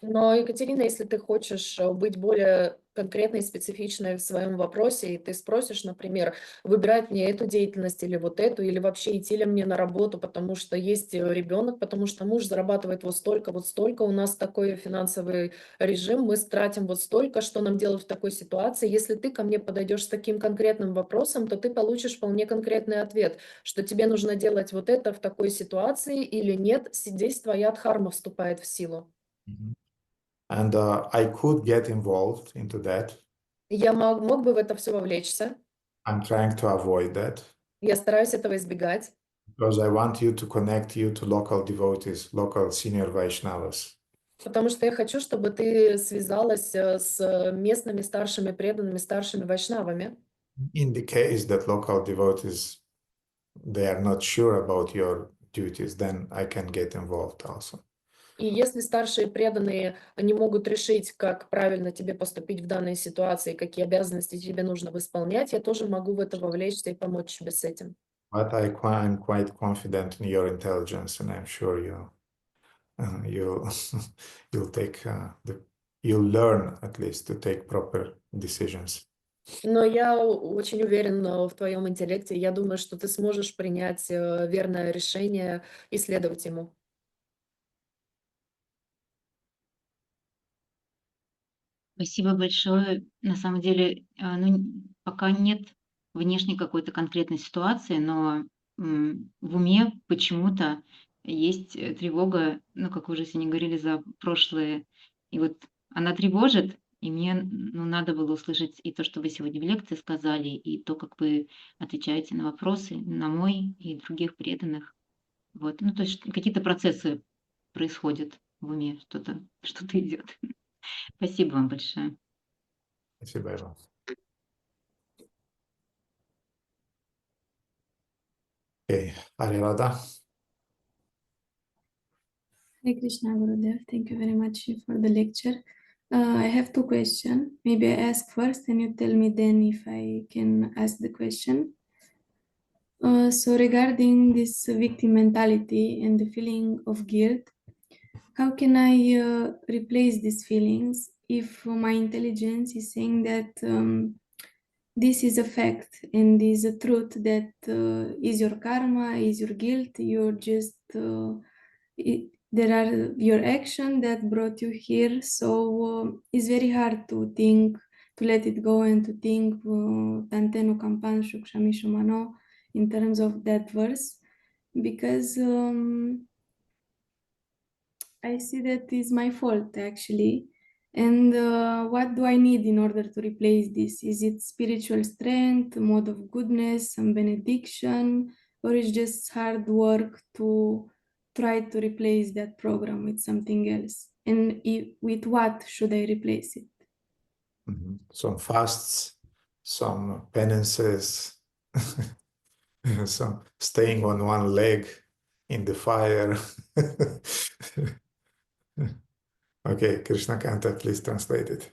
Но, Екатерина, если ты хочешь быть более конкретной и специфичной в своем вопросе, и ты спросишь, например, выбирать мне эту деятельность или вот эту, или вообще идти ли мне на работу, потому что есть ребенок, потому что муж зарабатывает вот столько, у нас такой финансовый режим, мы тратим вот столько, что нам делать в такой ситуации. Если ты ко мне подойдешь с таким конкретным вопросом, то ты получишь вполне конкретный ответ, что тебе нужно делать вот это в такой ситуации или нет, здесь твоя дхарма вступает в силу. And I could get involved into that. Я мог бы в это все вовлечься. I'm trying to avoid that Я стараюсь этого избегать, because I want you to connect you to local devotees, local senior Vaishnavas. потому что я хочу, чтобы ты связалась с местными старшими преданными, старшими вайшнавами. In the case that local devotees, they are not sure about your duties, then I can get involved also. И если старшие преданные не могут решить, как правильно тебе поступить в данной ситуации, какие обязанности тебе нужно исполнять, я тоже могу в это вовлечься и помочь тебе с этим. But I'm quite confident in your intelligence, and I'm sure you'll you'll learn at least to take proper decisions. Но я очень уверен в твоем интеллекте. Я думаю, что ты сможешь принять верное решение и следовать ему. Спасибо большое. На самом деле, ну, пока нет внешней какой-то конкретной ситуации, но в уме почему-то есть тревога, ну, как вы уже сегодня говорили, за прошлое. И вот она тревожит, и мне ну, надо было услышать и то, что вы сегодня в лекции сказали, и то, как вы отвечаете на вопросы, на мой и других преданных. Вот. Ну, то есть какие-то процессы происходят в уме, что-то идет. Спасибо вам большое. Спасибо, Иван. Okay, Arirada. Hare Krishna, Gurudev. Thank you very much for the lecture. I have two questions. Maybe I ask first and you tell me then if I can ask the question. So regarding this victim mentality and the feeling of guilt, how can I replace these feelings if my intelligence is saying that this is a fact and is a truth that is your karma, is your guilt, you're just there are your action that brought you here, so it's very hard to think, to let it go and to think Tantenu Kampan Shukshami Shumano in terms of that verse, because I see that is my fault actually. And what do I need in order to replace this? Is it spiritual strength, mode of goodness, some benediction, or is just hard work to try to replace that program with something else? And with what should I replace it? Some fasts, some penances, some staying on one leg in the fire. Okay, Krishna Kanta, please translate it.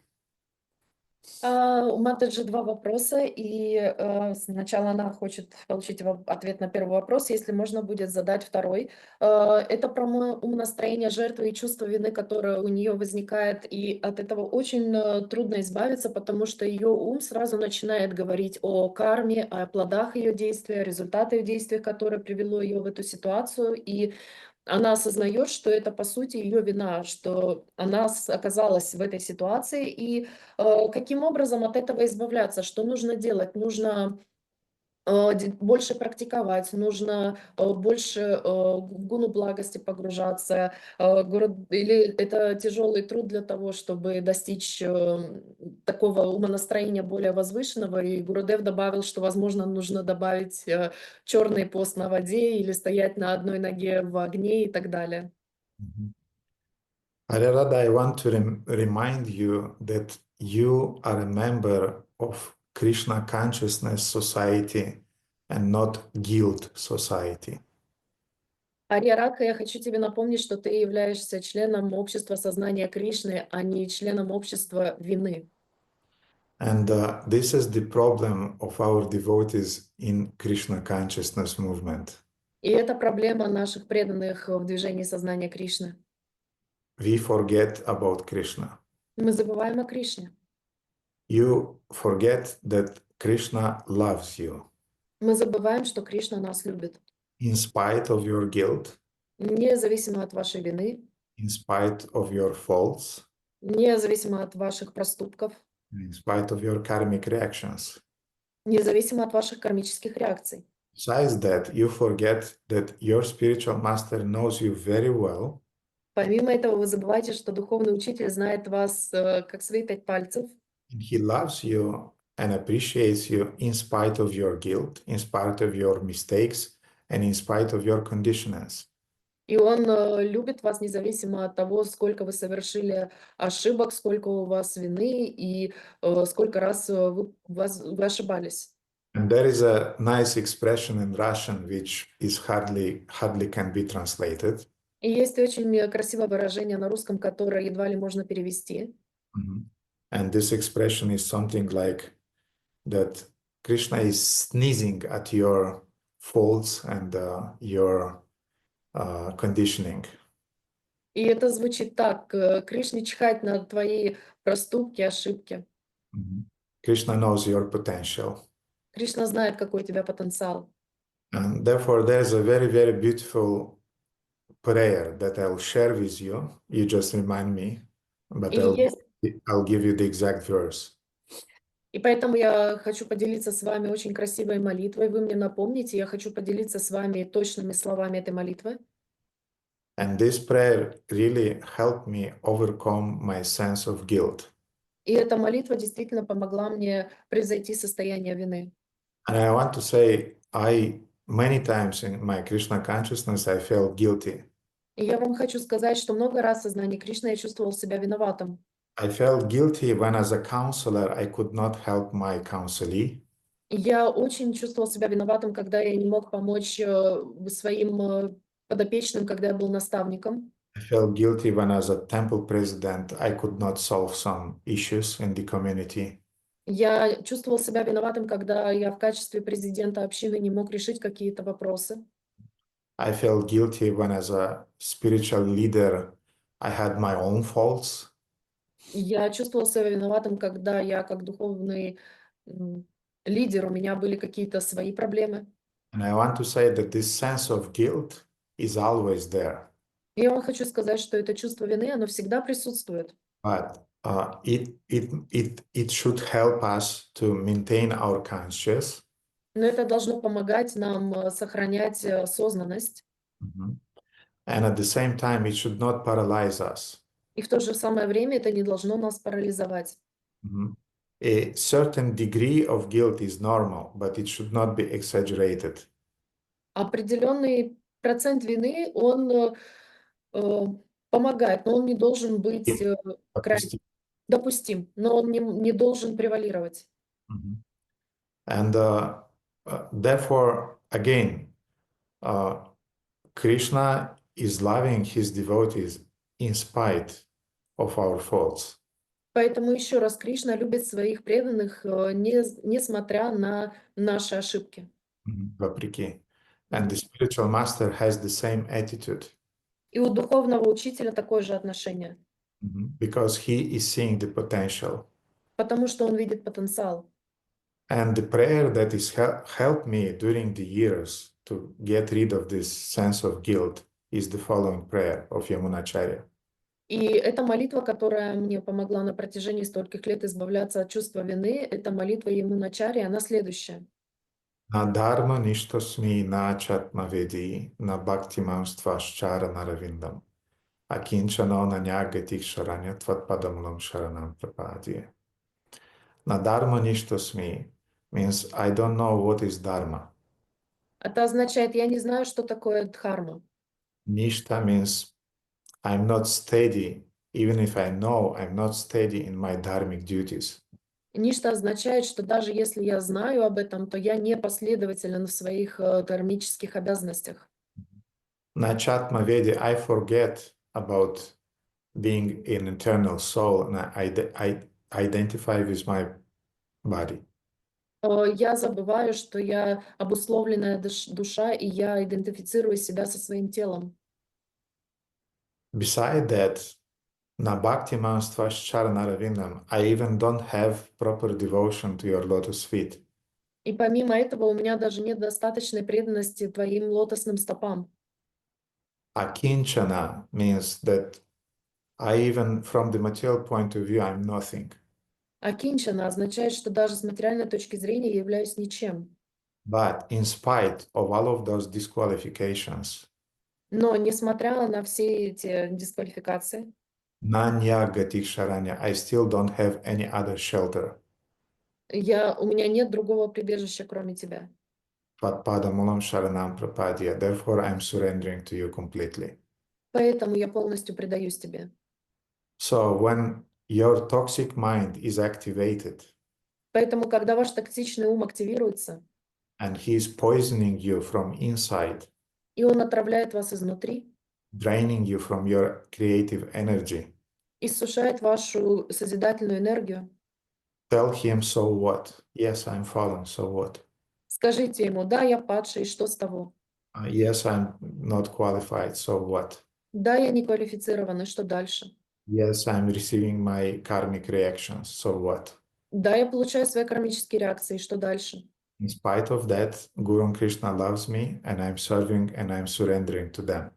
У Матаджи два вопроса, и сначала она хочет получить ответ на первый вопрос, если можно будет задать второй. Это про умонастроение жертвы и чувство вины, которое у нее возникает, и от этого очень трудно избавиться, потому что ее ум сразу начинает говорить о карме, о плодах ее действия, о результатах ее действий, которое привело ее в эту ситуацию, и она осознает, что это, по сути, ее вина, что она оказалась в этой ситуации, и каким образом от этого избавляться, что нужно делать? Нужно больше практиковать, нужно больше в гуну благости погружаться. Или это тяжелый труд для того, чтобы достичь такого умонастроения более возвышенного. И Гурудев добавил, что, возможно, нужно добавить черный пост на воде или стоять на одной ноге в огне и так далее. Aryarada, I want to remind you that you are a member of Krishna Consciousness Society and not Guilt Society. Ария Рака, я хочу тебе напомнить, что ты являешься членом общества сознания Кришны, а не членом общества вины. And this is the problem of our devotees in Krishna Consciousness movement. И это проблема наших преданных в движении сознания Кришны. We forget about Krishna. Мы забываем о Кришне. You forget that Krishna loves you Мы забываем, что Кришна нас любит. in spite of your guilt, Независимо от вашей вины, in spite of your faults, независимо от ваших проступков, in spite of your karmic reactions. независимо от ваших кармических реакций. Besides that, you forget that your spiritual master knows you very well, Помимо этого, вы забываете, что духовный учитель знает вас как свои 5 пальцев, and he loves you and appreciates you in spite of your guilt, in spite of your mistakes, and in spite of your conditionings. и он любит вас независимо от того, сколько вы совершили ошибок, сколько у вас вины и сколько раз вы ошибались. And there is a nice expression in Russian which is hardly can be translated. И есть очень красивое выражение на русском, которое едва ли можно перевести. And this expression is something like that Krishna is sneezing at your faults and your conditioning. И это звучит так: Кришне чихать на твои проступки, ошибки. Krishna knows your potential. Кришна знает, какой у тебя потенциал. And therefore, there's a very, very beautiful prayer that I'll share with you. You just remind me, but И I'll give you the exact verse. И поэтому я хочу поделиться с вами очень красивой молитвой. Вы мне напомните, я хочу поделиться с вами точными словами этой молитвы. And this prayer really helped me overcome my sense of guilt. И эта молитва действительно помогла мне превзойти состояние вины. And I want to say, many times in my Krishna consciousness, I felt guilty. И я вам хочу сказать, что много раз в сознании Кришны я чувствовал себя виноватым. I felt guilty when, as a counselor, I could not help my counselee. И я очень чувствовал себя виноватым, когда я не мог помочь своим подопечным, когда я был наставником. I felt guilty when, as a temple president, I could not solve some issues in the community. Я чувствовал себя виноватым, когда я в качестве президента общины не мог решить какие-то вопросы. I felt guilty when, as a spiritual leader, I had my own faults. Я чувствовал себя виноватым, когда я как духовный лидер, у меня были какие-то свои проблемы. And I want to say that this sense of guilt is always there. Я вам хочу сказать, что это чувство вины, оно всегда присутствует. But it should help us to maintain our conscious. Но это должно помогать нам сохранять осознанность. And at the same time, it should not paralyze us. И в то же самое время это не должно нас парализовать. A certain degree of guilt is normal, but it should not be exaggerated. Определенный процент вины, он помогает, но он не должен быть допустим, но он не должен превалировать. And therefore, again, Krishna is loving his devotees in spite of our faults. Поэтому еще раз, Кришна любит своих преданных, несмотря на наши ошибки. Вопреки. And the spiritual master has the same attitude. И у духовного учителя такое же отношение. Because he is seeing the potential. Потому что он видит потенциал. And the prayer that has helped me during the years to get rid of this sense of guilt is the following prayer of Yamunacharya. И эта молитва, которая мне помогла на протяжении стольких лет избавляться от чувства вины, это молитва Ямуначарьи, она следующая. Na dharma nishtosmi na chatmavedi na bhaktimam stvashchara naravindam. Akinchano nanyagatik sharanya tvatpadamulam sharanam prapadye. Na dharma nishtosmi means I don't know what is dharma. Это означает, я не знаю, что такое дхарма. Nishta means I'm not steady, even if I know I'm not steady in my dharmic duties. Ништа означает, что даже если я знаю об этом, то я не последователен в своих кармических обязанностях. Na chatmavedi, I forget about being an eternal soul and I identify with my body. Я забываю, что я обусловленная душа, и я идентифицирую себя со своим телом. Beside that, na bhakti naravindam, I even don't have proper devotion to your lotus feet. И помимо этого у меня даже нет достаточной преданности твоим лотосным стопам. Akinchana means that I even, from the material point of view, I'm nothing. А кинчана означает, что даже с материальной точки зрения я являюсь ничем. But in spite of all of those disqualifications, Но несмотря на все эти дисквалификации, Nanyagatik Sharanya, I still don't have any other shelter. у меня нет другого прибежища, кроме тебя. Tvatpadamulam Sharanam Prapadya. Therefore, I'm surrendering to you completely. Поэтому я полностью предаюсь тебе. So when your toxic mind is activated Поэтому, когда ваш токсичный ум активируется, and he is poisoning you from inside, и он отравляет вас изнутри, draining you from your creative energy, иссушает вашу созидательную энергию, tell him, so what? Yes, I'm fallen, so what? скажите ему: да, я падший, и что с того? Yes, I'm not qualified, so what? Да, я не квалифицирован, и что дальше? Yes, I'm receiving my karmic reactions, so what? Да, я получаю свои кармические реакции, и что дальше? In spite of that, Guru Krishna loves me and I'm serving and I'm surrendering to them.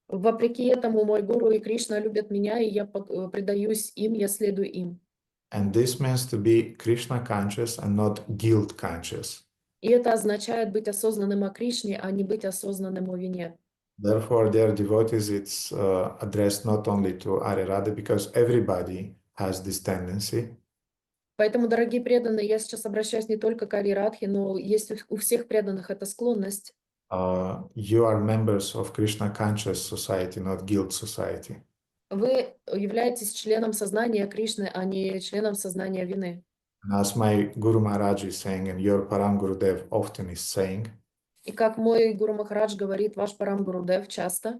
Вопреки этому мой гуру и Кришна любят меня, и я предаюсь им, я следую им. And this means to be Krishna conscious and not guilt conscious. И это означает быть осознанным о Кришне, а не быть осознанным о вине. Therefore, dear devotees, it's addressed not only to Arirada, because everybody has this tendency. Поэтому, дорогие преданные, я сейчас обращаюсь не только к Ари Радхе, но есть у всех преданных эта склонность. You are members of Krishna conscious society, not guilt society. Вы являетесь членом сознания Кришны, а не членом сознания вины. And as my Guru Maharaj is saying, and your Param Gurudev often is saying, И как мой Гуру Махарадж говорит, ваш Парам Гурудев часто,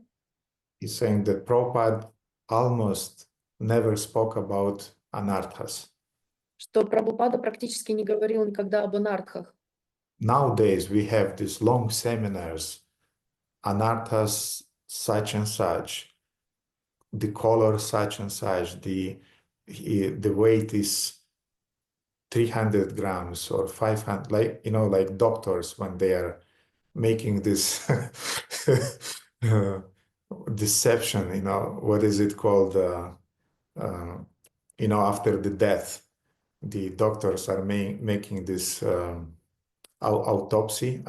he's saying that Prabhupada almost never spoke about anarthas. что Прабхупада практически не говорил никогда об анартхах. Nowadays, we have these long seminars, anarthas such and such, the color such and such, the weight is 300 grams or 500, like, like doctors when they are making this deception, what is it called? After the death, the doctors are making this autopsy,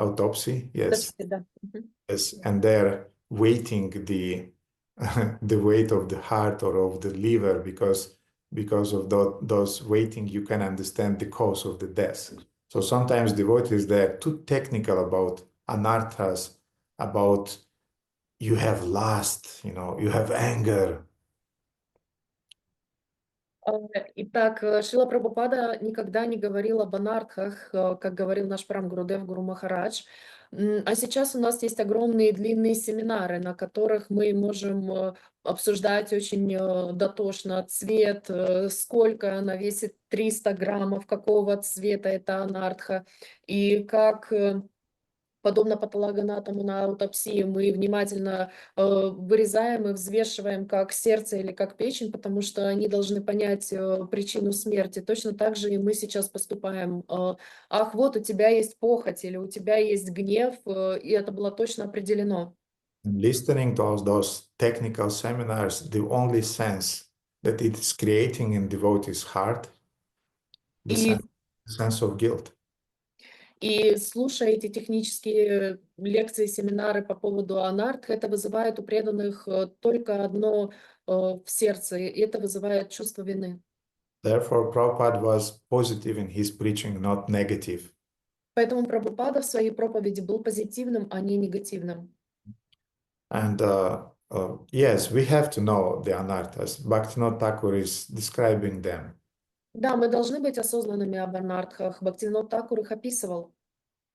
yes. Да. Yes, and they're weighting the the weight of the heart or of the liver because of those weighting, you can understand the cause of the death. So sometimes devotees, they're too technical about anarthas, about you have lust, you have anger. Итак, Шрила Прабхупада никогда не говорил об анартхах, как говорил наш Парам Гурудев, Гуру Махарадж. А сейчас у нас есть огромные длинные семинары, на которых мы можем обсуждать очень дотошно цвет, сколько она весит, 300 граммов, какого цвета это анартха, и как... Подобно патологоанатому на аутопсии, мы внимательно вырезаем и взвешиваем как сердце или как печень, потому что они должны понять причину смерти. Точно так же и мы сейчас поступаем. Ах, вот у тебя есть похоть или у тебя есть гнев, и это было точно определено. Listening to those technical seminars, the only sense that it is creating in devotee's heart, the sense of guilt. И слушая эти технические лекции, семинары по поводу анартх, это вызывает у преданных только одно в сердце, и это вызывает чувство вины. Therefore, Prabhupada was positive in his preaching, not negative. Поэтому Прабхупада в своей проповеди был позитивным, а не негативным. And yes, we have to know the anarthas. Bhaktivinoda Thakur is describing them. Да, мы должны быть осознанными об анартхах. Бхактивинод Thakур их описывал.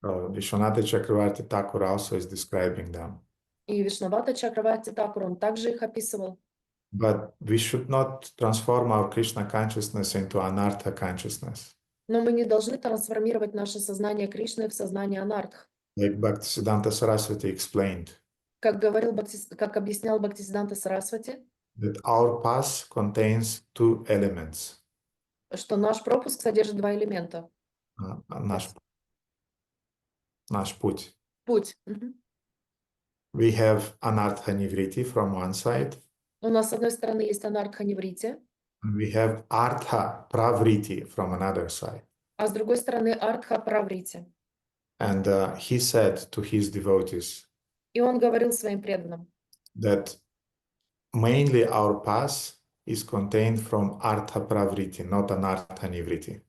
Vishwanath Chakravarti Thakur also is describing them. И Вишнавата Чакраварти Thakур, он также их описывал. But we should not transform our Krishna consciousness into anartha consciousness. Но мы не должны трансформировать наше сознание Кришны в сознание анартх. Like Bhaktisiddhanta Saraswati explained, Как объяснял Бхактисиданта Сарасвати, that our path contains two elements. что наш пропуск содержит два элемента. Наш путь. Путь. Мгм. We have anartha nivriti from one side, У нас, с одной стороны, есть анартха неврити, and we have artha pravriti from another side. а с другой стороны артха праврити. And he said to his devotees И он говорил своим преданным, that mainly our path is contained from artha pravriti, not anartha nivriti.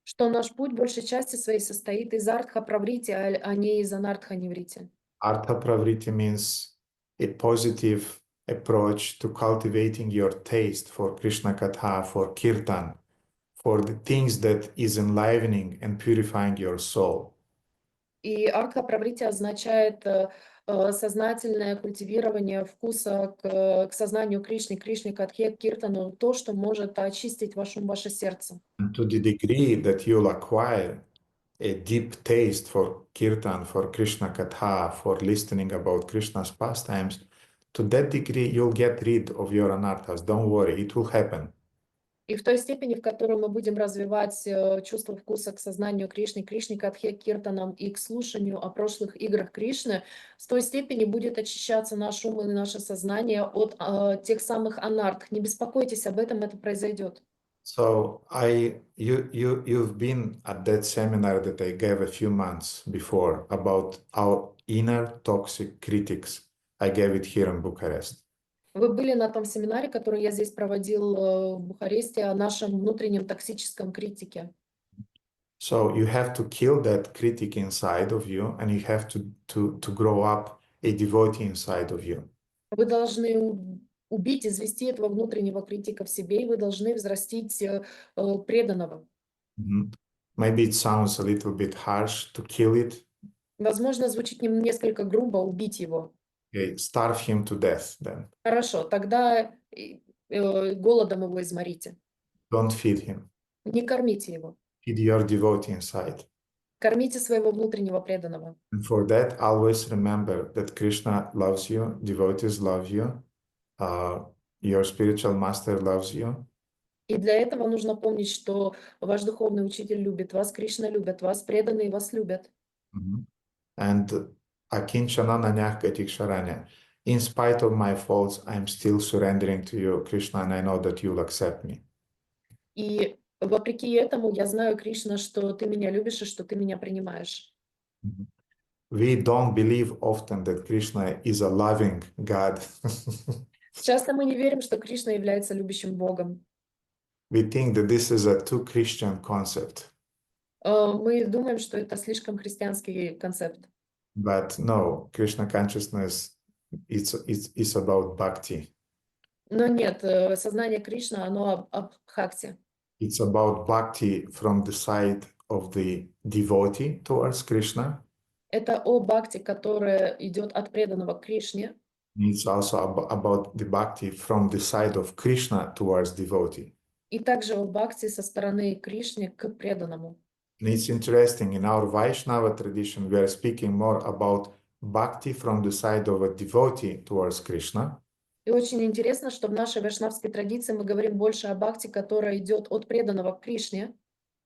что наш путь большей части своей состоит из артха праврити, а не из анартха неврити. Artha pravriti means a positive approach to cultivating your taste for Krishna Katha, for Kirtan, for the things that is enlivening and purifying your soul. И артха праврити означает сознательное культивирование вкуса к сознанию Кришны, Кришне Катхе, к Киртану, то, что может очистить ваше сердце. And to the degree that you'll acquire a deep taste for Kirtan, for Krishna Katha, for listening about Krishna's pastimes, to that degree you'll get rid of your anarthas. Don't worry, it will happen. И в той степени, в которой мы будем развивать чувство вкуса к сознанию Кришны, Кришне Катхе, к Киртанам и к слушанию о прошлых играх Кришны, с той степени будет очищаться наш ум и наше сознание от тех самых анартх. Не беспокойтесь об этом, это произойдет. So you've been at that seminar that I gave a few months before about our inner toxic critics. I gave it here in Bucharest. Вы были на том семинаре, который я здесь проводил в Бухаресте, о нашем внутреннем токсическом критике. So you have to kill that critic inside of you, and you have to grow up a devotee inside of you. Вы должны убить, извести этого внутреннего критика в себе, и вы должны взрастить преданного. Maybe it sounds a little bit harsh to kill it. Возможно, звучит несколько грубо убить его. Okay, starve him to death then. Хорошо, тогда голодом его изморите. Don't feed him. Не кормите его. Feed your devotee inside. Кормите своего внутреннего преданного. And for that, always remember that Krishna loves you, devotees love you, your spiritual master loves you. И для этого нужно помнить, что ваш духовный учитель любит вас, Кришна любит вас, преданные вас любят. And akinchana nanyah gatik sharanya. In spite of my faults, I'm still surrendering to you, Krishna, and I know that you'll accept me. И вопреки этому я знаю, Кришна, что ты меня любишь и что ты меня принимаешь. We don't believe often that Krishna is a loving God. Часто мы не верим, что Кришна является любящим Богом. We think that this is a too Christian concept. Мы думаем, что это слишком христианский концепт. But no, Krishna consciousness is about bhakti. Но нет, сознание Кришны, оно об бхакти. It's about bhakti from the side of the devotee towards Krishna. Это о бхакти, которое идет от преданного к Кришне. It's also about the bhakti from the side of Krishna towards devotee. И также о бхакти со стороны Кришны к преданному. And it's interesting, in our Vaishnava tradition, we are speaking more about bhakti from the side of a devotee towards Krishna. И очень интересно, что в нашей вайшнавской традиции мы говорим больше о бхакти, которая идет от преданного к Кришне.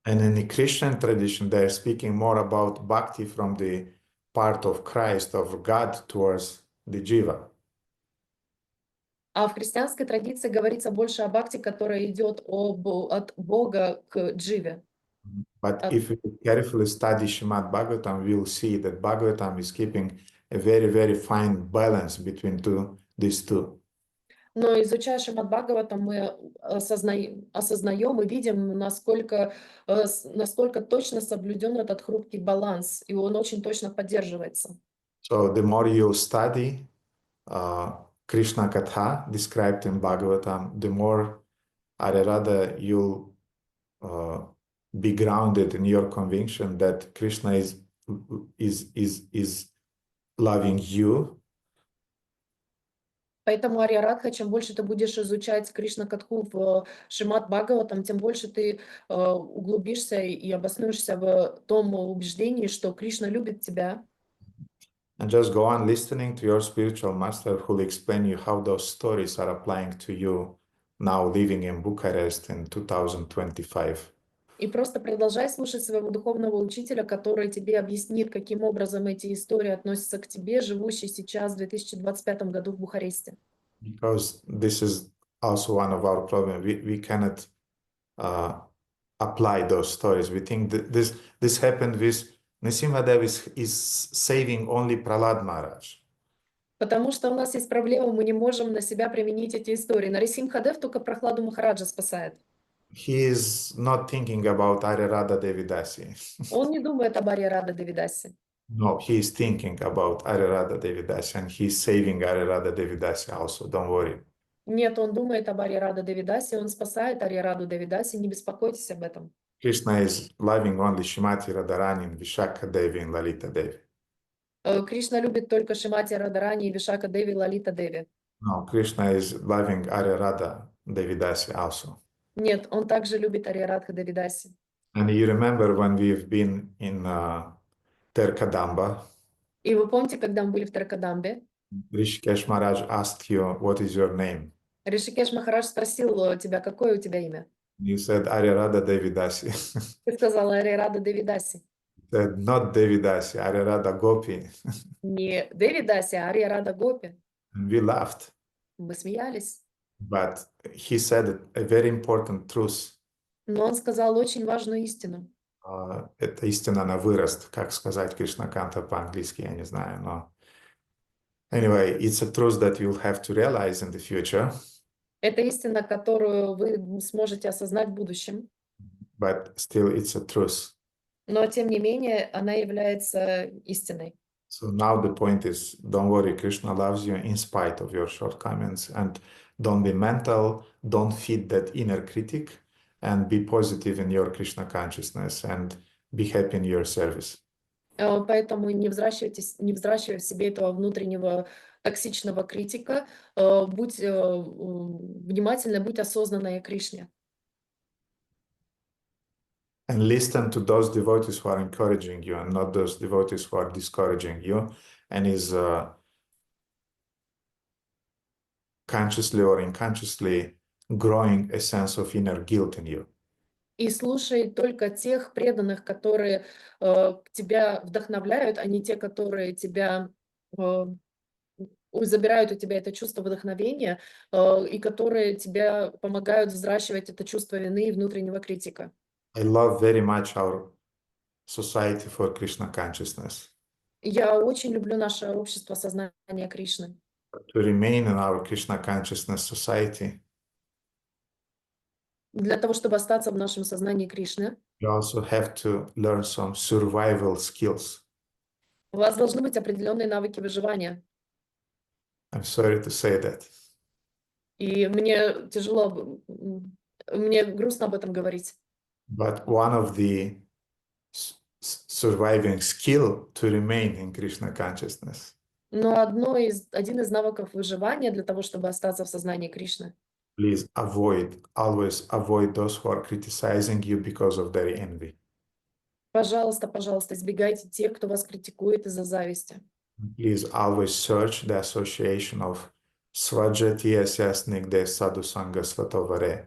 And in the Christian tradition, they are speaking more about bhakti from the part of Christ, of God, towards the jiva. А в христианской традиции говорится больше о бхакти, которая идет от Бога к дживе. But А- if we carefully study Srimad Bhagavatam, we'll see that Bhagavatam is keeping a very, very fine balance between these two. Но изучая Шримад Бхагаватам, мы осознаем и видим, насколько точно соблюден этот хрупкий баланс, и он очень точно поддерживается. So the more you study Krishna Katha described in Bhagavatam, the more Arya you'll be grounded in your conviction that Krishna is loving you. Поэтому, Арья Радха, чем больше ты будешь изучать Кришна Катху в Шримад Бхагаватам, тем больше ты углубишься и обоснуешься в том убеждении, что Кришна любит тебя. And just go on listening to your spiritual master who will explain you how those stories are applying to you now living in Bucharest in 2025. И просто продолжай слушать своего духовного учителя, который тебе объяснит, каким образом эти истории относятся к тебе, живущей сейчас в 2025 году в Бухаресте. Because this is also one of our problems. We cannot apply those stories. We think that this happened with Nrsimhadev is saving only Prahlad Maharaj. Потому что у нас есть проблема, мы не можем на себя применить эти истории. Нарисимхадев только Прохладу Махараджа спасает. He is not thinking about Arya Radha Devidasi. Он не думает об Арья Рада Девидасе. No, he is thinking about Arya Radha Devidasi and he is saving Arya Radha Devidasi also. Don't worry. Нет, он думает об Арья Рада Девидасе, он спасает Арья Раду Девидасе, не беспокойтесь об этом. Krishna is loving only Shrimati Radharani and Vishakha Devi and Lalita Devi. Кришна любит только Шимати Радарани и Вишака Деви, Лалита Деви. No, Krishna is loving Arya Radha Devidasi also. Нет, он также любит Арья Радха Девидаси. And you remember when we've been in Terkadamba, И вы помните, когда мы были в Таркадамбе, Rishikesh Maharaj asked you, what is your name? Ришикеш Махарадж спросил тебя, какое у тебя имя? You said Arya Radha Devidasi. Ты сказала Арья Рада Девидаси. Said not Devidasi, Arya Radha Gopi. Не Девидаси, а Арья Рада Гопи. And we laughed. Мы смеялись. But he said a very important truth. Но он сказал очень важную истину. Это истина на вырост, как сказать Кришнаканта по-английски, я не знаю, но... Anyway, it's a truth that you'll have to realize in the future. Это истина, которую вы сможете осознать в будущем. But still it's a truth. Но, тем не менее, она является истиной. So now the point is, don't worry, Krishna loves you in spite of your shortcomings, and don't be mental, don't feed that inner critic, and be positive in your Krishna consciousness and be happy in your service. Поэтому не взращивай в себе этого внутреннего токсичного критика. Будь внимательной, будь осознанной о Кришне. And listen to those devotees who are encouraging you and not those devotees who are discouraging you and is consciously or unconsciously growing a sense of inner guilt in you. И слушай только тех преданных, которые тебя вдохновляют, а не те, которые тебя забирают у тебя это чувство вдохновения и которые тебе помогают взращивать это чувство вины и внутреннего критика. I love very much our society for Krishna consciousness. Я очень люблю наше общество сознания Кришны. To remain in our Krishna consciousness society, Для того, чтобы остаться в нашем сознании Кришны, you also have to learn some survival skills. у вас должны быть определенные навыки выживания. I'm sorry to say that. И мне тяжело, мне грустно об этом говорить. But one of the surviving skill to remain in Krishna consciousness Но один из навыков выживания для того, чтобы остаться в сознании Кришны, please always avoid those who are criticizing you because of their envy. пожалуйста, избегайте тех, кто вас критикует из-за зависти. Please always search the association of Svajatiya Syasnigde Sadhusanga Svatovare.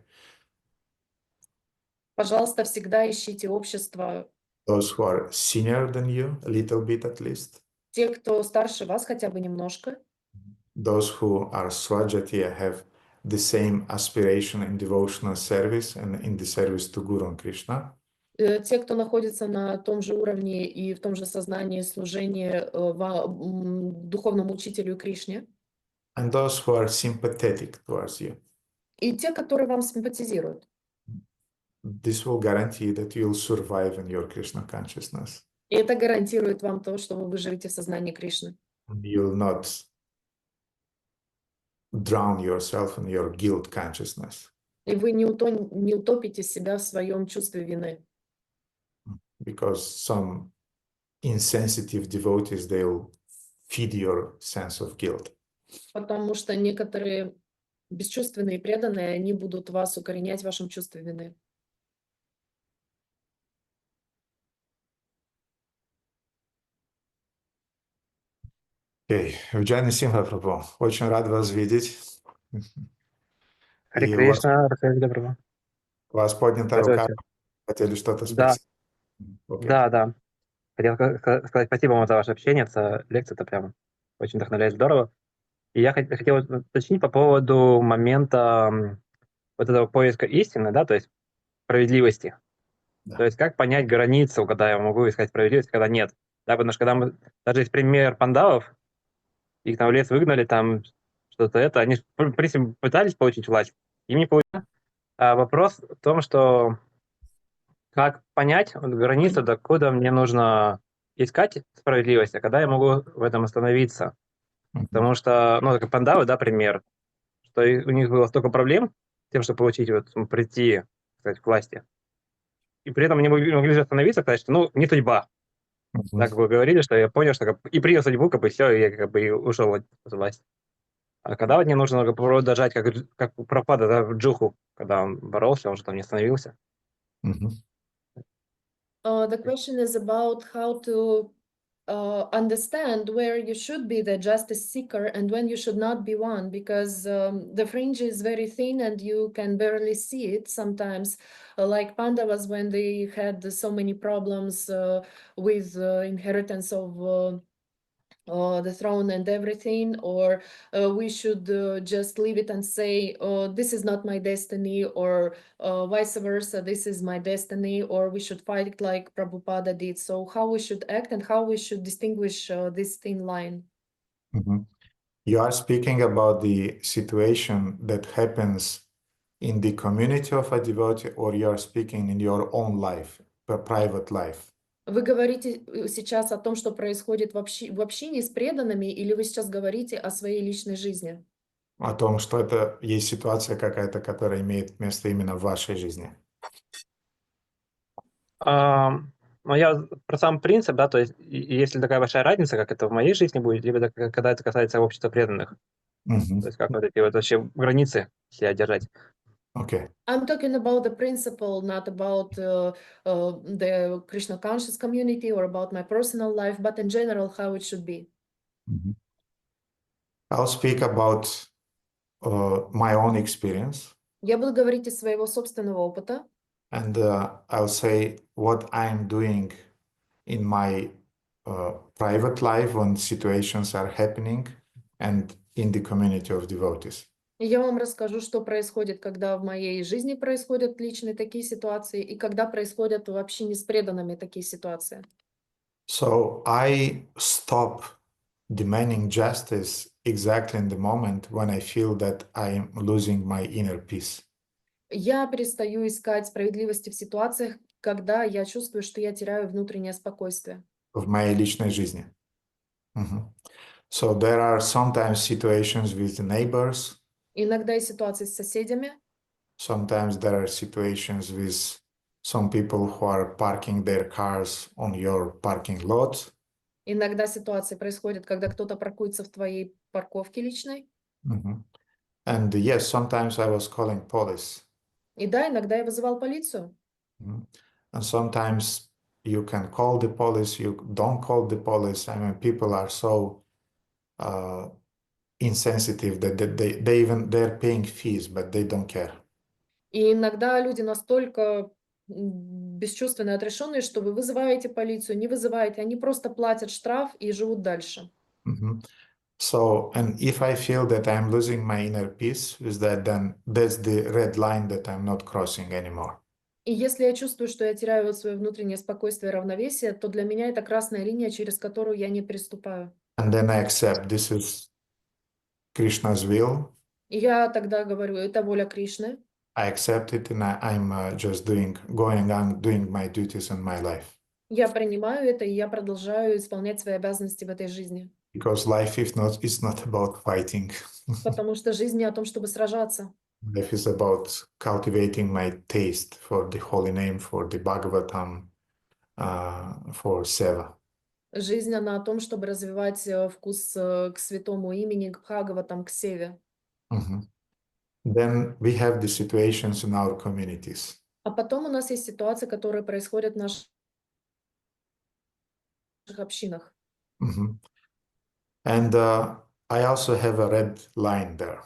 Пожалуйста, всегда ищите общество, Those who are senior than you, a little bit at least. те, кто старше вас хотя бы немножко, Those who are Svajatiya have the same aspiration in devotional service and in the service to Guru and Krishna. Те, кто находится на том же уровне и в том же сознании служения духовному учителю Кришне, and those who are sympathetic towards you. и те, которые вам симпатизируют. This will guarantee that you'll survive in your Krishna consciousness. И это гарантирует вам то, что вы выживете в сознании Кришны. You'll not drown yourself in your guilt consciousness. И вы не утопите себя в своем чувстве вины. Because some insensitive devotees, they'll feed your sense of guilt. Потому что некоторые бесчувственные и преданные, они будут вас укоренять в вашем чувстве вины. Окей, Виджай Симха Прабху, очень рад вас видеть. Харе И Кришна, Рахаэль Доброго. у вас поднята рука, Здравствуйте. хотели что-то Да, спросить? Окей. да. Хотел сказать спасибо вам за ваше общение, за лекцию, это прям очень вдохновляет, здорово. И я хотел уточнить по поводу момента вот этого поиска истины, да, то есть справедливости. Да. То есть как понять границу, когда я могу искать справедливость, когда нет. Да, потому что когда мы, даже есть пример пандавов, их там в лес выгнали, там что-то это, они, в принципе, пытались получить власть, им не получилось. А вопрос в том, что как понять вот границу, докуда мне нужно искать справедливость, а когда я могу в этом остановиться. Потому что, ну, как пандавы, да, пример, что у них было столько проблем с тем, чтобы получить, вот, прийти, кстати, к власти. И при этом они могли же остановиться, сказать, что, ну, не судьба. Так как вы говорили, что я понял, что и принял судьбу, как бы все, и я как бы и ушел от власти. А когда вот мне нужно попробовать дожать, как у Прабхупады, да, в Джуху, когда он боролся, он же там не остановился. The question is about how to understand where you should be the justice seeker and when you should not be one, because the fringe is very thin and you can barely see it sometimes, like Pandavas when they had so many problems with inheritance of the throne and everything, or we should just leave it and say, this is not my destiny, or vice versa, this is my destiny, or we should fight like Prabhupada did. So how we should act and how we should distinguish this thin line. You are speaking about the situation that happens in the community of a devotee, or you are speaking in your own life, a private life? Вы говорите сейчас о том, что происходит в общении с преданными, или вы сейчас говорите о своей личной жизни? О том, что это есть ситуация какая-то, которая имеет место именно в вашей жизни. Ну, я про сам принцип, да, то есть если такая большая разница, как это в моей жизни будет, либо когда это касается общества преданных, то есть как вот эти вот вообще границы себя держать. Okay. I'm talking about the principle, not about the Krishna conscious community or about my personal life, but in general, how it should be. I'll speak about my own experience. Я буду говорить из своего собственного опыта. And I'll say what I'm doing in my private life when situations are happening and in the community of devotees. И я вам расскажу, что происходит, когда в моей жизни происходят личные такие ситуации и когда происходят в общении с преданными такие ситуации. So I stop demanding justice exactly in the moment when I feel that I'm losing my inner peace. Я перестаю искать справедливости в ситуациях, когда я чувствую, что я теряю внутреннее спокойствие. В моей личной жизни. So there are sometimes situations with the neighbors. Иногда есть ситуации с соседями. Sometimes there are situations with some people who are parking their cars on your parking lot. Иногда ситуации происходят, когда кто-то паркуется в твоей парковке личной. And yes, sometimes I was calling police. И да, иногда я вызывал полицию. And sometimes you can call the police, you don't call the police. I mean, people are so insensitive that they're paying fees, but they don't care. И иногда люди настолько бесчувственные, отрешенные, что вы вызываете полицию, не вызываете, они просто платят штраф и живут дальше. So, and if I feel that I'm losing my inner peace with that, then that's the red line that I'm not crossing anymore. И если я чувствую, что я теряю свое внутреннее спокойствие и равновесие, то для меня это красная линия, через которую я не переступаю. And then I accept this is Krishna's will. И я тогда говорю, это воля Кришны. I accept it and I'm just going on doing my duties in my life. Я принимаю это, и я продолжаю исполнять свои обязанности в этой жизни. Because life is not about fighting. Потому что жизнь не о том, чтобы сражаться. Life is about cultivating my taste for the holy name, for the Bhagavatam, for Seva. Жизнь, она о том, чтобы развивать вкус к святому имени, к Бхагаватам, к Севе. Mhm. Then we have the situations in our communities. А потом у нас есть ситуации, которые происходят в наших общинах. Mhm. And I also have a red line there.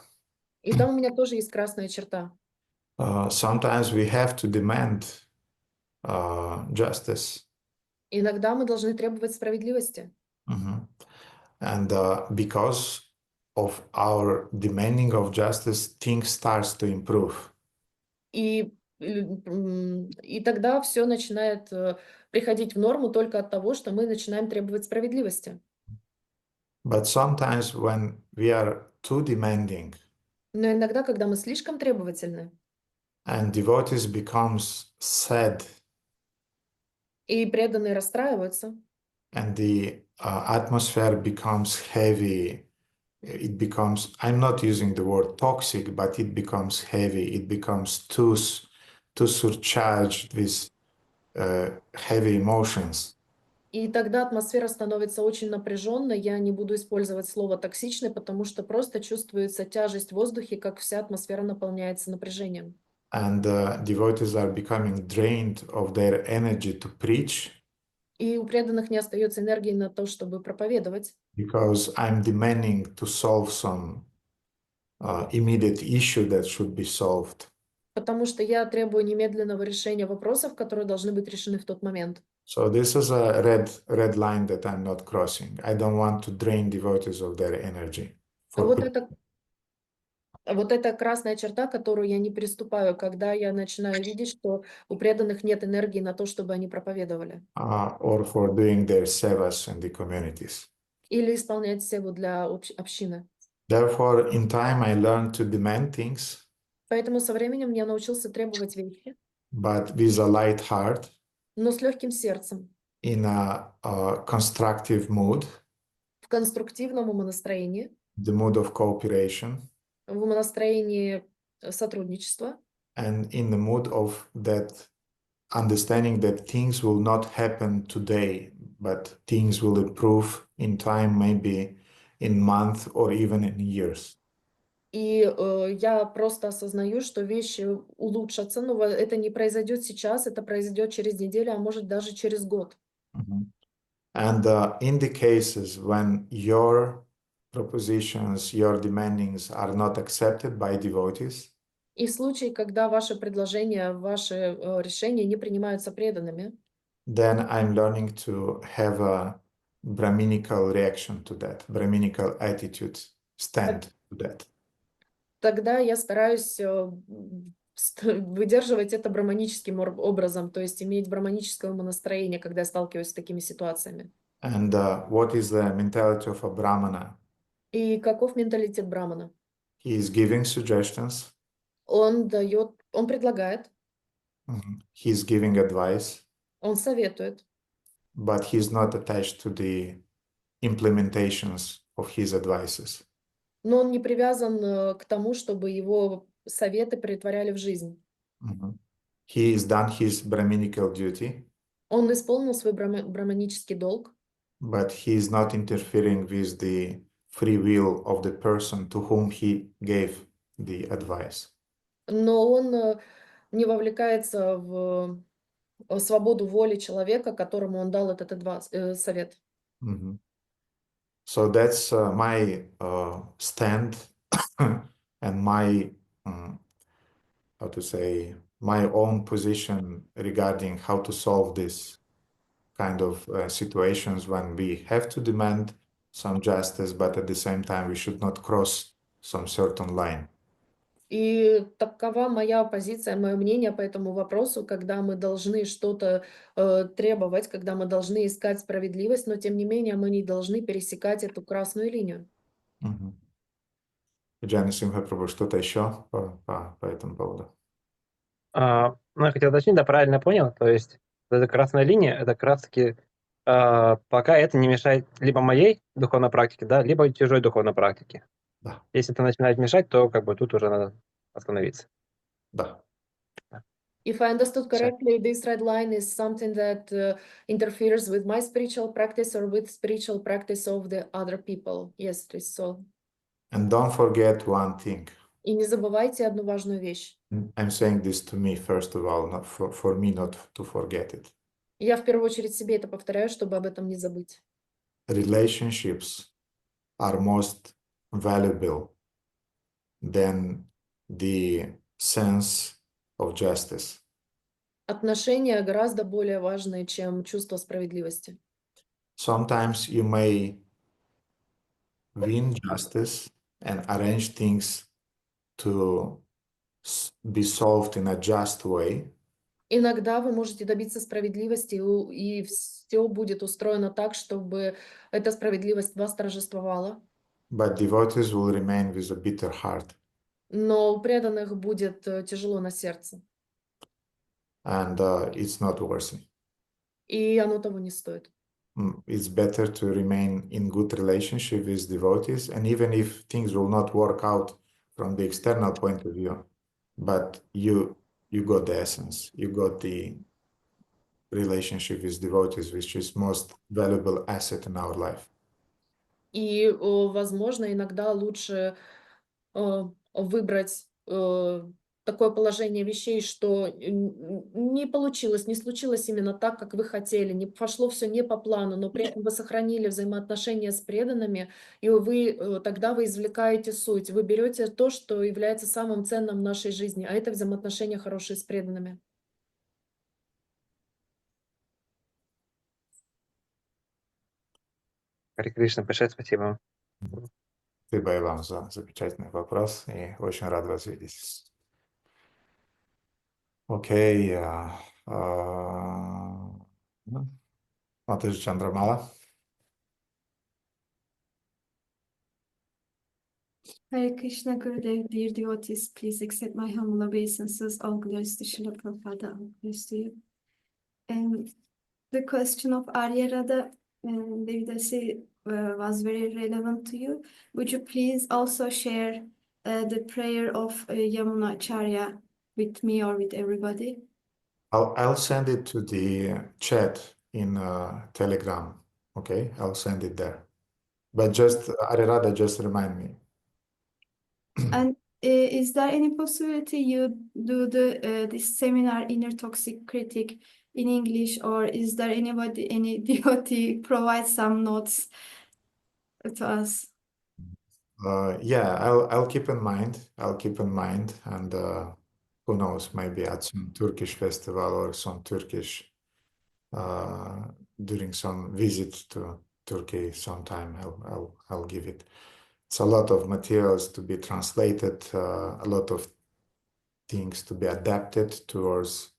И там у меня тоже есть красная черта. Sometimes we have to demand justice. Иногда мы должны требовать справедливости. Mhm. And because of our demanding of justice, things starts to improve. И тогда все начинает приходить в норму только от того, что мы начинаем требовать справедливости. But sometimes when we are too demanding Но иногда, когда мы слишком требовательны, and devotees becomes sad и преданные расстраиваются, and the atmosphere becomes heavy, it becomes, I'm not using the word toxic, but it becomes heavy, it becomes too surcharged with heavy emotions. и тогда атмосфера становится очень напряженной. Я не буду использовать слово «токсичный», потому что просто чувствуется тяжесть в воздухе, как вся атмосфера наполняется напряжением. And devotees are becoming drained of their energy to preach И у преданных не остается энергии на то, чтобы проповедовать, because I'm demanding to solve some immediate issue that should be solved. потому что я требую немедленного решения вопросов, которые должны быть решены в тот момент. So this is a red line that I'm not crossing. I don't want to drain devotees of their energy. Вот это красная черта, которую я не переступаю, когда я начинаю видеть, что у преданных нет энергии на то, чтобы они проповедовали. Or for doing their sevas in the communities. Или исполнять севу для общины. Therefore, in time, I learned to demand things, Поэтому со временем я научился требовать вещи, but with a light heart, но с легким сердцем, in a constructive mood, в конструктивном умонастроении, the mood of cooperation, в умонастроении сотрудничества, and in the mood of that understanding that things will not happen today, but things will improve in time, maybe in months or even in years. И я просто осознаю, что вещи улучшатся, но это не произойдет сейчас, это произойдет через неделю, а может даже через год. And in the cases when your propositions, your demandings are not accepted by devotees, И в случае, когда ваши предложения, ваши решения не принимаются преданными, then I'm learning to have a Brahminical reaction to that, Brahminical attitude, stand to that. тогда я стараюсь выдерживать это брахманическим образом, то есть иметь брахманическое умонастроение, когда я сталкиваюсь с такими ситуациями. And what is the mentality of a Brahmana? И каков менталитет брамана? He is giving suggestions, Он предлагает, he is giving advice, он советует, but he's not attached to the implementations of his advices. но он не привязан к тому, чтобы его советы претворяли в жизнь. He has done his Brahminical duty, Он исполнил свой брахманический долг, but he is not interfering with the free will of the person to whom he gave the advice. но он не вовлекается в свободу воли человека, которому он дал этот совет. So that's my stand and my, how to say, my own position regarding how to solve this kind of situations when we have to demand some justice, but at the same time we should not cross some certain line. И такова моя позиция, мое мнение по этому вопросу, когда мы должны что-то требовать, когда мы должны искать справедливость, но тем не менее мы не должны пересекать эту красную линию. Мгм. Джанни Симхапрабху, что-то еще по этому поводу? Ну, я хотел уточнить, да, правильно понял. То есть вот эта красная линия, это как раз-таки пока это не мешает либо моей духовной практике, да, либо чужой духовной практике. Да, Если это начинает мешать, то как бы тут уже надо остановиться. да. If I understood Всё. correctly, this red line is something that interferes with my spiritual practice or with spiritual practice of the other people. Yes, it is so. And don't forget one thing. И не забывайте одну важную вещь. I'm saying this to me first of all, not for me not to forget it. Я в первую очередь себе это повторяю, чтобы об этом не забыть. Relationships are most valuable than the sense of justice. Отношения гораздо более важные, чем чувство справедливости. Sometimes you may win justice and arrange things to be solved in a just way, Иногда вы можете добиться справедливости, и все будет устроено так, чтобы эта справедливость восторжествовала. but devotees will remain with a bitter heart. Но у преданных будет тяжело на сердце, And it's not worth it. и оно того не стоит. It's better to remain in good relationship with devotees, and even if things will not work out from the external point of view, but you got the essence, you got the relationship with devotees, which is most valuable asset in our life. И, возможно, иногда лучше выбрать такое положение вещей, что не получилось, не случилось именно так, как вы хотели, не пошло все не по плану, но при этом вы сохранили взаимоотношения с преданными, и тогда вы извлекаете суть, вы берете то, что является самым ценным в нашей жизни, а это взаимоотношения хорошие с преданными. Харе Кришна, большое спасибо вам. Спасибо и вам за замечательный вопрос, и очень рад вас видеть. Окей. Mataji Chandramala. Hare Krishna Gurudev, dear devotees, please accept my humble obeisances. All glories to Srila Prabhupada, all glories to you. And the question of Arya Radha and Devidasi was very relevant to you. Would you please also share the prayer of Yamuna Acharya with me or with everybody? I'll send it to the chat in Telegram. Okay, I'll send it there. But just Arirada, just remind me. And is there any possibility you do this seminar Inner Toxic Critic in English, or is there any devotee provide some notes to us? Yeah, I'll keep in mind. I'll keep in mind, and who knows, maybe at some Turkish festival or some Turkish during some visit to Turkey sometime. I'll give it. It's a lot of materials to be translated, a lot of things to be adapted towards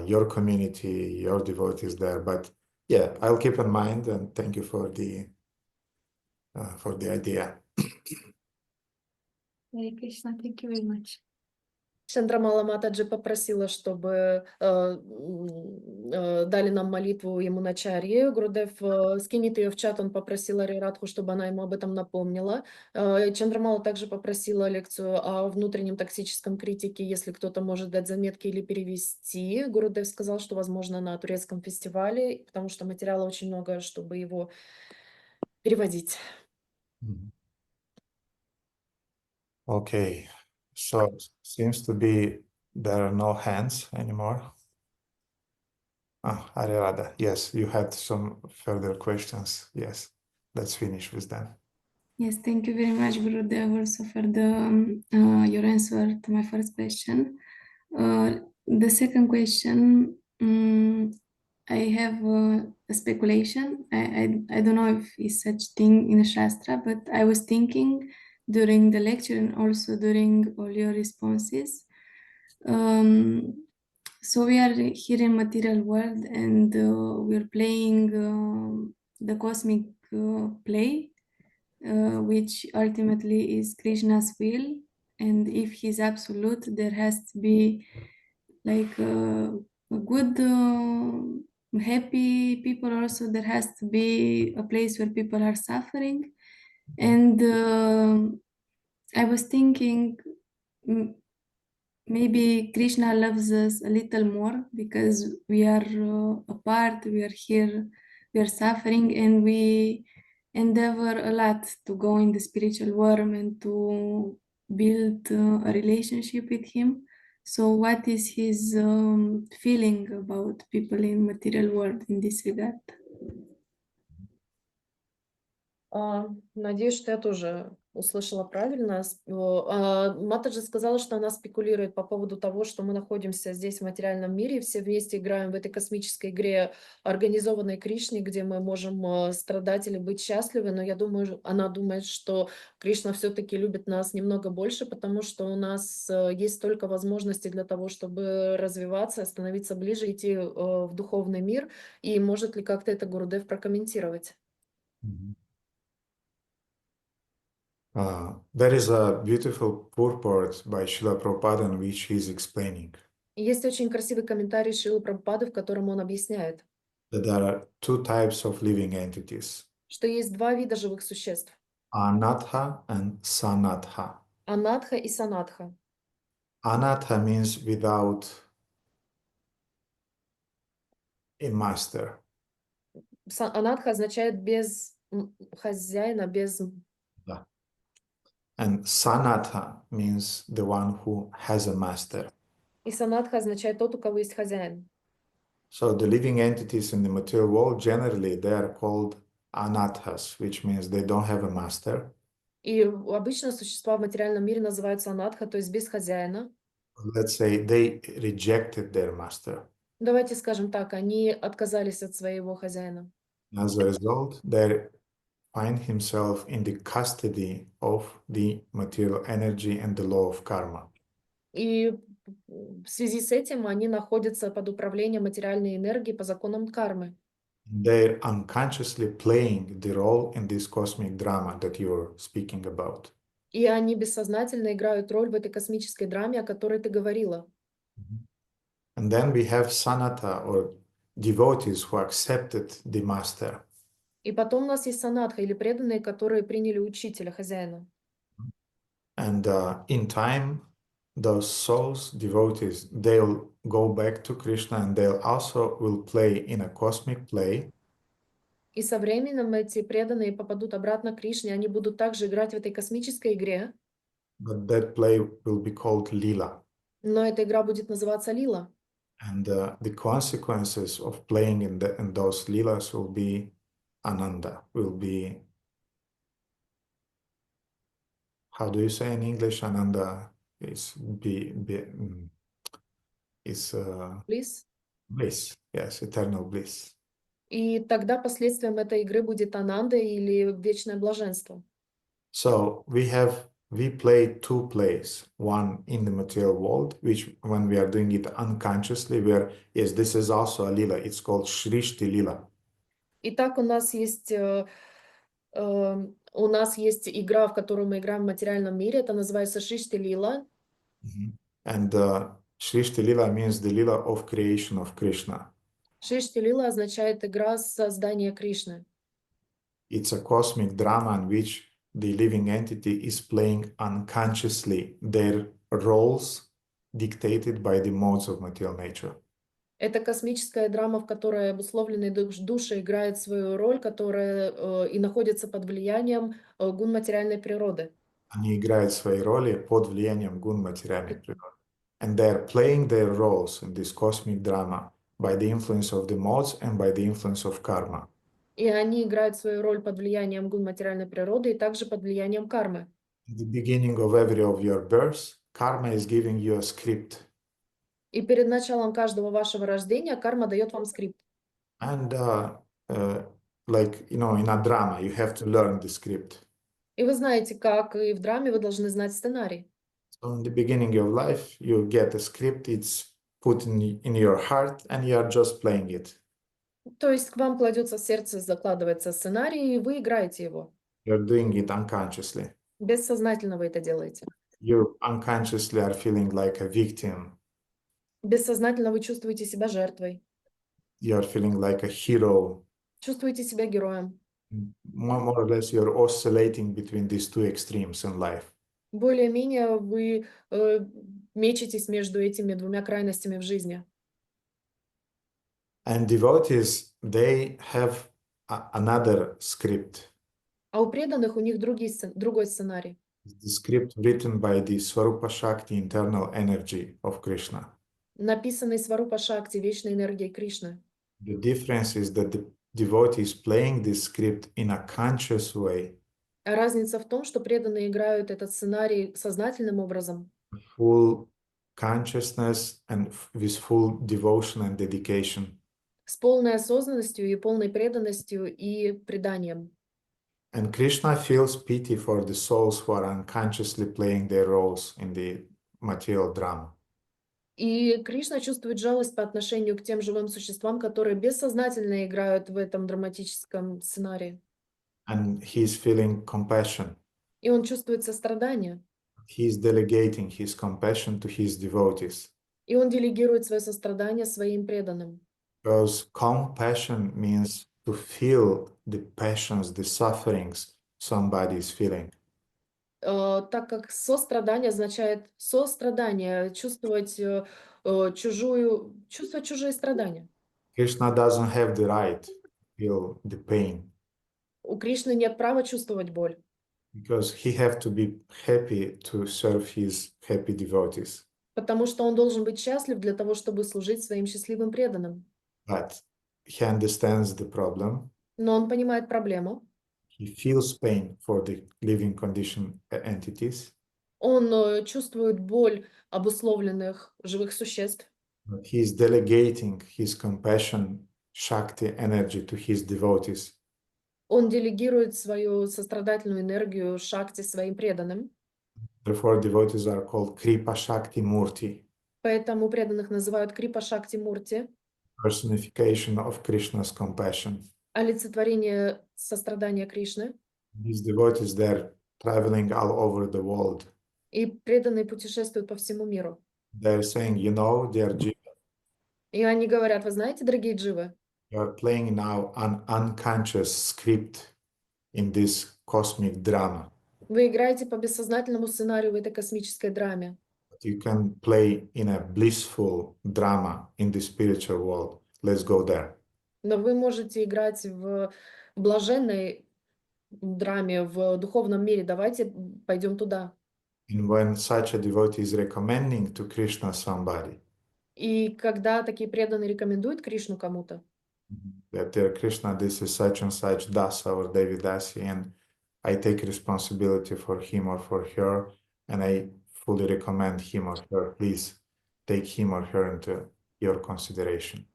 your community, your devotees there. But yeah, I'll keep in mind, and thank you for the idea. Hare Krishna, thank you very much. Чандрамала Матаджи попросила, чтобы дали нам молитву ему начарье. Гурудев скинет ее в чат, он попросил Арирадху, чтобы она ему об этом напомнила. Чандрамала также попросила лекцию о внутреннем токсическом критике, если кто-то может дать заметки или перевести. Гурудев сказал, что, возможно, на турецком фестивале, потому что материала очень много, чтобы его переводить. Okay, so seems to be there are no hands anymore. Arirada, yes, you had some further questions. Yes, let's finish with them. Yes, thank you very much, Gurudev, also for your answer to my first question. The second question, I have a speculation. I don't know if it's such thing in the Shastra, but I was thinking during the lecture and also during all your responses. So we are here in material world, and we're playing the cosmic play, which ultimately is Krishna's will. And if he's absolute, there has to be like a good, happy people. Also, there has to be a place where people are suffering. And I was thinking, maybe Krishna loves us a little more because we are apart, we are here, we are suffering, and we endeavor a lot to go in the spiritual world and to build a relationship with him. So what is his feeling about people in material world in this regard? Надеюсь, что я тоже услышала правильно. Матаджи сказала, что она спекулирует по поводу того, что мы находимся здесь в материальном мире, и все вместе играем в этой космической игре, организованной Кришне, где мы можем страдать или быть счастливы. Но я думаю, она думает, что Кришна все-таки любит нас немного больше, потому что у нас есть столько возможностей для того, чтобы развиваться, становиться ближе, идти в духовный мир. И может ли как-то это Гурудев прокомментировать? There is a beautiful purport by Srila Prabhupada in which he is explaining Есть очень красивый комментарий Шрилы Прабхупады, в котором он объясняет, that there are two types of living entities, что есть два вида живых существ – Anatha and Sanatha. анатха и санатха. Anatha means without a master. Анатха означает без хозяина, без… Yeah. And Sanatha means the one who has a master. И санатха означает тот, у кого есть хозяин. So the living entities in the material world, generally, they are called anathas, which means they don't have a master. И обычно существа в материальном мире называются анатха, то есть без хозяина. Let's say they rejected their master. Давайте скажем так, они отказались от своего хозяина. As a result, they find himself in the custody of the material energy and the law of karma. И в связи с этим они находятся под управлением материальной энергии по законам кармы. They're unconsciously playing the role in this cosmic drama that you're speaking about. И они бессознательно играют роль в этой космической драме, о которой ты говорила. And then we have Sanatha, or devotees who accepted the master. И потом у нас есть санатха, или преданные, которые приняли учителя, хозяина. And in time, those souls, devotees, they'll go back to Krishna and they'll also will play in a cosmic play. И со временем эти преданные попадут обратно к Кришне, они будут также играть в этой космической игре, But that play will be called Lila. но эта игра будет называться лила. And the consequences of playing in those Lilas will be Ananda, will be, how do you say in English? Ananda is Плиз. bliss, yes, eternal bliss. И тогда последствием этой игры будет ананда или вечное блаженство. So we play two plays, one in the material world, which when we are doing it unconsciously, yes, this is also a lila, it's called Shrishti Lila. Итак, у нас есть игра, в которую мы играем в материальном мире, это называется Шишти Лила. And Shrishti Lila means the lila of creation of Krishna. Шишти Лила означает игра создания Кришны. It's a cosmic drama in which the living entity is playing unconsciously their roles dictated by the modes of material nature. Это космическая драма, в которой обусловленные души играют свою роль, которая и находится под влиянием гун материальной природы. Они играют свои роли под влиянием гун материальной природы. And they're playing their roles in this cosmic drama by the influence of the modes and by the influence of karma. И они играют свою роль под влиянием гун материальной природы и также под влиянием кармы. In the beginning of every of your births, karma is giving you a script. И перед началом каждого вашего рождения карма дает вам скрипт. And like, in a drama, you have to learn the script. И И вы знаете, как и в драме, вы должны знать сценарий. So in the beginning of life, you get a script, it's put in your heart, and you are just playing it. То есть к вам кладется в сердце, закладывается сценарий, и вы играете его. You're doing it unconsciously. Бессознательно вы это делаете. You unconsciously are feeling like a victim. Бессознательно вы чувствуете себя жертвой, You are feeling like a hero. чувствуете себя героем. More or less, you're oscillating between these two extremes in life. Более-менее вы мечетесь между этими двумя крайностями в жизни. And devotees, they have another script. А у преданных у них другой сценарий. The script written by the Swarupa Shakti, internal energy of Krishna. Написанный Сварупа Шакти, вечной энергией Кришны. The difference is that the devotee is playing this script in a conscious way, А разница в том, что преданные играют этот сценарий сознательным образом, full consciousness and with full devotion and dedication. с полной осознанностью и полной преданностью и преданием. And Krishna feels pity for the souls who are unconsciously playing their roles in the material drama. И Кришна чувствует жалость по отношению к тем живым существам, которые бессознательно играют в этом драматическом сценарии. And he's feeling compassion. И он чувствует сострадание. He's delegating his compassion to his devotees. И он делегирует свое сострадание своим преданным. Because compassion means to feel the passions, the sufferings somebody is feeling. Так как сострадание означает сострадание, чувствовать чужие страдания. Krishna doesn't have the right to feel the pain У Кришны нет права чувствовать боль, because he have to be happy to serve his happy devotees. потому что он должен быть счастлив для того, чтобы служить своим счастливым преданным. But he understands the problem. Но он понимает проблему. He feels pain for the living condition entities. Он чувствует боль обусловленных живых существ. But he is delegating his compassion, Shakti energy to his devotees. Он делегирует свою сострадательную энергию Шакти своим преданным. Therefore, devotees are called Kripa Shakti Murti, Поэтому преданных называют Крипа Шакти Мурти, personification of Krishna's compassion. олицетворение сострадания Кришны. These devotees, they're traveling all over the world. И преданные путешествуют по всему миру. They're saying, dear Jiva, И они говорят, вы знаете, дорогие дживы, you are playing now an unconscious script in this cosmic drama. вы играете по бессознательному сценарию в этой космической драме. But you can play in a blissful drama in the spiritual world. Let's go there. Но вы можете играть в блаженной драме, в духовном мире. Давайте пойдем туда. And when such a devotee is recommending to Krishna somebody, И когда такие преданные рекомендуют Кришну кому-то, that dear Krishna, this is such and such Dasa or Devidasi, and I take responsibility for him or for her, and I fully recommend him or her. Please take him or her into your consideration.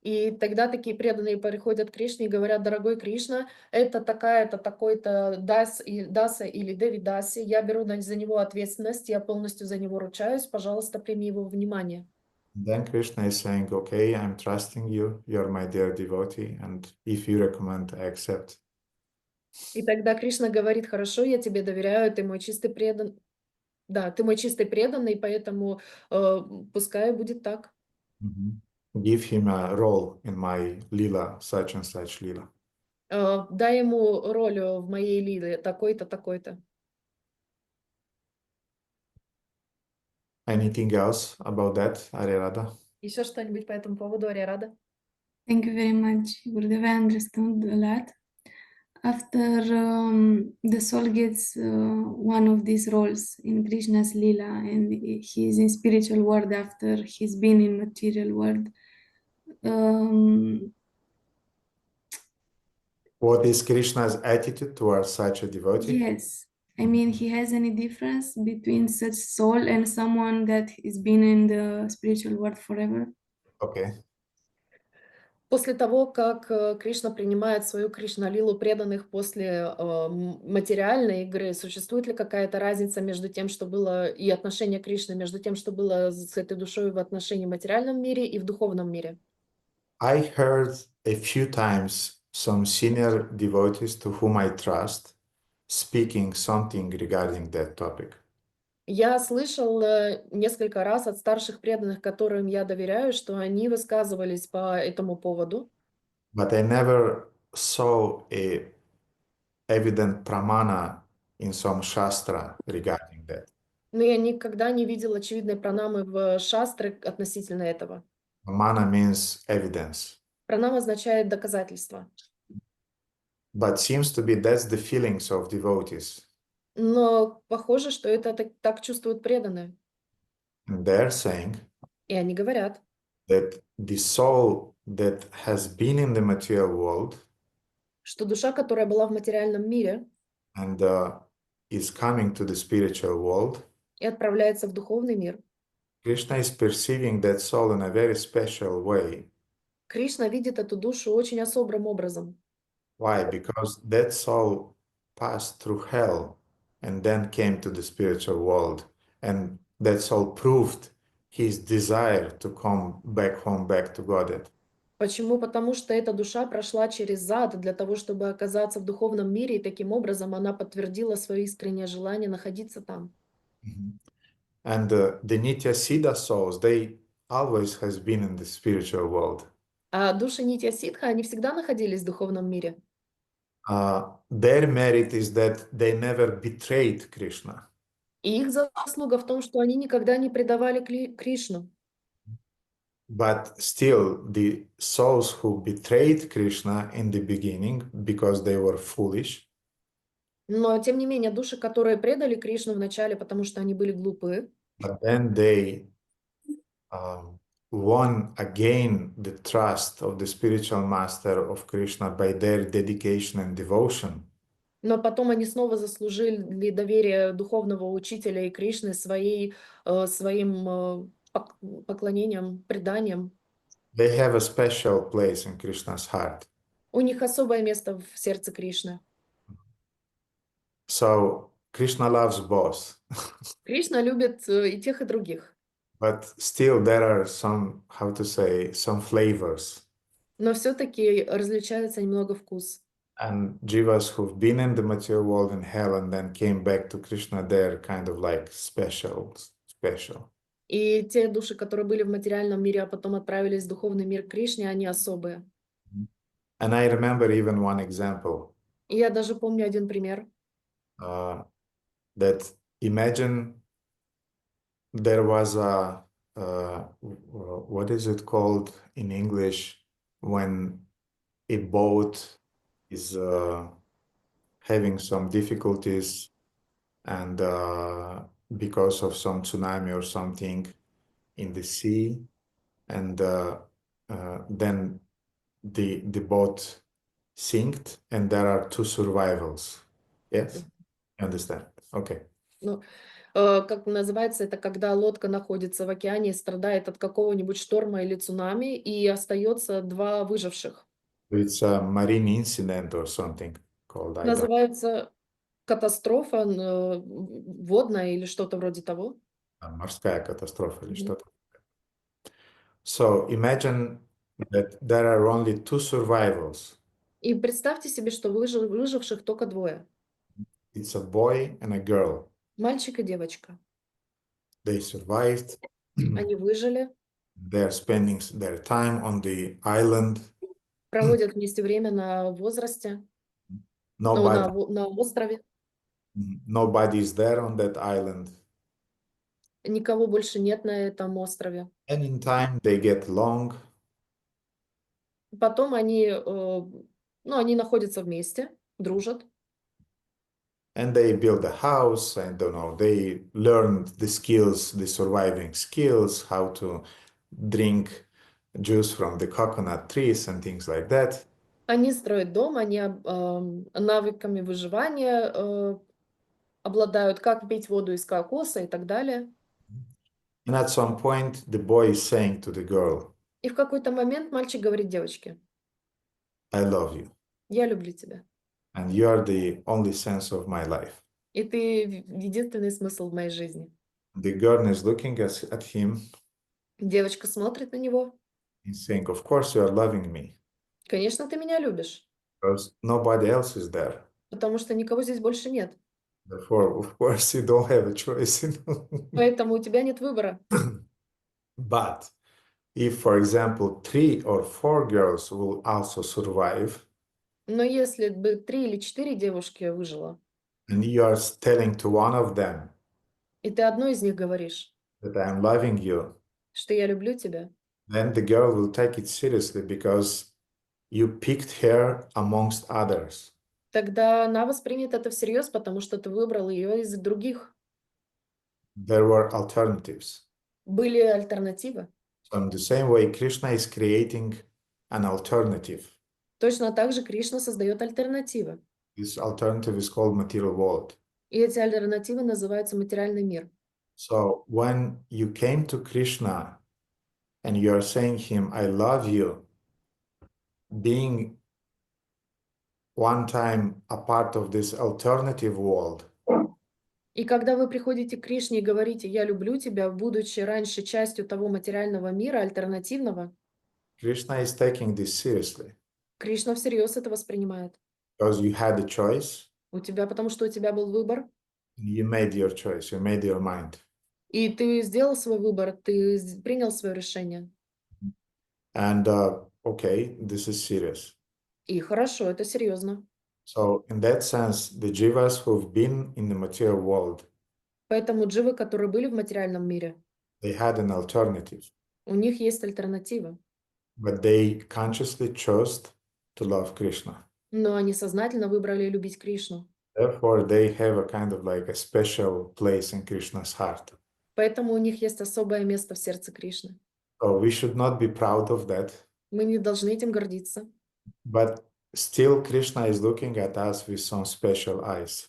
и тогда такие преданные приходят к Кришне и говорят, дорогой Кришна, это такая-то, такой-то Даса или Девидаси, я беру за него ответственность, я полностью за него ручаюсь, пожалуйста, прими его во внимание. Then Krishna is saying, okay, I'm trusting you, you're my dear devotee, and if you recommend, I accept. И тогда Кришна говорит, хорошо, я тебе доверяю, ты мой чистый преданный. Да, ты мой чистый преданный, поэтому пускай будет так. Give him a role in my lila, such and such lila. Дай ему роль в моей лиле, такой-то, такой-то. Anything else about that, Arirada? Еще что-нибудь по этому поводу, Ариарада? Thank you very much, Gurudev. I understood a lot. After the soul gets one of these roles in Krishna's Lila and he is in spiritual world after he's been in material world, What is Krishna's attitude towards such a devotee? yes, I mean, he has any difference between such soul and someone that has been in the spiritual world forever? Okay. После того, как Кришна принимает свою Кришналилу преданных после материальной игры, существует ли какая-то разница между тем, что было, и отношение Кришны, между тем, что было с этой душой в отношении в материальном мире и в духовном мире? I heard a few times some senior devotees to whom I trust speaking something regarding that topic. Я слышал несколько раз от старших преданных, которым я доверяю, что они высказывались по этому поводу, But I never saw a evident pramana in some shastra regarding that. но я никогда не видел очевидной пранамы в шастры относительно этого. Pramana means evidence. Пранама означает доказательство. But seems to be that's the feelings of devotees. Но похоже, что это так чувствуют преданные. And they're saying И они говорят, that the soul that has been in the material world что душа, которая была в материальном мире and is coming to the spiritual world, и отправляется в духовный мир, Krishna is perceiving that soul in a very special way. Кришна видит эту душу очень особым образом. Why? Because that soul passed through hell and then came to the spiritual world. And that soul proved his desire to come back home, back to Godhead. Почему? Потому что эта душа прошла через ад для того, чтобы оказаться в духовном мире, и таким образом она подтвердила свое искреннее желание находиться там. And the Nitya Siddha souls, they always has been in the spiritual world. А души Нитья Ситха, они всегда находились в духовном мире. Their merit is that they never betrayed Krishna. И их заслуга в том, что они никогда не предавали Кришну. But still, the souls who betrayed Krishna in the beginning because they were foolish, Но, тем не менее, души, которые предали Кришну вначале, потому что они были глупы, but then they won again the trust of the spiritual master of Krishna by their dedication and devotion. но потом они снова заслужили доверие духовного учителя и Кришны своим поклонением, преданием. They have a special place in Krishna's heart. У них особое место в сердце Кришны. So Krishna loves both, Кришна любит и тех, и других. but still there are some, how to say, some flavors. Но все-таки различается немного вкус. And jivas who've been in the material world in hell and then came back to Krishna, they're kind of like special. И те души, которые были в материальном мире, а потом отправились в духовный мир Кришне, они особые. And I remember even one example И я даже помню один пример. That imagine there was a, what is it called in English when a boat is having some difficulties and because of some tsunami or something in the sea, and then the boat sinked and there are two survivals. Yes? You understand? Okay. Ну, как называется это, когда лодка находится в океане и страдает от какого-нибудь шторма или цунами, и остается два выживших. It's a marine incident or something called, I don't know. Называется катастрофа водная или что-то вроде того. Морская катастрофа или Мгм. что-то. So imagine that there are only two survivals. И представьте себе, что выживших только двое. It's a boy and a girl. Мальчик и девочка. They survived. Они выжили, They're spending their time on the island. проводят вместе время на возрасте, ну, Nobody, на острове. nobody is there on that island. Никого больше нет на этом острове. And in time they get along. Потом они, они находятся вместе, дружат. And they build a house, I don't know, they learn the skills, the surviving skills, how to drink juice from the coconut trees and things like that. Они строят дом, они навыками выживания обладают, как пить воду из кокоса и так далее. And at some point, the boy is saying to the girl, И в какой-то момент мальчик говорит девочке: I love you, я люблю тебя. and you are the only sense of my life. И ты единственный смысл в моей жизни. The girl is looking at him Девочка смотрит на него. and saying, of course you are loving me, Конечно, ты меня любишь, because nobody else is there. потому что никого здесь больше нет. Therefore, of course, you don't have a choice. Поэтому у тебя нет выбора. But if, for example, 3 or 4 girls will also survive, Но если бы 3 или 4 девушки выжило, and you are telling to one of them и ты одной из них говоришь, that I am loving you, что я люблю тебя, then the girl will take it seriously because you picked her amongst others. тогда она воспримет это всерьез, потому что ты выбрал ее из других. There were alternatives. Были альтернативы. So in the same way, Krishna is creating an alternative. Точно так же Кришна создает альтернативы. This alternative is called material world. И эти альтернативы называются материальный мир. So when you came to Krishna and you are saying him, I love you, being one time a part of this alternative world, И когда вы приходите к Кришне и говорите «я люблю тебя», будучи раньше частью того материального мира, альтернативного, Krishna is taking this seriously Кришна всерьез это воспринимает. because you had a choice, Потому что у тебя был выбор, and you made your choice, you made your mind. и ты сделал свой выбор, ты принял свое решение. And okay, this is serious. И хорошо, это серьезно. So in that sense, the jivas who've been in the material world, Поэтому дживы, которые были в материальном мире, they had an alternative, у них есть альтернатива. but they consciously chose to love Krishna. Но они сознательно выбрали любить Кришну. Therefore, they have a kind of like a special place in Krishna's heart. Поэтому у них есть особое место в сердце Кришны. So we should not be proud of that, Мы не должны этим гордиться. but still Krishna is looking at us with some special eyes.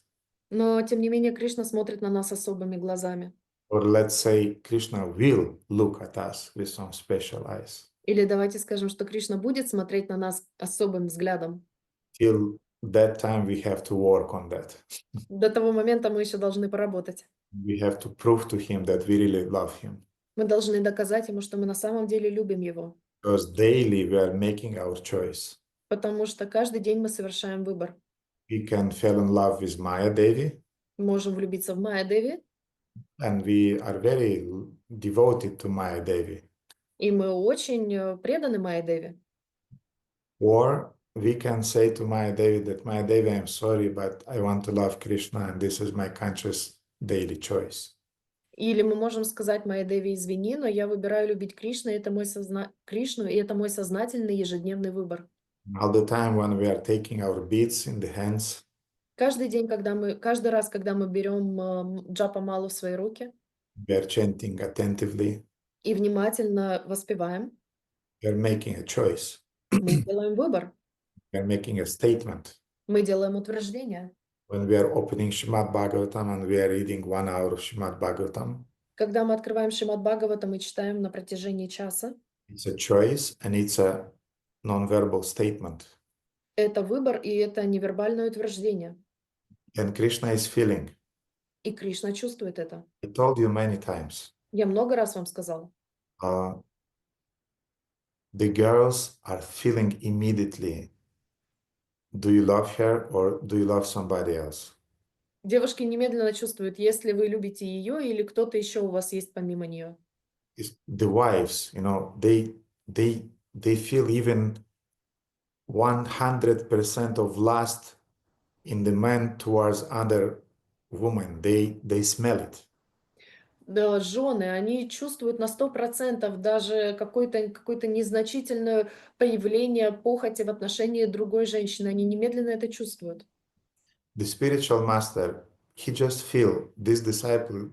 Но, тем не менее, Кришна смотрит на нас особыми глазами. Or let's say Krishna will look at us with some special eyes. Или давайте скажем, что Кришна будет смотреть на нас особым взглядом. Till that time, we have to work on that. До того момента мы еще должны поработать. We have to prove to him that we really love him. Мы должны доказать ему, что мы на самом деле любим его. Because daily we are making our choice. Потому что каждый день мы совершаем выбор. We can fall in love with Maya Devi, Мы можем влюбиться в Майя Деви, and we are very devoted to Maya Devi. и мы очень преданы Майя Деви. Or we can say to Maya Devi that Maya Devi, I'm sorry, but I want to love Krishna, and this is my conscious daily choice. Или мы можем сказать Майя Деви, извини, но я выбираю любить Кришну, и это мой Кришну, и это мой сознательный ежедневный выбор. All the time when we are taking our beads in the hands, Каждый раз, когда мы берем джапа-малу в свои руки we are chanting attentively, и внимательно воспеваем, we are making a choice, мы делаем выбор, we are making a statement. мы делаем утверждение. When we are opening Shrimad Bhagavatam and we are reading 1 hour of Shrimad Bhagavatam, Когда мы открываем Шримад Бхагаватам и читаем на протяжении часа, it's a choice and it's a non-verbal statement. это выбор, и это невербальное утверждение. And Krishna is feeling. И Кришна чувствует это. I told you many times, Я много раз вам сказала. the girls are feeling immediately, do you love her or do you love somebody else? Девушки немедленно чувствуют, если вы любите ее или кто-то еще у вас есть помимо нее. It's the wives, you know, they feel even 100% of lust in the man towards other women. They smell it. Да, жены, они чувствуют на 100% даже какое-то незначительное проявление похоти в отношении другой женщины. Они немедленно это чувствуют. The spiritual master, he just feel this disciple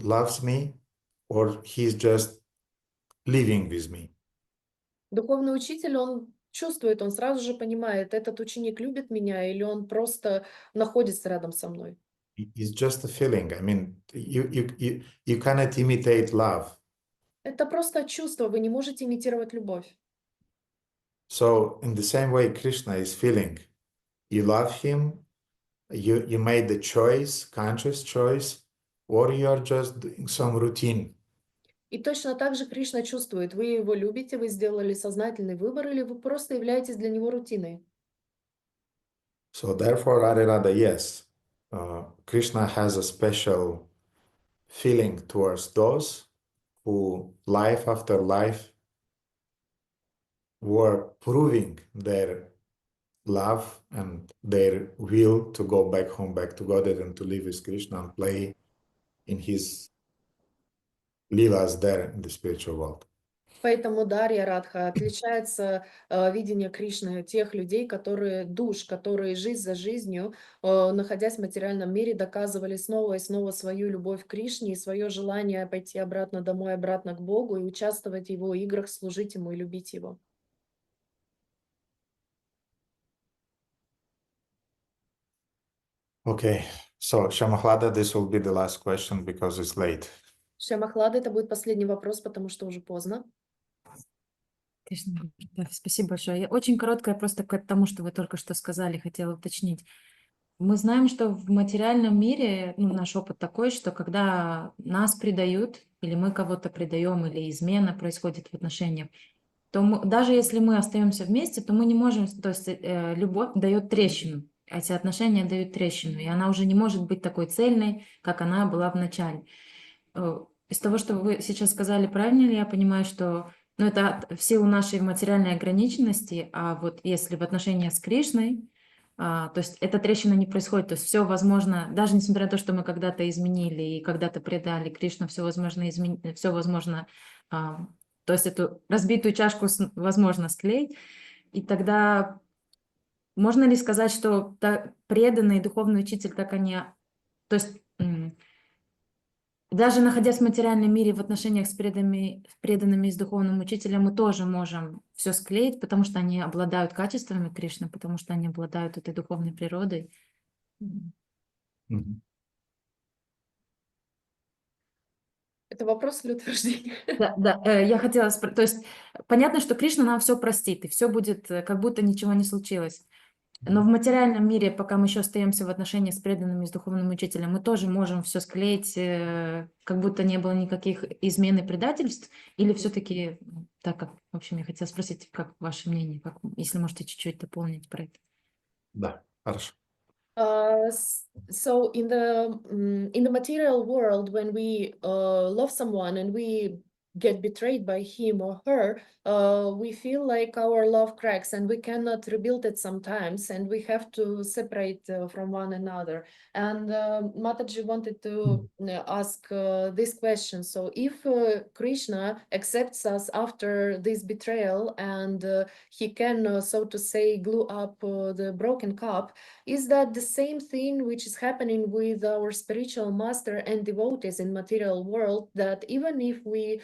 loves me or he's just living with me. Духовный учитель, он чувствует, он сразу же понимает, этот ученик любит меня или он просто находится рядом со мной. It's just a feeling. I mean, you cannot imitate love. Это просто чувство, вы не можете имитировать любовь. So in the same way Krishna is feeling, you love him, you made the choice, conscious choice, or you are just doing some routine. И точно так же Кришна чувствует, вы его любите, вы сделали сознательный выбор, или вы просто являетесь для него рутиной. So therefore, Radha, yes, Krishna has a special feeling towards those who, life after life, were proving their love and their will to go back home, back to Godhead, and to live with Krishna and play in his leelas there in the spiritual world. Поэтому Дарья Радха отличается видение Кришны тех людей, которые которые жизнь за жизнью, находясь в материальном мире, доказывали снова и снова свою любовь к Кришне и свое желание пойти обратно домой, обратно к Богу и участвовать в его играх, служить ему и любить его. Okay, so Shamahlada, this will be the last question because it's late. Шьямахлада, это будет последний вопрос, потому что уже поздно. Кришна, да, спасибо большое. Очень короткое просто к тому, что вы только что сказали, хотела уточнить. Мы знаем, что в материальном мире, наш опыт такой, что когда нас предают, или мы кого-то предаем, или измена происходит в отношениях, то даже если мы остаемся вместе, то мы не можем, то есть любовь дает трещину, эти отношения дают трещину, и она уже не может быть такой цельной, как она была в начале. Из того, что вы сейчас сказали, правильно ли я понимаю, что это в силу нашей материальной ограниченности, а вот если в отношениях с Кришной, то есть эта трещина не происходит, то есть все возможно, даже несмотря на то, что мы когда-то изменили и когда-то предали Кришну, все возможно изменить, все возможно, то есть эту разбитую чашку возможно склеить, и тогда можно ли сказать, что преданный духовный учитель, как они, то есть даже находясь в материальном мире в отношениях с преданными и с духовным учителем, мы тоже можем все склеить, потому что они обладают качествами Кришны, потому что они обладают этой духовной природой. Mhm. Это вопрос или утверждение? Да, я хотела спросить, то есть понятно, что Кришна нам все простит, и все будет, как будто ничего не случилось. Но в материальном мире, пока мы еще остаемся в отношениях с преданными, с духовным учителем, мы тоже можем все склеить, как будто не было никаких измен и предательств, или все-таки, так как, в общем, я хотела спросить, как ваше мнение, если можете чуть-чуть дополнить про это. Да, хорошо. So in the material world, when we love someone and we get betrayed by him or her, we feel like our love cracks and we cannot rebuild it sometimes, and we have to separate from one another. And Mataji wanted to ask this question. So if Krishna accepts us after this betrayal and he can, so to say, glue up the broken cup, is that the same thing which is happening with our spiritual master and devotees in material world, that even if we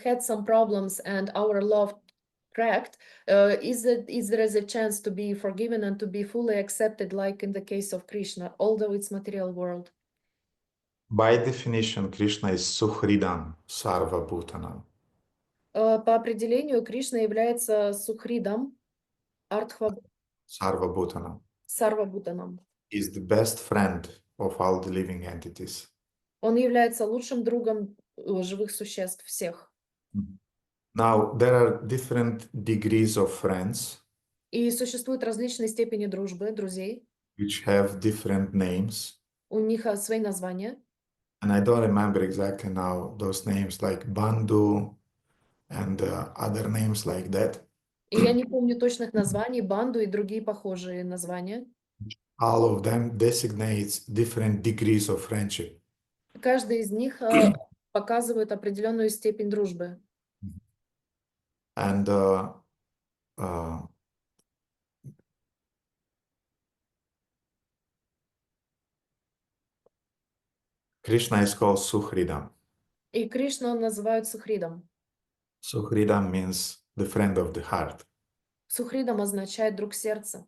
had some problems and our love cracked, is there is a chance to be forgiven and to be fully accepted, like in the case of Krishna, although it's material world? By definition, Krishna is Suhridam Sarva Bhutanam. По определению Кришна является Сухридом, Sarva Bhutanam. Сарвабхутанам. Is the best friend of all the living entities. Он является лучшим другом живых существ всех. Now, there are different degrees of friends. И существуют различные степени дружбы, друзей. Which have different names. У них свои названия. And I don't remember exactly now those names, like Bandhu and other names like that. И я не помню точных названий, банду и другие похожие названия. All of them designates different degrees of friendship. Каждый из них показывает определенную степень дружбы. And Krishna is called Suhridam. И Кришну называют Сухридом. Suhridam means the friend of the heart. Сухридом означает друг сердца.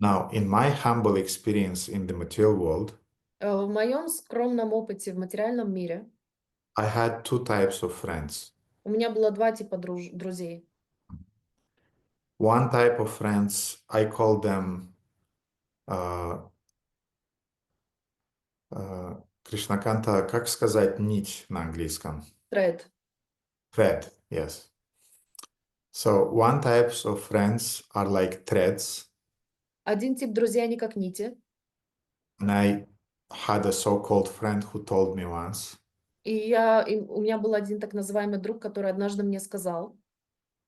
Now, in my humble experience in the material world, В моем скромном опыте в материальном мире, I had two types of friends. У меня было два типа друзей. One type of friends, I call them Кришнаканта, как сказать нить на английском? Thread. Thread, yes. So one types of friends are like threads, Один тип друзей, они как нити. and I had a so-called friend who told me once, И у меня был один так называемый друг, который однажды мне сказал,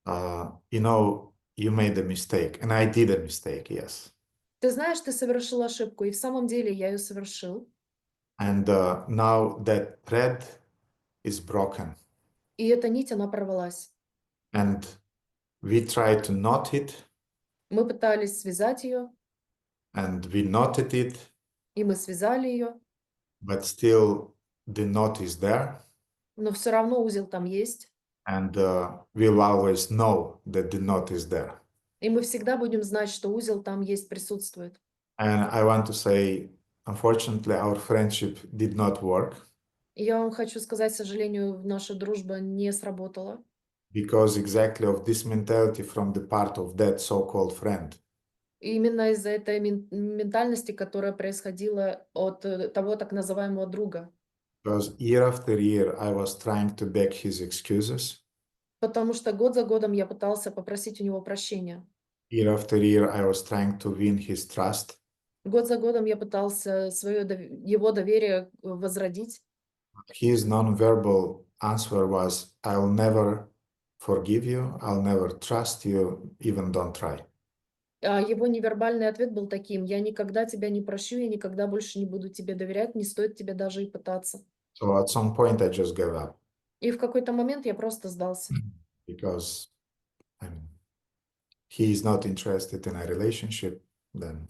you know, you made a mistake, and I did a mistake, yes. ты знаешь, ты совершил ошибку, и в самом деле я ее совершил. And now that thread is broken, И эта нить, она порвалась. and we tried to knot it, Мы пытались связать ее, and we knotted it, и мы связали ее, but still the knot is there, но все равно узел там есть. and we'll always know that the knot is there. И мы всегда будем знать, что узел там есть, присутствует. And I want to say, unfortunately, our friendship did not work И я вам хочу сказать, к сожалению, наша дружба не сработала. because exactly of this mentality from the part of that so-called friend. И именно из-за этой ментальности, которая происходила от того так называемого друга. Because year after year, I was trying to beg his excuses. Потому что год за годом я пытался попросить у него прощения. Year after year, I was trying to win his trust. Год за годом я пытался его доверие возродить. His non-verbal answer was, I'll never forgive you, I'll never trust you, even don't try. А его невербальный ответ был таким: я никогда тебя не прощу, я никогда больше не буду тебе доверять, не стоит тебе даже и пытаться. So at some point, I just gave up И в какой-то момент я просто сдался. because I mean, he is not interested in a relationship, then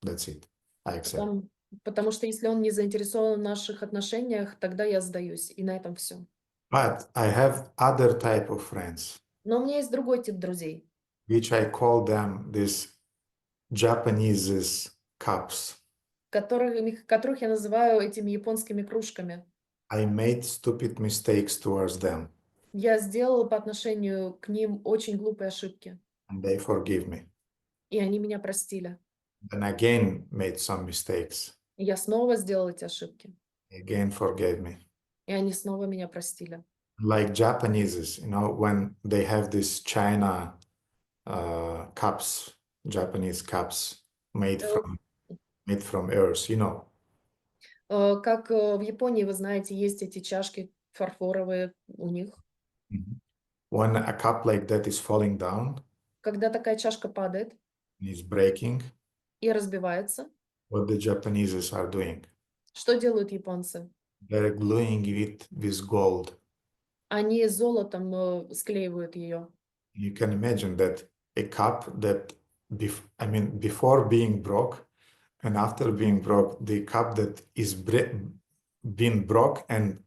that's it. I accept. Потому что если он не заинтересован в наших отношениях, тогда я сдаюсь, и на этом все. But I have other type of friends, Но у меня есть другой тип друзей, which I call them these Japanese cups. которых я называю этими японскими кружками. I made stupid mistakes towards them, Я сделала по отношению к ним очень глупые ошибки, and they forgive me. и они меня простили. Then again made some mistakes, И я снова сделала эти ошибки, again forgave me. и они снова меня простили. Like Japanese, you know, when they have these China cups, Japanese cups made from earth, you know. Как в Японии, вы знаете, есть эти чашки фарфоровые у них. When a cup like that is falling down, Когда такая чашка падает and is breaking, и разбивается, what the Japanese are doing? что делают японцы? They're gluing it with gold. Они золотом склеивают ее. You can imagine that a cup that, before being broke and after being broke, the cup that is been broke and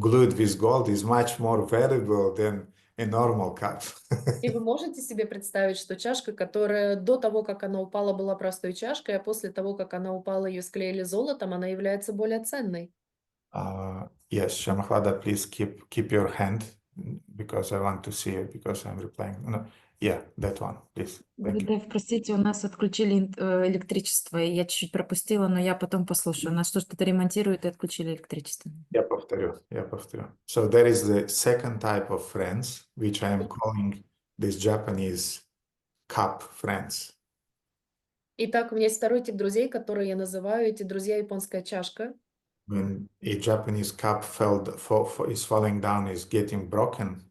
glued with gold is much more valuable than a normal cup. И вы можете себе представить, что чашка, которая до того, как она упала, была простой чашкой, а после того, как она упала, ее склеили золотом, она является более ценной. Yes, Shamahlada, please keep your hand because I want to see it because I'm replying. No, yeah, that one, please. Thank you. Гурудев, простите, у нас отключили электричество, и я чуть-чуть пропустила, но я потом послушаю. У нас что-то ремонтируют и отключили электричество. Я повторю. So there is the second type of friends, which I am calling these Japanese cup friends. Итак, у меня есть второй тип друзей, которые я называю эти друзья японская чашка. When a Japanese cup is falling down, is getting broken,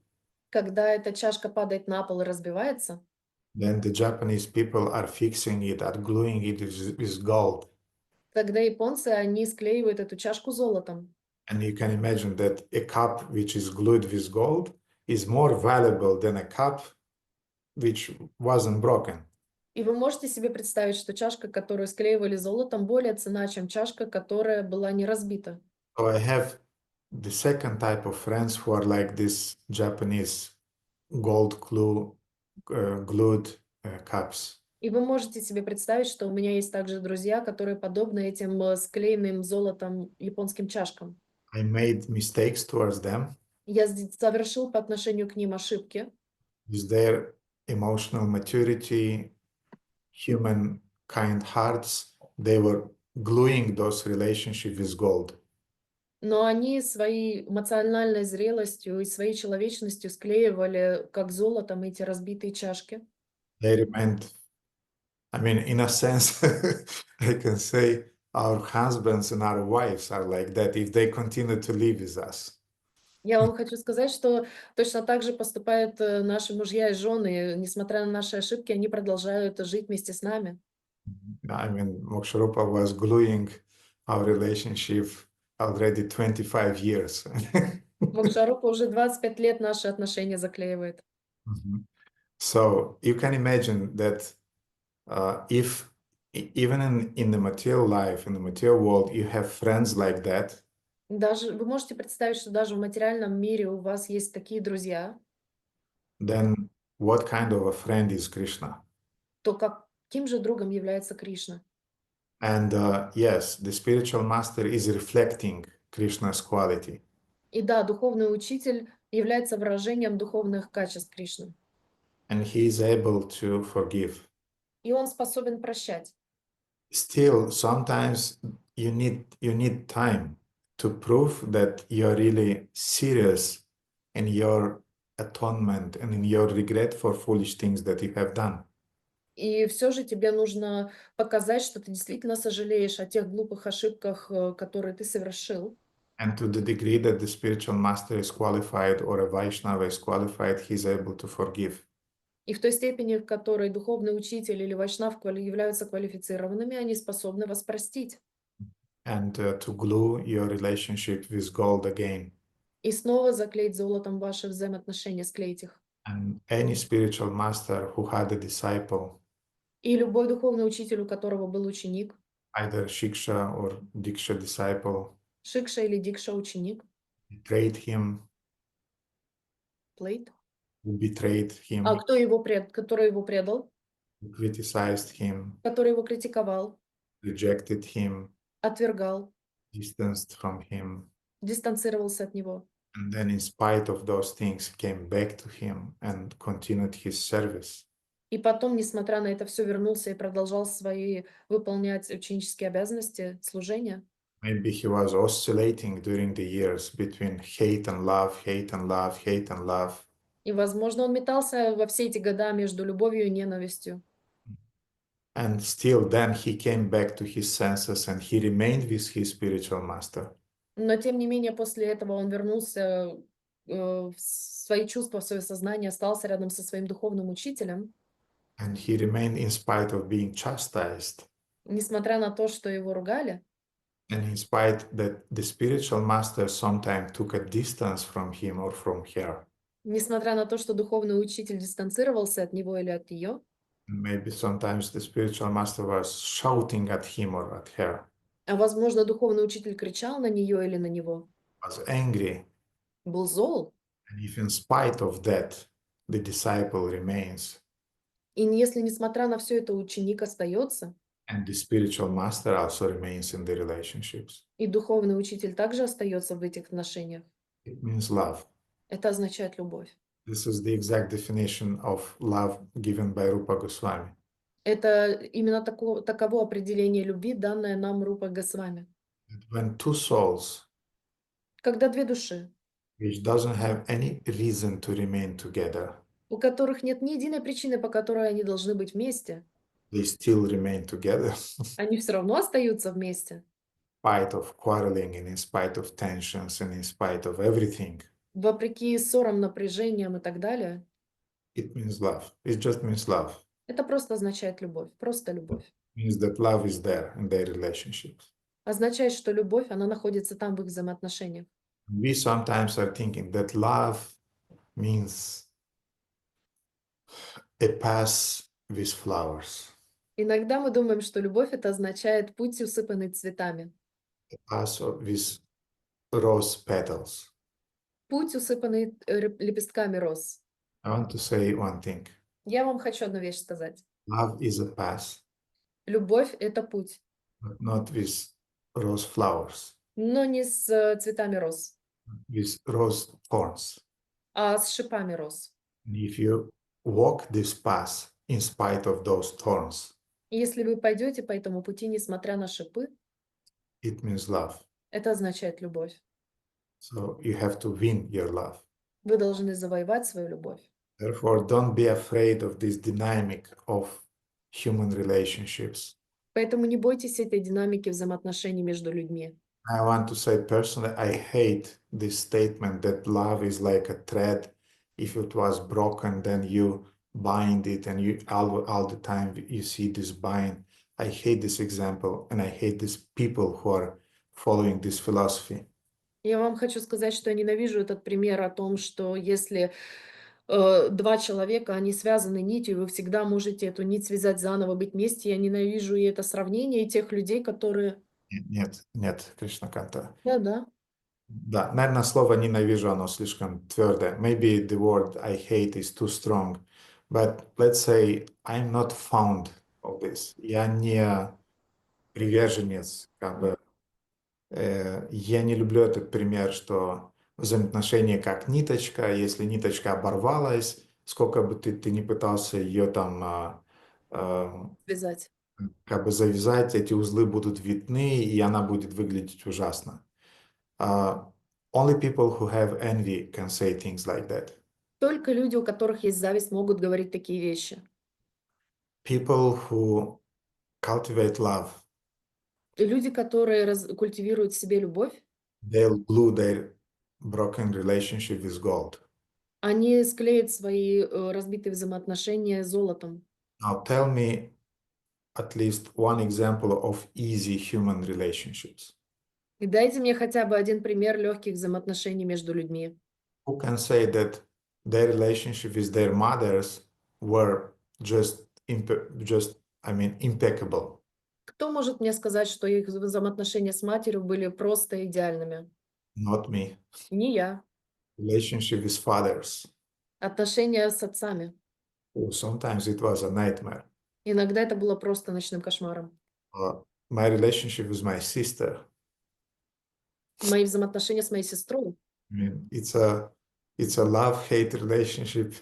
Когда эта чашка падает на пол и разбивается, then the Japanese people are fixing it, are gluing it with gold. тогда японцы, они склеивают эту чашку золотом. And you can imagine that a cup which is glued with gold is more valuable than a cup which wasn't broken. И вы можете себе представить, что чашка, которую склеивали золотом, более ценна, чем чашка, которая была не разбита. So I have the second type of friends who are like this Japanese gold glued cups. И вы можете себе представить, что у меня есть также друзья, которые подобны этим склеенным золотом японским чашкам. I made mistakes towards them Я совершил по отношению к ним ошибки, with their emotional maturity, human kind hearts. They were gluing those relationships with gold. но они своей эмоциональной зрелостью и своей человечностью склеивали, как золотом, эти разбитые чашки. They remained, I mean, in a sense, I can say our husbands and our wives are like that if they continue to live with us. Я вам хочу сказать, что точно так же поступают наши мужья и жены. Несмотря на наши ошибки, они продолжают жить вместе с нами. I mean, Moksharupa was gluing our relationship already 25 years. Мокшарупа уже 25 лет наши отношения заклеивает. So you can imagine that if even in the material life, in the material world, you have friends like that, Даже вы можете представить, что даже в материальном мире у вас есть такие друзья, then what kind of a friend is Krishna? то каким же другом является Кришна? And yes, the spiritual master is reflecting Krishna's quality. И да, духовный учитель является выражением духовных качеств Кришны. And he is able to forgive. И он способен прощать. Still, sometimes you need time to prove that you're really serious in your atonement and in your regret for foolish things that you have done. И все же тебе нужно показать, что ты действительно сожалеешь о тех глупых ошибках, которые ты совершил. And to the degree that the spiritual master is qualified or a Vaishnava is qualified, he is able to forgive. И в той степени, в которой духовный учитель или вайшнав являются квалифицированными, они способны вас простить. And to glue your relationship with gold again. И снова заклеить золотом ваши взаимоотношения, склеить их. And any spiritual master who had a disciple, И любой духовный учитель, у которого был ученик, either Shiksha or Diksha disciple, Шикша или Дикша ученик, betrayed him, Плейт, who betrayed him, который его предал, who criticized him, который его критиковал, rejected him, отвергал, distanced from him, дистанцировался от него. and then in spite of those things came back to him and continued his service. И потом, несмотря на это все, вернулся и продолжал выполнять ученические обязанности, служения. Maybe he was oscillating during the years between hate and love, hate and love, hate and love. И, возможно, он метался во все эти года между любовью и ненавистью. And still then he came back to his senses and he remained with his spiritual master. Но, тем не менее, после этого он вернулся в свои чувства, в свое сознание, остался рядом со своим духовным учителем. And he remained in spite of being chastised. Несмотря на то, что его ругали, And in spite that the spiritual master sometimes took a distance from him or from her. несмотря на то, что духовный учитель дистанцировался от него или от ее, Maybe sometimes the spiritual master was shouting at him or at her, а, возможно, духовный учитель кричал на нее или на него, was angry. был зол. And if in spite of that, the disciple remains, И если, несмотря на все это, ученик остается, and the spiritual master also remains in the relationships, и духовный учитель также остается в этих отношениях, it means love. это означает любовь. This is the exact definition of love given by Rupa Goswami. Это именно таково определение любви, данное нам Рупа Госвами. That when two souls, Когда две души, which doesn't have any reason to remain together, у которых нет ни единой причины, по которой они должны быть вместе, they still remain together, они все равно остаются вместе, in spite of quarreling and in spite of tensions and in spite of everything. вопреки ссорам, напряжениям и так далее. It means love. It just means love. Это просто означает любовь, просто любовь. It means that love is there in their relationships. Означает, что любовь, она находится там в их взаимоотношениях. We sometimes are thinking that love means a path with flowers, Иногда мы думаем, что любовь это означает путь, усыпанный цветами. a path with rose petals. Путь, усыпанный лепестками роз. I want to say one thing. Я вам хочу одну вещь сказать. Love is a path, Любовь это путь, but not with rose flowers. но не с цветами роз, with rose thorns. а с шипами роз. And if you walk this path in spite of those thorns, И если вы пойдете по этому пути, несмотря на шипы, it means love. это означает любовь. So you have to win your love. Вы должны завоевать свою любовь. Therefore, don't be afraid of this dynamic of human relationships. Поэтому не бойтесь этой динамики взаимоотношений между людьми. I want to say personally, I hate this statement that love is like a thread. If it was broken, then you bind it, and you all the time you see this bind. I hate this example, and I hate these people who are following this philosophy. Я вам хочу сказать, что я ненавижу этот пример о том, что если два человека, они связаны нитью, и вы всегда можете эту нить связать заново, быть вместе. Я ненавижу и это сравнение, и тех людей, которые... Нет, Кришнаканта. Да. Да, наверное, слово «ненавижу» оно слишком твердое. Maybe the word I hate is too strong. But let's say I'm not fond of this. Я не приверженец, я не люблю этот пример, что взаимоотношения как ниточка, если ниточка оборвалась, сколько бы ты не пытался ее там Связать. завязать, эти узлы будут видны, и она будет выглядеть ужасно. Only people who have envy can say things like that. Только люди, у которых есть зависть, могут говорить такие вещи. People who cultivate love, И люди, которые культивируют в себе любовь, they'll glue their broken relationship with gold. они склеят свои разбитые взаимоотношения золотом. Now tell me at least one example of easy human relationships. И дайте мне хотя бы один пример легких взаимоотношений между людьми. Who can say that their relationship with their mothers were impeccable? Кто может мне сказать, что их взаимоотношения с матерью были просто идеальными? Not me. Не я. Relationship with fathers. Отношения с отцами. Oh, sometimes it was a nightmare. Иногда это было просто ночным кошмаром. My relationship with my sister. Мои взаимоотношения с моей сестрой. I mean, it's a love-hate relationship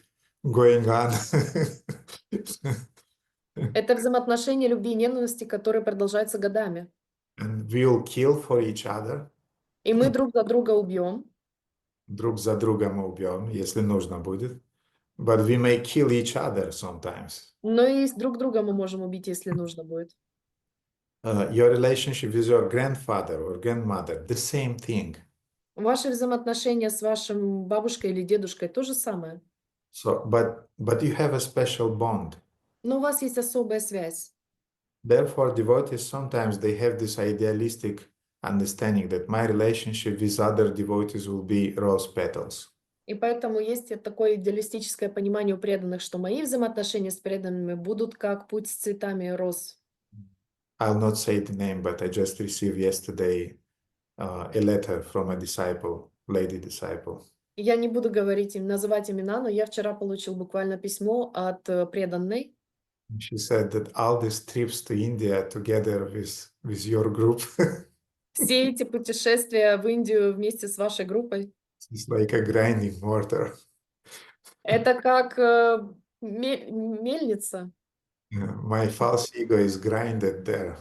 going on. Это взаимоотношения любви и ненависти, которые продолжаются годами. And we'll kill for each other. И мы друг за друга убьем. Друг за друга мы убьем, если нужно будет. But we may kill each other sometimes. Но и друг друга мы можем убить, если нужно будет. Your relationship with your grandfather or grandmother, the same thing. Ваши взаимоотношения с вашим бабушкой или дедушкой то же самое. So, but you have a special bond. Но у вас есть особая связь. Therefore, devotees sometimes they have this idealistic understanding that my relationship with other devotees will be rose petals. И поэтому есть такое идеалистическое понимание у преданных, что мои взаимоотношения с преданными будут как путь с цветами роз. I'll not say the name, but I just received yesterday a letter from a disciple, lady disciple. Я не буду говорить им, называть имена, но я вчера получил буквально письмо от преданной. She said that all these trips to India together with your group Все эти путешествия в Индию вместе с вашей группой, is like a grinding mortar. это как мельница. My false ego is grinded there.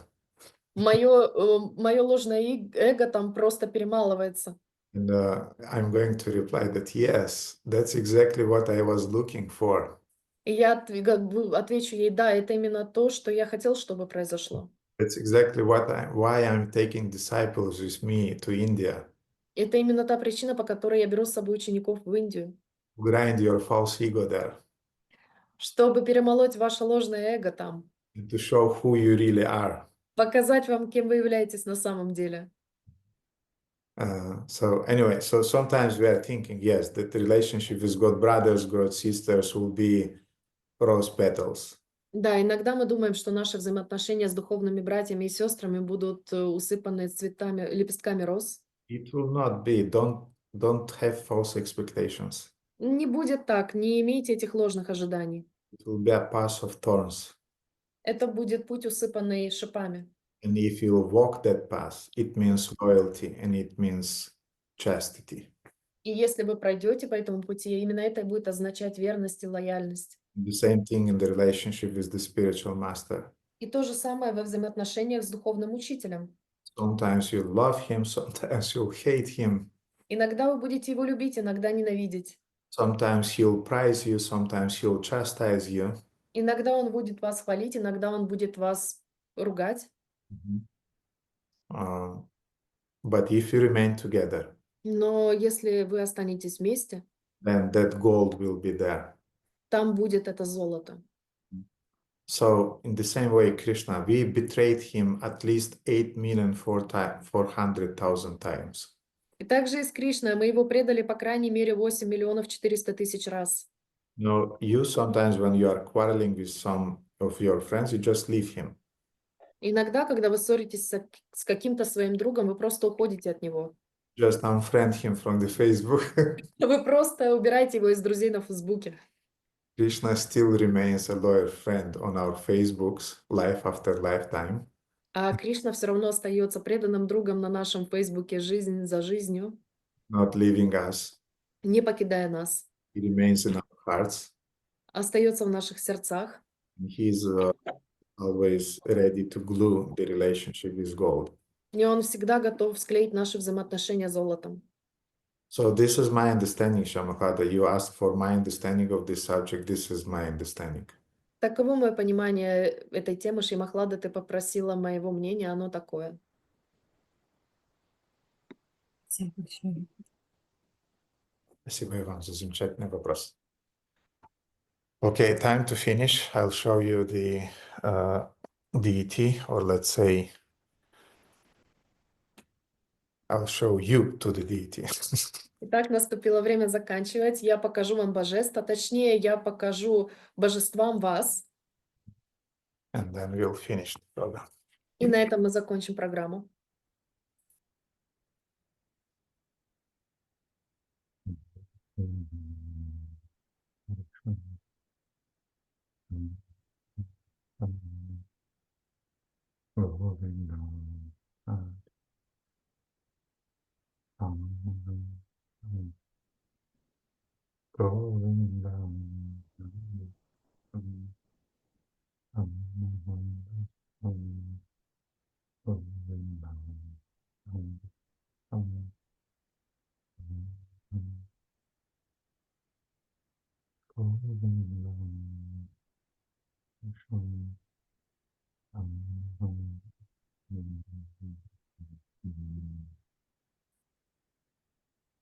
Мое ложное эго там просто перемалывается. And I'm going to reply that yes, that's exactly what I was looking for. И я отвечу ей, да, это именно то, что я хотел, чтобы произошло. That's exactly why I'm taking disciples with me to India. Это именно та причина, по которой я беру с собой учеников в Индию. Grind your false ego there. Чтобы перемолоть ваше ложное эго там. And to show who you really are. Показать вам, кем вы являетесь на самом деле. So anyway, so sometimes we are thinking, yes, that the relationship with God brothers, God sisters will be rose petals. Да, иногда мы думаем, что наши взаимоотношения с духовными братьями и сестрами будут усыпаны цветами, лепестками роз. It will not be. Don't have false expectations. Не будет так, не имейте этих ложных ожиданий. It will be a path of thorns. Это будет путь, усыпанный шипами. And if you walk that path, it means loyalty and it means chastity. И если вы пройдете по этому пути, именно это и будет означать верность и лояльность. The same thing in the relationship with the spiritual master. И то же самое во взаимоотношениях с духовным учителем. Sometimes you love him, sometimes you'll hate him. Иногда вы будете его любить, иногда ненавидеть. Sometimes he'll praise you, sometimes he'll chastise you. Иногда он будет вас хвалить, иногда он будет вас ругать. But if you remain together, Но если вы останетесь вместе, then that gold will be there. там будет это золото. So in the same way, Krishna, we betrayed him at least 8,400,000 times. И также и с Кришной мы его предали по крайней мере 8 миллионов 400 тысяч раз. You know, you sometimes when you are quarreling with some of your friends, you just leave him. Иногда, когда вы ссоритесь с каким-то своим другом, вы просто уходите от него. Just unfriend him from the Facebook. Вы просто убираете его из друзей на Фейсбуке. Krishna still remains a loyal friend on our Facebooks, life after lifetime. А Кришна все равно остается преданным другом на нашем Фейсбуке жизнь за жизнью, Not leaving us. не покидая нас. He remains in our hearts. Остается в наших сердцах. He's always ready to glue the relationship with gold. И он всегда готов склеить наши взаимоотношения золотом. So this is my understanding, Shamakada. You asked for my understanding of this subject. This is my understanding. Таково мое понимание этой темы. Шримахлада, ты попросила моего мнения, оно такое. Спасибо большое. Спасибо, Иван, за замечательный вопрос. Okay, time to finish. I'll show you the deity, or let's say, I'll show you to the deity. Итак, наступило время заканчивать. Я покажу вам божеств, а точнее, я покажу божествам вас. And then we'll finish the program. И на этом мы закончим программу.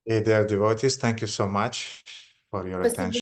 Hey, dear devotees, thank you so much for your Спасибо. attention.